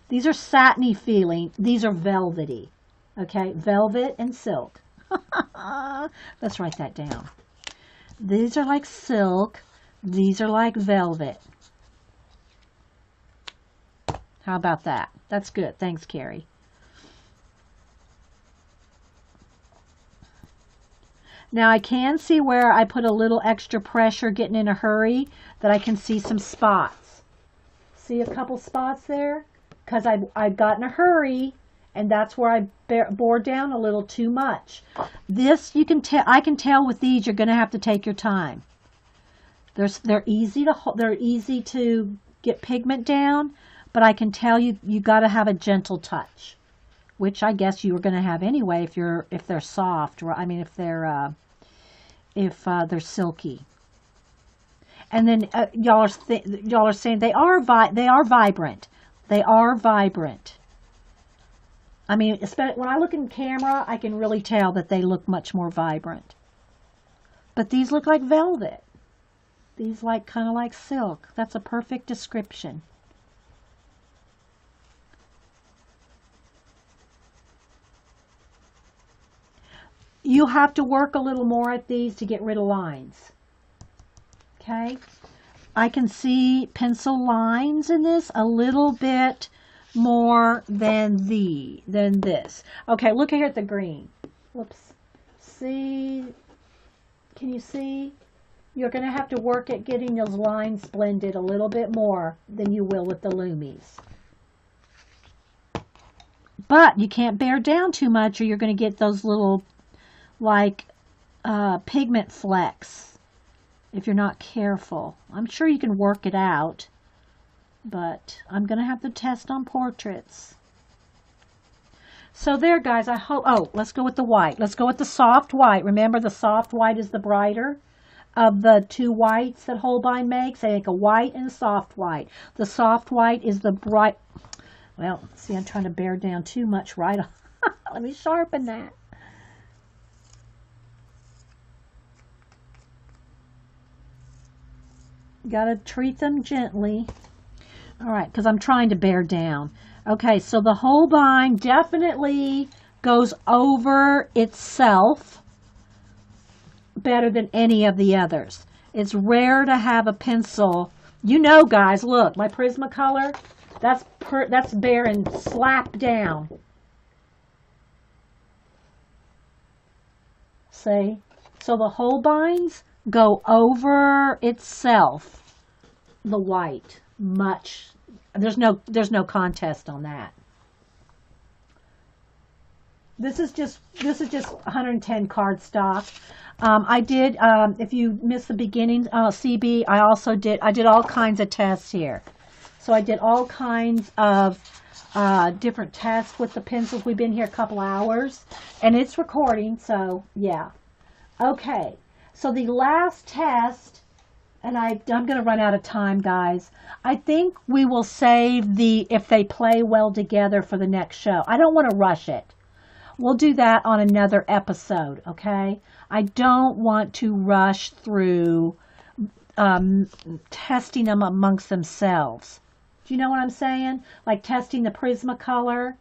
These are satiny feeling. These are velvety. Okay, velvet and silk. Let's write that down. These are like silk. These are like velvet. How about that? That's good. Thanks, Carrie. Now I can see where I put a little extra pressure getting in a hurry, that I can see some spots. See a couple spots there? Because I got in a hurry, and that's where I bore down a little too much. This, I can tell with these, you're going to have to take your time. They're easy to get pigment down, but I can tell you got to have a gentle touch, which I guess you were going to have anyway if they're soft, or I mean if they're silky. And then y'all are saying they are vibrant. They are vibrant. I mean, especially when I look in camera, I can really tell that they look much more vibrant. But these look like velvet. These kind of like silk. That's a perfect description. You have to work a little more at these to get rid of lines. Okay? I can see pencil lines in this a little bit more than this. Okay, look here at the green. Whoops. See? Can you see? You're going to have to work at getting those lines blended a little bit more than you will with the Lumis. But you can't bear down too much, or you're going to get those little pigment flecks if you're not careful. I'm sure you can work it out, but I'm going to have to test on portraits. So there, guys, I hope, let's go with the white. Let's go with the soft white. Remember, the soft white is the brighter of the two whites that Holbein makes. They make a white and a soft white. The soft white is the bright, well, see, I'm trying to bear down too much right on. Let me sharpen that. Got to treat them gently. All right, because I'm trying to bear down. Okay, so the Holbein definitely goes over itself better than any of the others. It's rare to have a pencil. You know, guys, look, my Prismacolor, that's bare and slap down. See? So the Holbeins, go over itself, the white, much. There's no contest on that. This is just 110 card stock. I did, if you missed the beginning, CB, I did all kinds of tests here. So I did all kinds of different tests with the pencils. We've been here a couple hours, and it's recording, so yeah. Okay, so the last test, and I'm going to run out of time, guys. I think we will save the if they play well together for the next show. I don't want to rush it. We'll do that on another episode, okay? I don't want to rush through testing them amongst themselves. Do you know what I'm saying? Like testing the Prismacolor.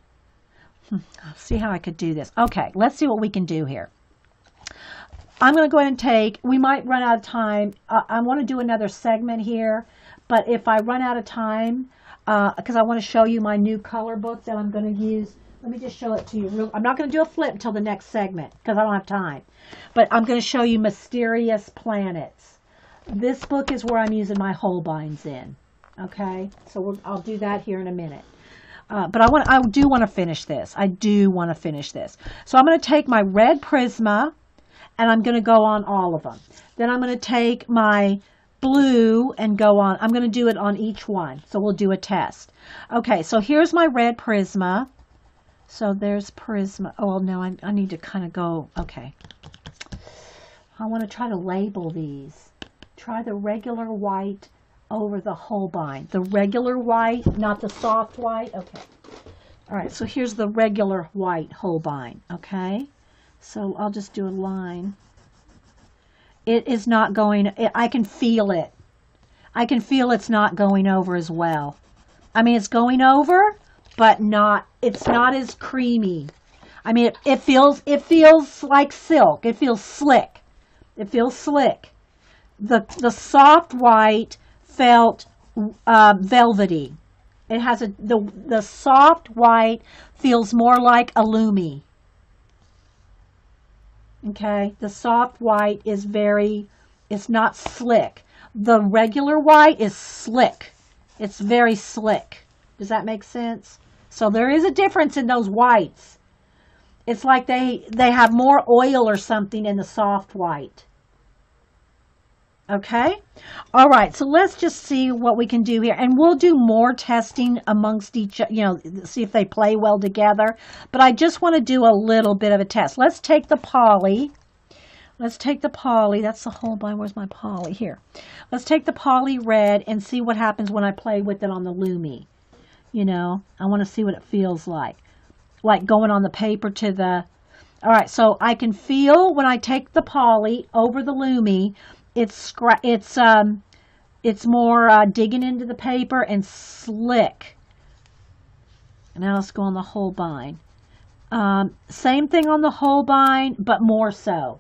I'll see how I could do this. Okay, let's see what we can do here. I'm going to go ahead and take, we might run out of time. I want to do another segment here, but if I run out of time, because I want to show you my new color book that I'm going to use. Let me just show it to you. I'm not going to do a flip until the next segment because I don't have time. But I'm going to show you Mysterious Planets. This book is where I'm using my Holbeins in. Okay? So I'll do that here in a minute. But I do want to finish this. I do want to finish this. So I'm going to take my red Prisma and I'm going to go on all of them. Then I'm going to take my blue and go on. I'm going to do it on each one. So we'll do a test. Okay, so here's my red Prisma. So there's Prisma. Oh, no, I need to kind of go. Okay. I want to try to label these. Try the regular white over the Holbein. The regular white, not the soft white. Okay. All right, so here's the regular white Holbein. Okay. So I'll just do a line. It is not going, I can feel it. I can feel it's not going over as well. I mean, it's going over, but it's not as creamy. I mean, it feels like silk. It feels slick. It feels slick. The soft white felt velvety. It has the soft white feels more like Illumi. Okay, the soft white is it's not slick. The regular white is slick. It's very slick. Does that make sense? So there is a difference in those whites. It's like they have more oil or something in the soft white. Okay? All right, so let's just see what we can do here. And we'll do more testing amongst each, see if they play well together. But I just want to do a little bit of a test. Let's take the poly. Let's take the poly. That's the Holbein. Where's my poly? Here. Let's take the poly red and see what happens when I play with it on the Lumi. I want to see what it feels like going on the paper to the, all right, so I can feel when I take the poly over the Lumi, it's more digging into the paper and slick. Now let's go on the Holbein. Same thing on the Holbein, but more so.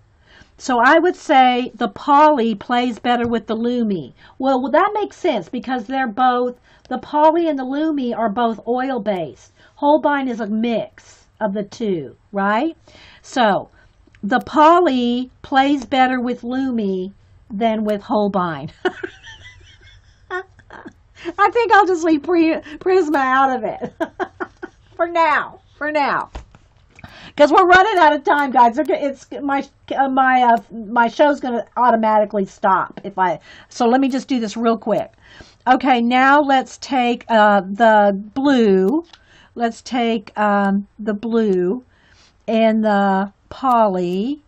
So I would say the poly plays better with the Lumi. Well, that makes sense because they're both, the poly and the Lumi are both oil-based. Holbein is a mix of the two, right? So the poly plays better with Lumi than with Holbein. I think I'll just leave Prisma out of it for now. Because we're running out of time, guys. It's my show's going to automatically stop so let me just do this real quick. Okay, now let's take the blue. Let's take the blue and the poly.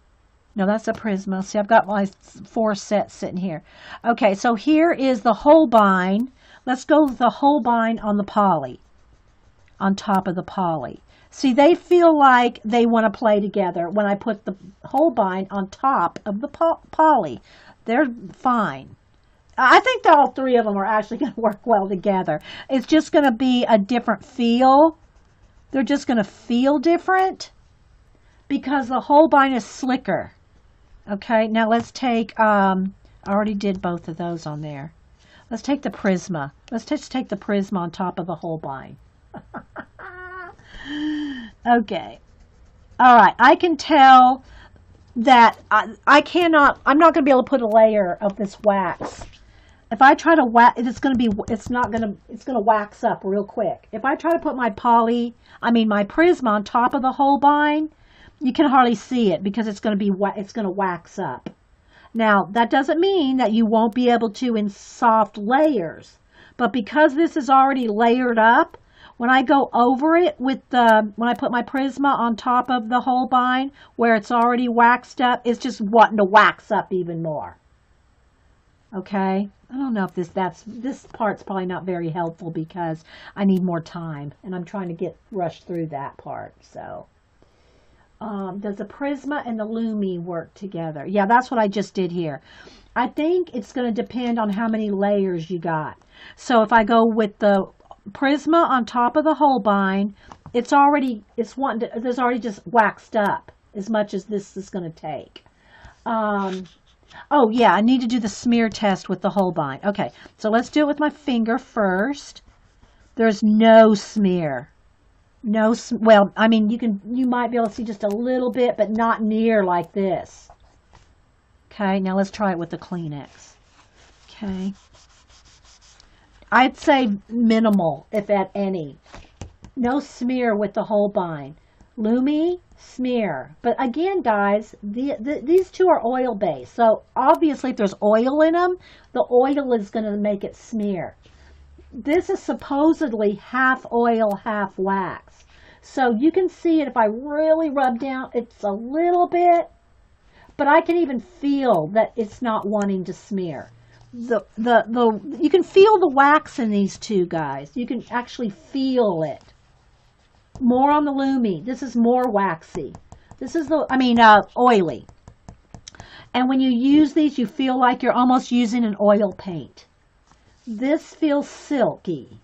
No, that's a Prisma. See, I've got my 4 sets sitting here. Okay, so here is the Holbein. Let's go with the Holbein on the poly, on top of the poly. See, they feel like they want to play together when I put the Holbein on top of the poly. They're fine. I think that all 3 of them are actually going to work well together. It's just going to be a different feel. They're just going to feel different because the Holbein is slicker. Okay, now let's take, I already did both of those on there. Let's take the Prisma. Let's just take the Prisma on top of the Holbein. Okay. All right, I can tell that I cannot, I'm not going to be able to put a layer of this wax. If I try to wax, it's going to be, it's going to wax up real quick. If I try to put my my Prisma on top of the Holbein, you can hardly see it because it's going to be, it's going to wax up. Now, that doesn't mean that you won't be able to in soft layers, but because this is already layered up, when I go over it with when I put my Prisma on top of the Holbein where it's already waxed up, it's just wanting to wax up even more. Okay? I don't know if this part's probably not very helpful because I need more time and I'm trying to rush through that part. So, does the Prisma and the Lumi work together? Yeah, that's what I just did here. I think it's going to depend on how many layers you got. So if I go with the Prisma on top of the Holbein, there's already just waxed up as much as this is going to take. Oh yeah, I need to do the smear test with the Holbein. Okay, so let's do it with my finger first. There's no smear. Well, I mean, you might be able to see just a little bit, but not near like this. Okay, now let's try it with the Kleenex. Okay. I'd say minimal, if at any. No smear with the Holbein. Lumi, smear. But again, guys, these two are oil-based. So obviously, if there's oil in them, the oil is going to make it smear. This is supposedly half oil, half wax. So you can see it if I really rub down, it's a little bit, but I can even feel that it's not wanting to smear. You can feel the wax in these two, guys. You can actually feel it. More on the Lumi. This is more waxy. This is oily. And when you use these, you feel like you're almost using an oil paint. This feels silky.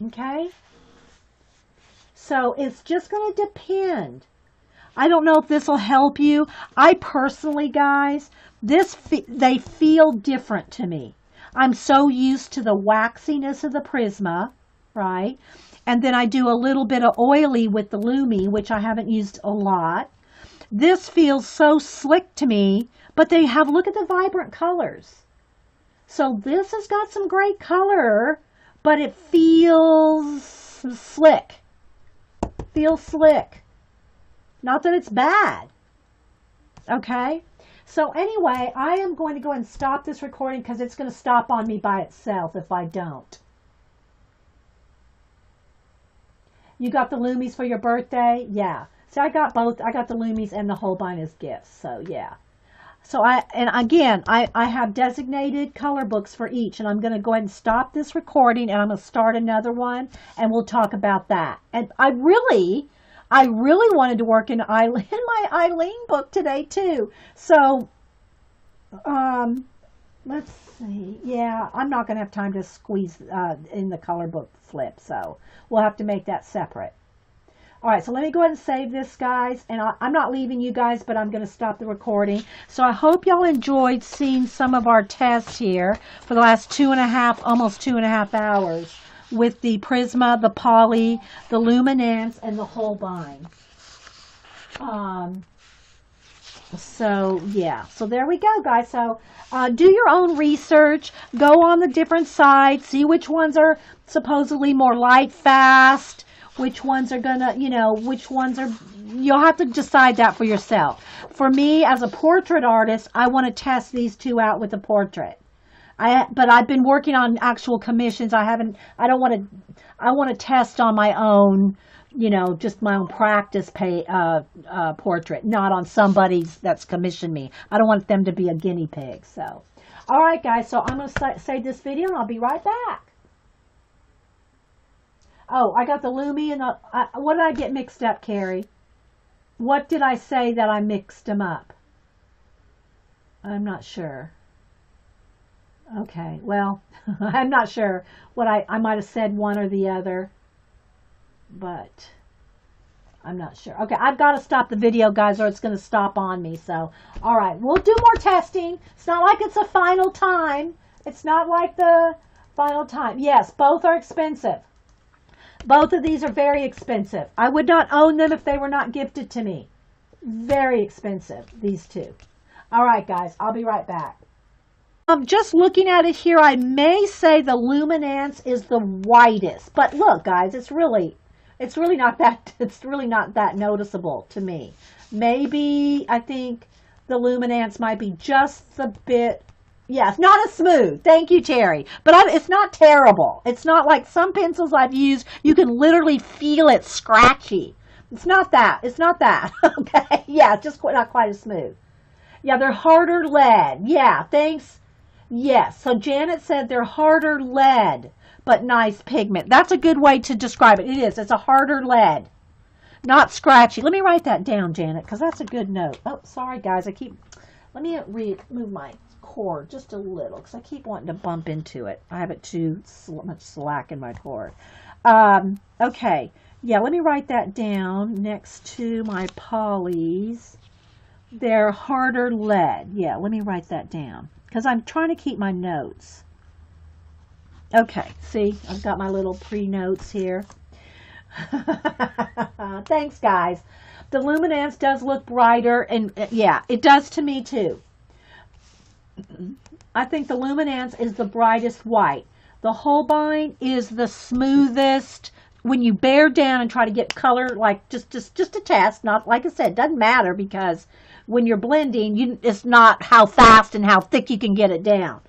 Okay? So it's just going to depend. I don't know if this will help you. I personally, guys, they feel different to me. I'm so used to the waxiness of the Prisma, right? And then I do a little bit of oily with the Lumi, which I haven't used a lot. This feels so slick to me, but look at the vibrant colors. So this has got some great color, but it feels slick. Feels slick. Not that it's bad. Okay? So anyway, I am going to go and stop this recording because it's going to stop on me by itself if I don't. You got the Lumis for your birthday? Yeah. So I got both. I got the Lumis and the Holbein as gifts. So yeah. So I have designated color books for each, and I'm going to go ahead and stop this recording, and I'm going to start another one, and we'll talk about that. And I really wanted to work in my Eileen book today too. So, let's see. Yeah, I'm not going to have time to squeeze in the color book flip, so we'll have to make that separate. All right, so let me go ahead and save this, guys. And I'm not leaving you guys, but I'm going to stop the recording. So I hope y'all enjoyed seeing some of our tests here for the last almost 2.5 hours with the Prisma, the Poly, the Luminance, and the Holbein. So yeah, so there we go, guys. So do your own research, go on the different sites, see which ones are supposedly more light fast, which ones are gonna, you'll have to decide that for yourself. For me, as a portrait artist, I want to test these two out with a portrait. But I've been working on actual commissions. I want to test on my own, just my own practice portrait, not on somebody's that's commissioned me. I don't want them to be a guinea pig. So, all right, guys. So I'm going to save this video and I'll be right back. Oh, I got the Lumi and what did I get mixed up, Carrie? What did I say that I mixed them up? I'm not sure. Okay, well, I'm not sure what I might have said one or the other, but I'm not sure. Okay, I've got to stop the video, guys, or it's going to stop on me. So, all right, we'll do more testing. It's not like it's a final time. It's not like the final time. Yes, both are expensive. Both of these are very expensive. I would not own them if they were not gifted to me. Very expensive, these two. All right, guys, I'll be right back. Just looking at it here, I may say the Luminance is the whitest. But look, guys, it's really not that, it's really not that noticeable to me. Maybe I think the Luminance might be just a bit, yes, not as smooth. Thank you, Terry. But it's not terrible. It's not like some pencils I've used, you can literally feel it scratchy. It's not that. It's not that. Okay. Yeah, just not quite as smooth. Yeah, they're harder lead. Yeah, thanks. Yes. So Janet said they're harder lead, but nice pigment. That's a good way to describe it. It is. It's a harder lead. Not scratchy. Let me write that down, Janet, because that's a good note. Oh, sorry, guys. Let me move my cord just a little, because I keep wanting to bump into it. I have it too much slack in my cord. Okay. Yeah, let me write that down next to my polys. They're harder lead. Yeah, let me write that down, because I'm trying to keep my notes. Okay, see, I've got my little pre-notes here. Thanks, guys. The Luminance does look brighter, and yeah, it does to me too. I think the Luminance is the brightest white. The Holbein is the smoothest. When you bear down and try to get color, like just a test, not like I said, doesn't matter, because when you're blending, it's not how fast and how thick you can get it down.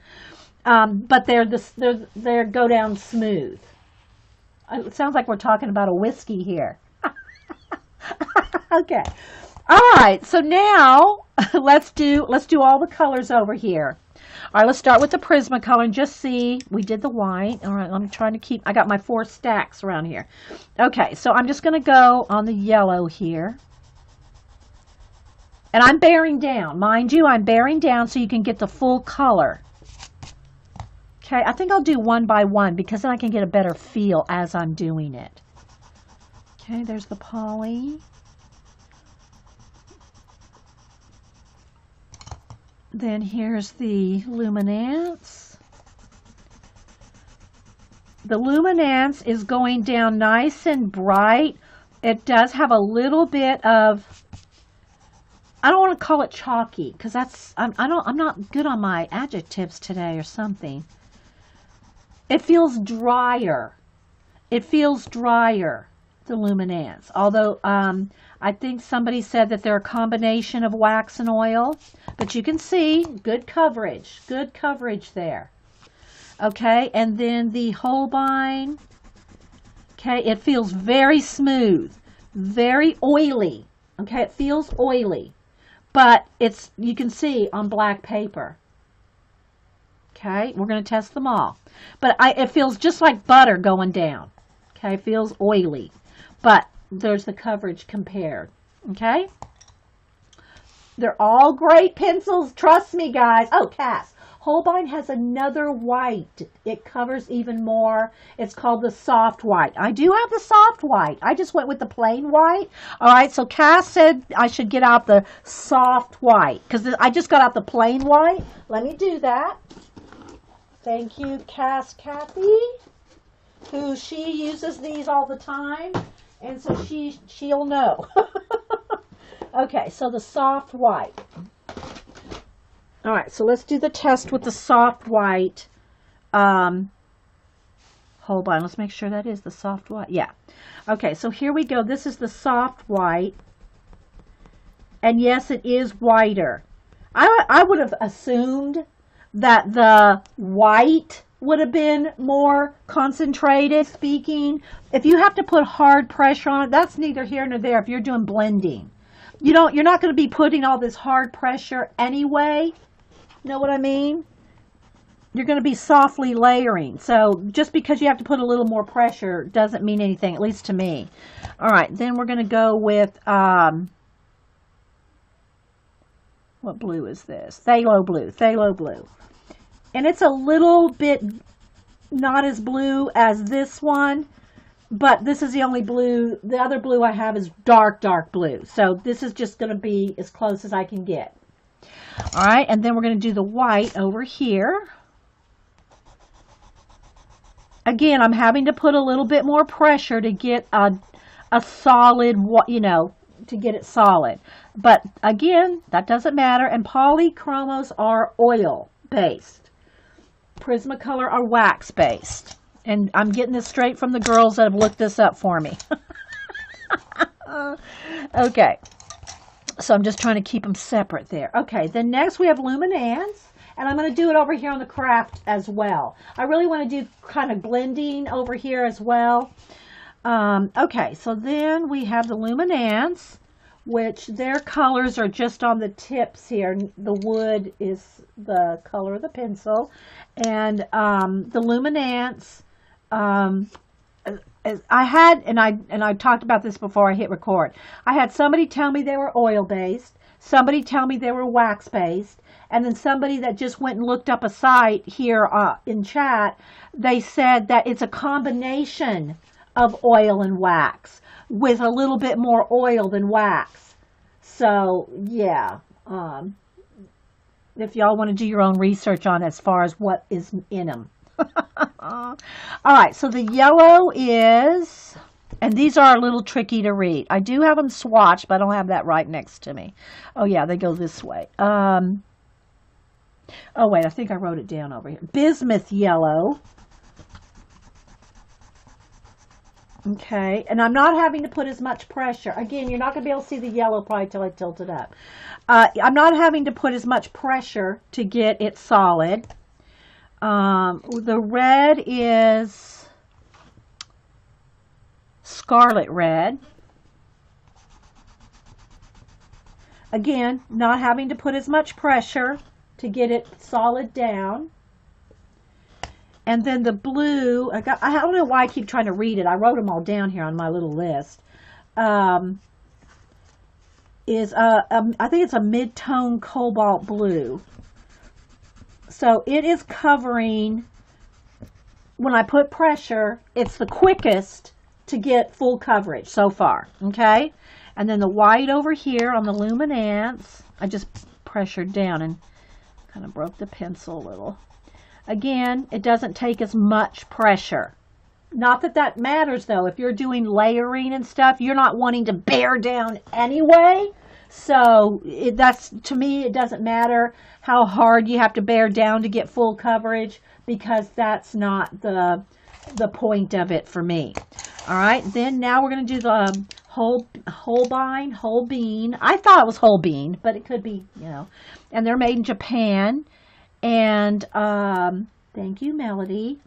But they go down smooth. It sounds like we're talking about a whiskey here. Okay. All right. So now let's do all the colors over here. All right, let's start with the Prismacolor and just see. We did the white. All right, I'm trying to keep, I got my 4 stacks around here. Okay, so I'm just going to go on the yellow here. And I'm bearing down. Mind you, I'm bearing down so you can get the full color. Okay, I think I'll do one by one, because then I can get a better feel as I'm doing it. Okay, there's the poly. Then here's the Luminance. The Luminance is going down nice and bright. It does have a little bit of, I don't want to call it chalky, because I'm not good on my adjectives today or something. It feels drier. It feels drier, the Luminance. Although I think somebody said that they're a combination of wax and oil. But you can see good coverage there. Okay, and then the Holbein. Okay, it feels very smooth, very oily. Okay, it feels oily, but you can see on black paper. Okay, we're going to test them all. But it feels just like butter going down. Okay, it feels oily, but there's the coverage compared. Okay. They're all great pencils. Trust me, guys. Oh, Cass. Holbein has another white. It covers even more. It's called the soft white. I do have the soft white. I just went with the plain white. All right, so Cass said I should get out the soft white, because I just got out the plain white. Let me do that. Thank you, Cass Kathy, who she uses these all the time, and so she'll know. Okay, so the soft white. All right, so let's do the test with the soft white. Hold on, let's make sure that is the soft white. Yeah. Okay, so here we go. This is the soft white. And yes, it is whiter. I would have assumed that the white would have been more concentrated. Speaking, if you have to put hard pressure on it, that's neither here nor there if you're doing blending. You're not going to be putting all this hard pressure anyway. Know what I mean? You're going to be softly layering. So just because you have to put a little more pressure doesn't mean anything, at least to me. All right, then we're going to go with, what blue is this? Phthalo blue, phthalo blue. And it's a little bit not as blue as this one. But this is the only blue. The other blue I have is dark, dark blue. So this is just going to be as close as I can get. All right, and then we're going to do the white over here. Again, I'm having to put a little bit more pressure to get a solid, to get it solid. But again, that doesn't matter. And polychromos are oil based. Prismacolor are wax based. And I'm getting this straight from the girls that have looked this up for me. Okay. So I'm just trying to keep them separate there. Okay, then next we have luminance. And I'm going to do it over here on the craft as well. I really want to do kind of blending over here as well. Okay, so then we have the luminance, which their colors are just on the tips here. The wood is the color of the pencil. And the luminance, I had, and I talked about this before I hit record. I had somebody tell me they were oil-based, somebody tell me they were wax-based, and then somebody that just went and looked up a site here in chat, they said that it's a combination of oil and wax with a little bit more oil than wax. So, yeah. If y'all want to do your own research on as far as what is in them. All right, so the yellow is, and these are a little tricky to read. I do have them swatched, but I don't have that right next to me. Oh, yeah, they go this way. Oh, wait, I think I wrote it down over here. Bismuth yellow. Okay, and I'm not having to put as much pressure. Again, you're not going to be able to see the yellow probably till I tilt it up. I'm not having to put as much pressure to get it solid. The red is scarlet red. Again, not having to put as much pressure to get it solid down. And then the blue, I don't know why I keep trying to read it. I wrote them all down here on my little list. Is I think it's a mid-tone cobalt blue. So it is covering, when I put pressure, it's the quickest to get full coverage so far, okay? And then the white over here on the luminance, I just pressured down and kind of broke the pencil a little. Again, it doesn't take as much pressure. Not that that matters, though. If you're doing layering and stuff, you're not wanting to bear down anyway. So that's, to me, it doesn't matter how hard you have to bear down to get full coverage, because that's not the point of it for me. All right, then now we're going to do the whole bean. I thought it was whole bean, but it could be, you know. And they're made in Japan. And thank you, Melody.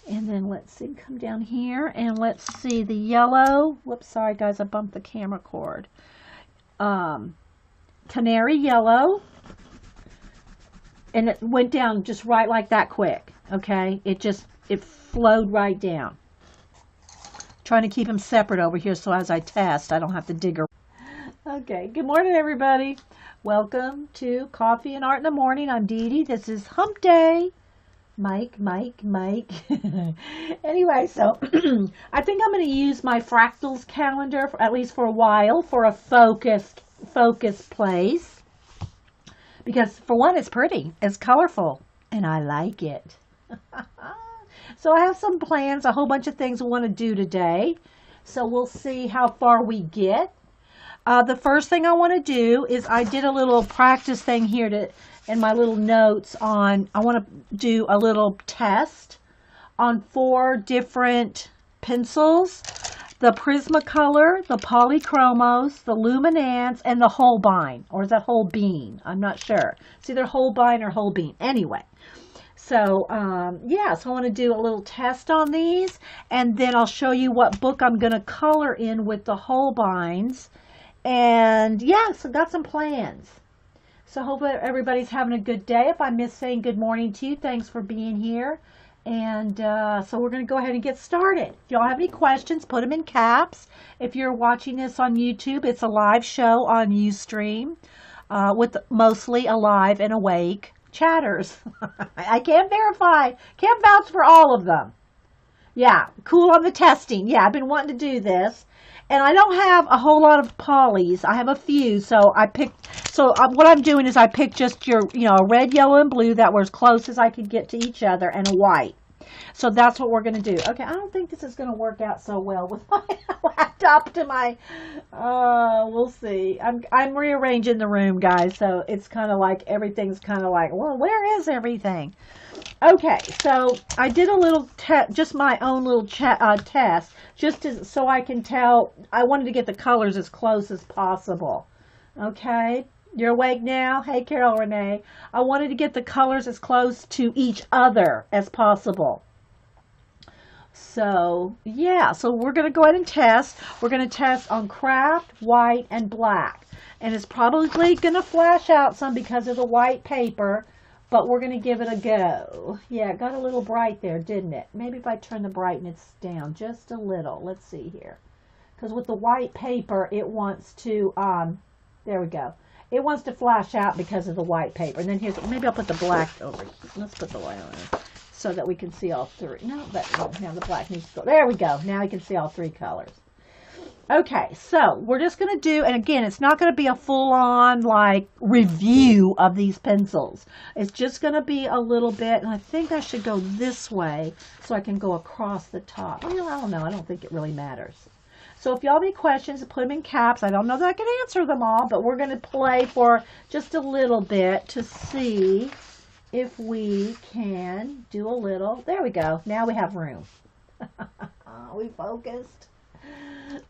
And then let's see, come down here and let's see the yellow. Whoops, sorry guys, I bumped the camera cord. Canary yellow. And it went down just right like that quick. Okay, it flowed right down. Trying to keep them separate over here so as I test, I don't have to dig around. Okay, good morning everybody. Welcome to Coffee and Art in the Morning. I'm Dee Dee. This is Hump Day. Mike. Anyway, so I think I'm going to use my fractals calendar, at least for a while, for a focused place. Because for one, it's pretty, it's colorful, and I like it. So I have some plans, a whole bunch of things I want to do today. So we'll see how far we get. The first thing I want to do is I did a little practice thing here in my little notes on, I want to do a little test on 4 different pencils. The Prismacolor, the Polychromos, the Luminance, and the Holbein. Or is that Holbein? I'm not sure. It's either Holbein or Holbein. Anyway. So, yeah, so I want to do a little test on these. And then I'll show you what book I'm going to color in with the Holbeins. And, yeah, so got some plans. So hopefully everybody's having a good day. If I missed saying good morning to you, thanks for being here. And so we're going to go ahead and get started. If y'all have any questions, put them in caps. If you're watching this on YouTube, it's a live show on Ustream with mostly alive and awake chatters. I can't verify, can't vouch for all of them. Yeah, cool on the testing. Yeah, I've been wanting to do this. And I don't have a whole lot of polys. I have a few, so I picked. So what I'm doing is I picked just a red, yellow, and blue that were as close as I could get to each other, and a white. So that's what we're going to do. Okay, I don't think this is going to work out so well with my laptop to my, we'll see. I'm rearranging the room, guys, so it's kind of like everything's kind of like, well, where is everything? Okay, so I did a little just my own little test, so I can tell. I wanted to get the colors as close as possible. Okay, you're awake now? Hey, Carol Renee. I wanted to get the colors as close to each other as possible. So, yeah, so we're going to go ahead and test. We're going to test on craft, white, and black. And it's probably going to flash out some because of the white paper, but we're going to give it a go. Yeah, it got a little bright there, didn't it? Maybe if I turn the brightness down just a little. Let's see here. Because with the white paper, it wants to, there we go. It wants to flash out because of the white paper. And then here's, maybe I'll put the black over. Let's put the white on it so that we can see all three. No, now the black needs to go. There we go. Now we can see all three colors. Okay, so we're just going to do, and again, it's not going to be a full-on, like, review of these pencils. It's just going to be a little bit, and I think I should go this way so I can go across the top. Well, I don't know. I don't think it really matters. So if y'all have any questions, put them in caps. I don't know that I can answer them all, but we're going to play for just a little bit to see if we can do a little. There we go. Now we have room. We focused.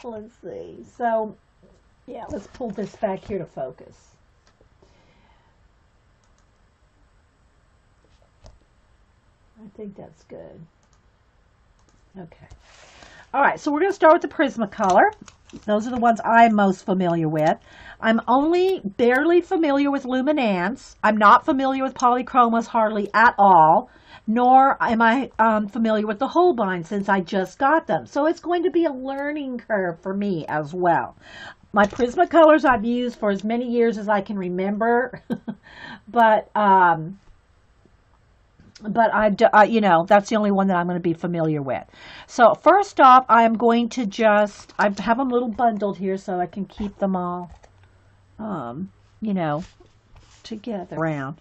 Let's see. So, yeah, let's pull this back here to focus. I think that's good. Okay. All right, so we're going to start with the Prismacolor. Those are the ones I'm most familiar with. I'm only barely familiar with Luminance. I'm not familiar with Polychromos hardly at all, nor am I familiar with the Holbein since I just got them. So it's going to be a learning curve for me as well. My Prismacolors I've used for as many years as I can remember, but you know, that's the only one that I'm going to be familiar with. So first off, I am going to just, I have them a little bundled here so I can keep them all, you know, together around.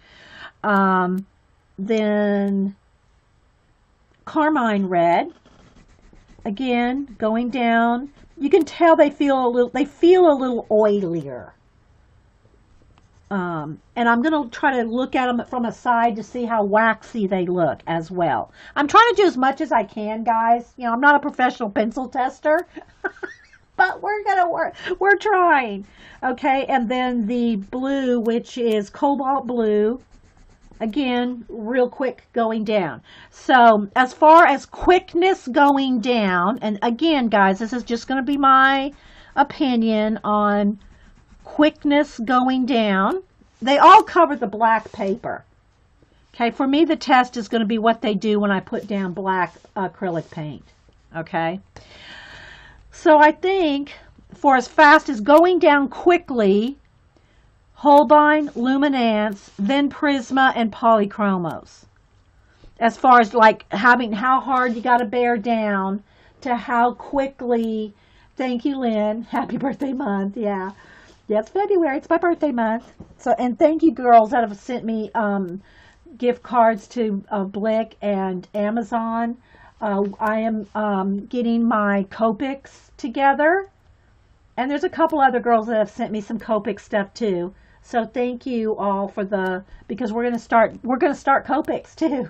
Then Carmine Red, again, going down. You can tell they feel a little oilier. And I'm going to try to look at them from a side to see how waxy they look as well. I'm trying to do as much as I can, guys. You know, I'm not a professional pencil tester, but we're trying. Okay, and then the blue, which is cobalt blue. Again, real quick going down. So as far as quickness going down, and again, guys, this is just going to be my opinion on quickness going down. They all cover the black paper. Okay, for me, the test is going to be what they do when I put down black acrylic paint. Okay, so I think for as fast as going down quickly, Holbein, Luminance, then Prisma, and Polychromos. As far as like having how hard you got to bear down to how quickly. Thank you, Lynn. Happy birthday month. Yeah. It's February. It's my birthday month. So, and thank you, girls that have sent me gift cards to Blick and Amazon. I am getting my Copics together, and there's a couple other girls that have sent me some Copic stuff too. So thank you all for because we're gonna start Copics too.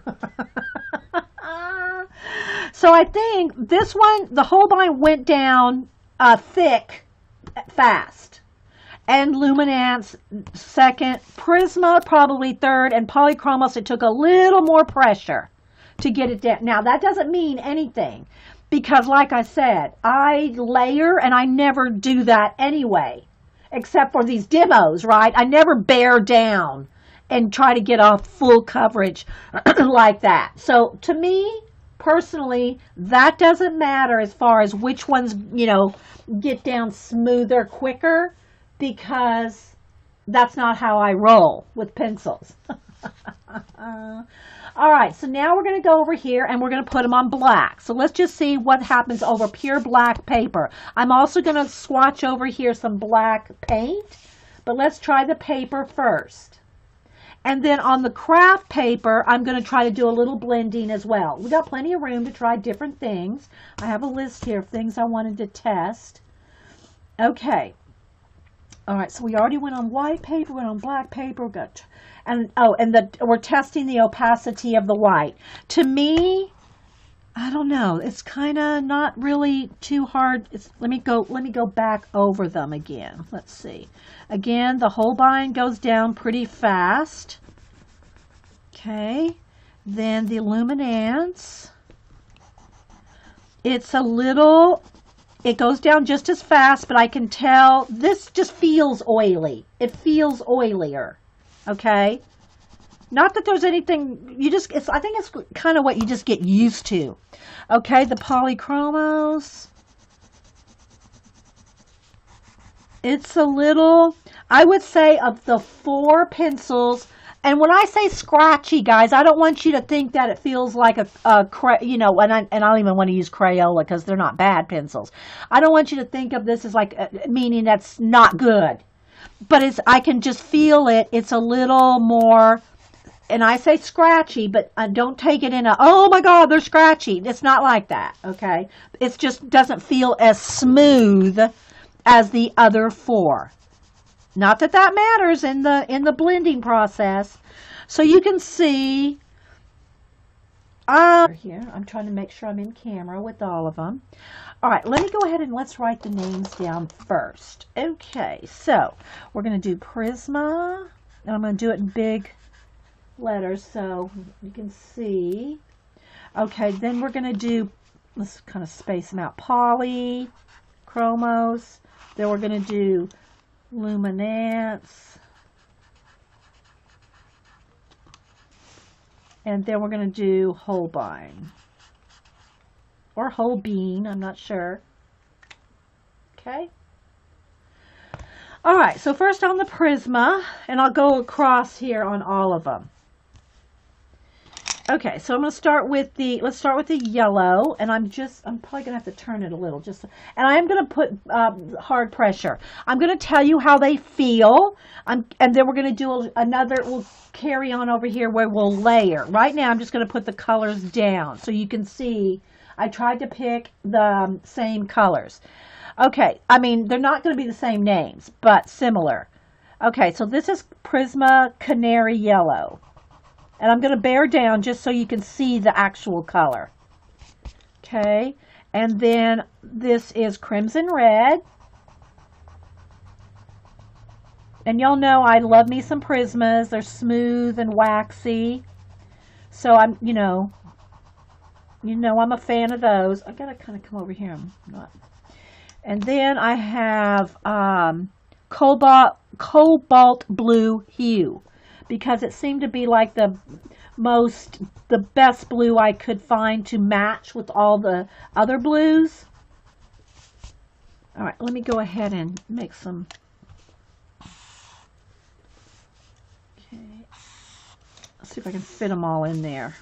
So I think this one, the Holbein went down thick, fast. And Luminance second, Prisma probably third, and Polychromos, it took a little more pressure to get it down. Now, that doesn't mean anything because, like I said, I layer and I never do that anyway, except for these demos, right? I never bear down and try to get a full coverage like that. So, to me, personally, that doesn't matter as far as which ones, you know, get down smoother, quicker, because that's not how I roll with pencils. All right, so now we're going to go over here and we're going to put them on black. So let's just see what happens over pure black paper. I'm also going to swatch over here some black paint, but let's try the paper first. And then on the craft paper, I'm going to try to do a little blending as well. We got plenty of room to try different things. I have a list here of things I wanted to test. Okay. All right, so we already went on white paper, went on black paper, we're testing the opacity of the white. To me, I don't know. It's kind of not really too hard. Let me go back over them again. Let's see. Again, the Holbein goes down pretty fast. Okay. Then the Luminance. It goes down just as fast, but I can tell this just feels oily. It feels oilier. Okay. Not that there's anything, I think it's kind of what you just get used to. Okay, the Polychromos. It's a little, I would say of the 4 pencils, and when I say scratchy, guys, I don't want you to think that it feels like and I don't even want to use Crayola because they're not bad pencils. I don't want you to think of this as like, meaning that's not good. But I can just feel it. It's a little more, and I say scratchy, but don't take it in oh my God, they're scratchy. It's not like that, okay? It just doesn't feel as smooth as the other 4. Not that that matters in the blending process. So you can see, here, I'm trying to make sure I'm in camera with all of them. All right, let me go ahead and let's write the names down first. Okay, so we're going to do Prisma, and I'm going to do it in big letters so you can see. Okay, then we're going to do, let's kind of space them out, Poly, Chromos, then we're going to do Luminance, and then we're going to do Holbein, or Holbein, I'm not sure. Okay. All right, so first on the Prisma, and I'll go across here on all of them. Okay, so I'm going to start with let's start with the yellow, and I'm probably going to have to turn it a little, and I am going to put hard pressure. I'm going to tell you how they feel, and then we're going to do we'll carry on over here where we'll layer. Right now, I'm just going to put the colors down, so you can see I tried to pick the same colors. Okay, I mean, they're not going to be the same names, but similar. Okay, so this is Prisma Canary Yellow. And I'm going to bear down just so you can see the actual color. Okay. And then this is Crimson Red. And y'all know I love me some Prismas. They're smooth and waxy. So I'm, I'm a fan of those. I got to kind of come over here. I'm not. And then I have Cobalt Blue Hue, because it seemed to be like the best blue I could find to match with all the other blues. All right, let me go ahead and make some. Okay, let's see if I can fit them all in there.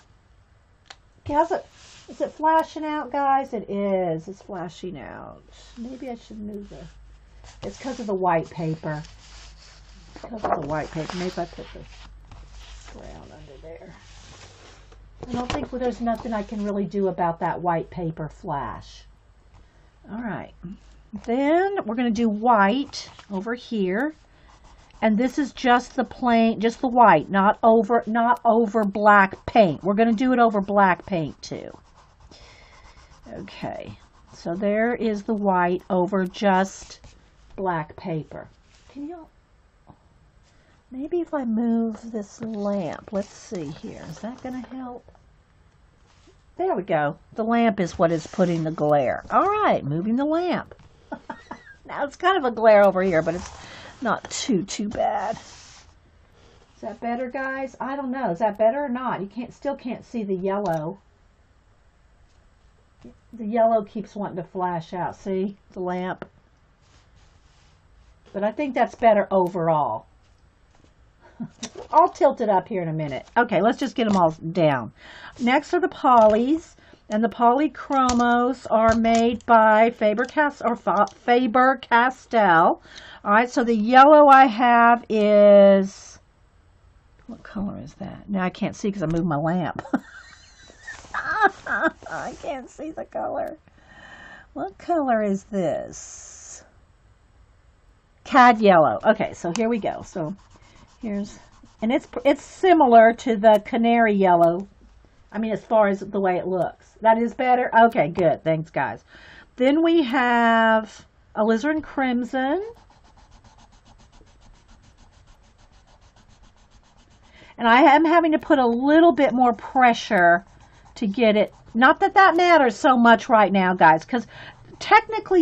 Okay, is it flashing out, guys? It is. It's flashing out. Maybe I should move it's because of the white paper. Because of the white paper. Maybe I put the brown under there. I don't think there's nothing I can really do about that white paper flash. All right. Then we're going to do white over here. And this is just the plain, just the white, not over black paint. We're going to do it over black paint too. Okay. So there is the white over just black paper. Can you, maybe if I move this lamp, let's see here, is that going to help? There we go. The lamp is what is putting the glare. All right, moving the lamp. Now it's kind of a glare over here, but it's not too bad. Is that better, guys? I don't know. Is that better or not? You still can't see the yellow. The yellow keeps wanting to flash out. See the lamp? But I think that's better overall. I'll tilt it up here in a minute. Okay, let's just get them all down. Next are the polys, and the Polychromos are made by Faber-Castell. All right, so the yellow I have is What color is that? Now I can't see because I moved my lamp. I can't see the color. What color is this? Cad yellow. Okay, so here we go. So here's, and it's similar to the canary yellow. I mean, as far as the way it looks. That is better? Okay, good. Thanks, guys. Then we have alizarin crimson. And I am having to put a little bit more pressure to get it. Not that that matters so much right now, guys, because technically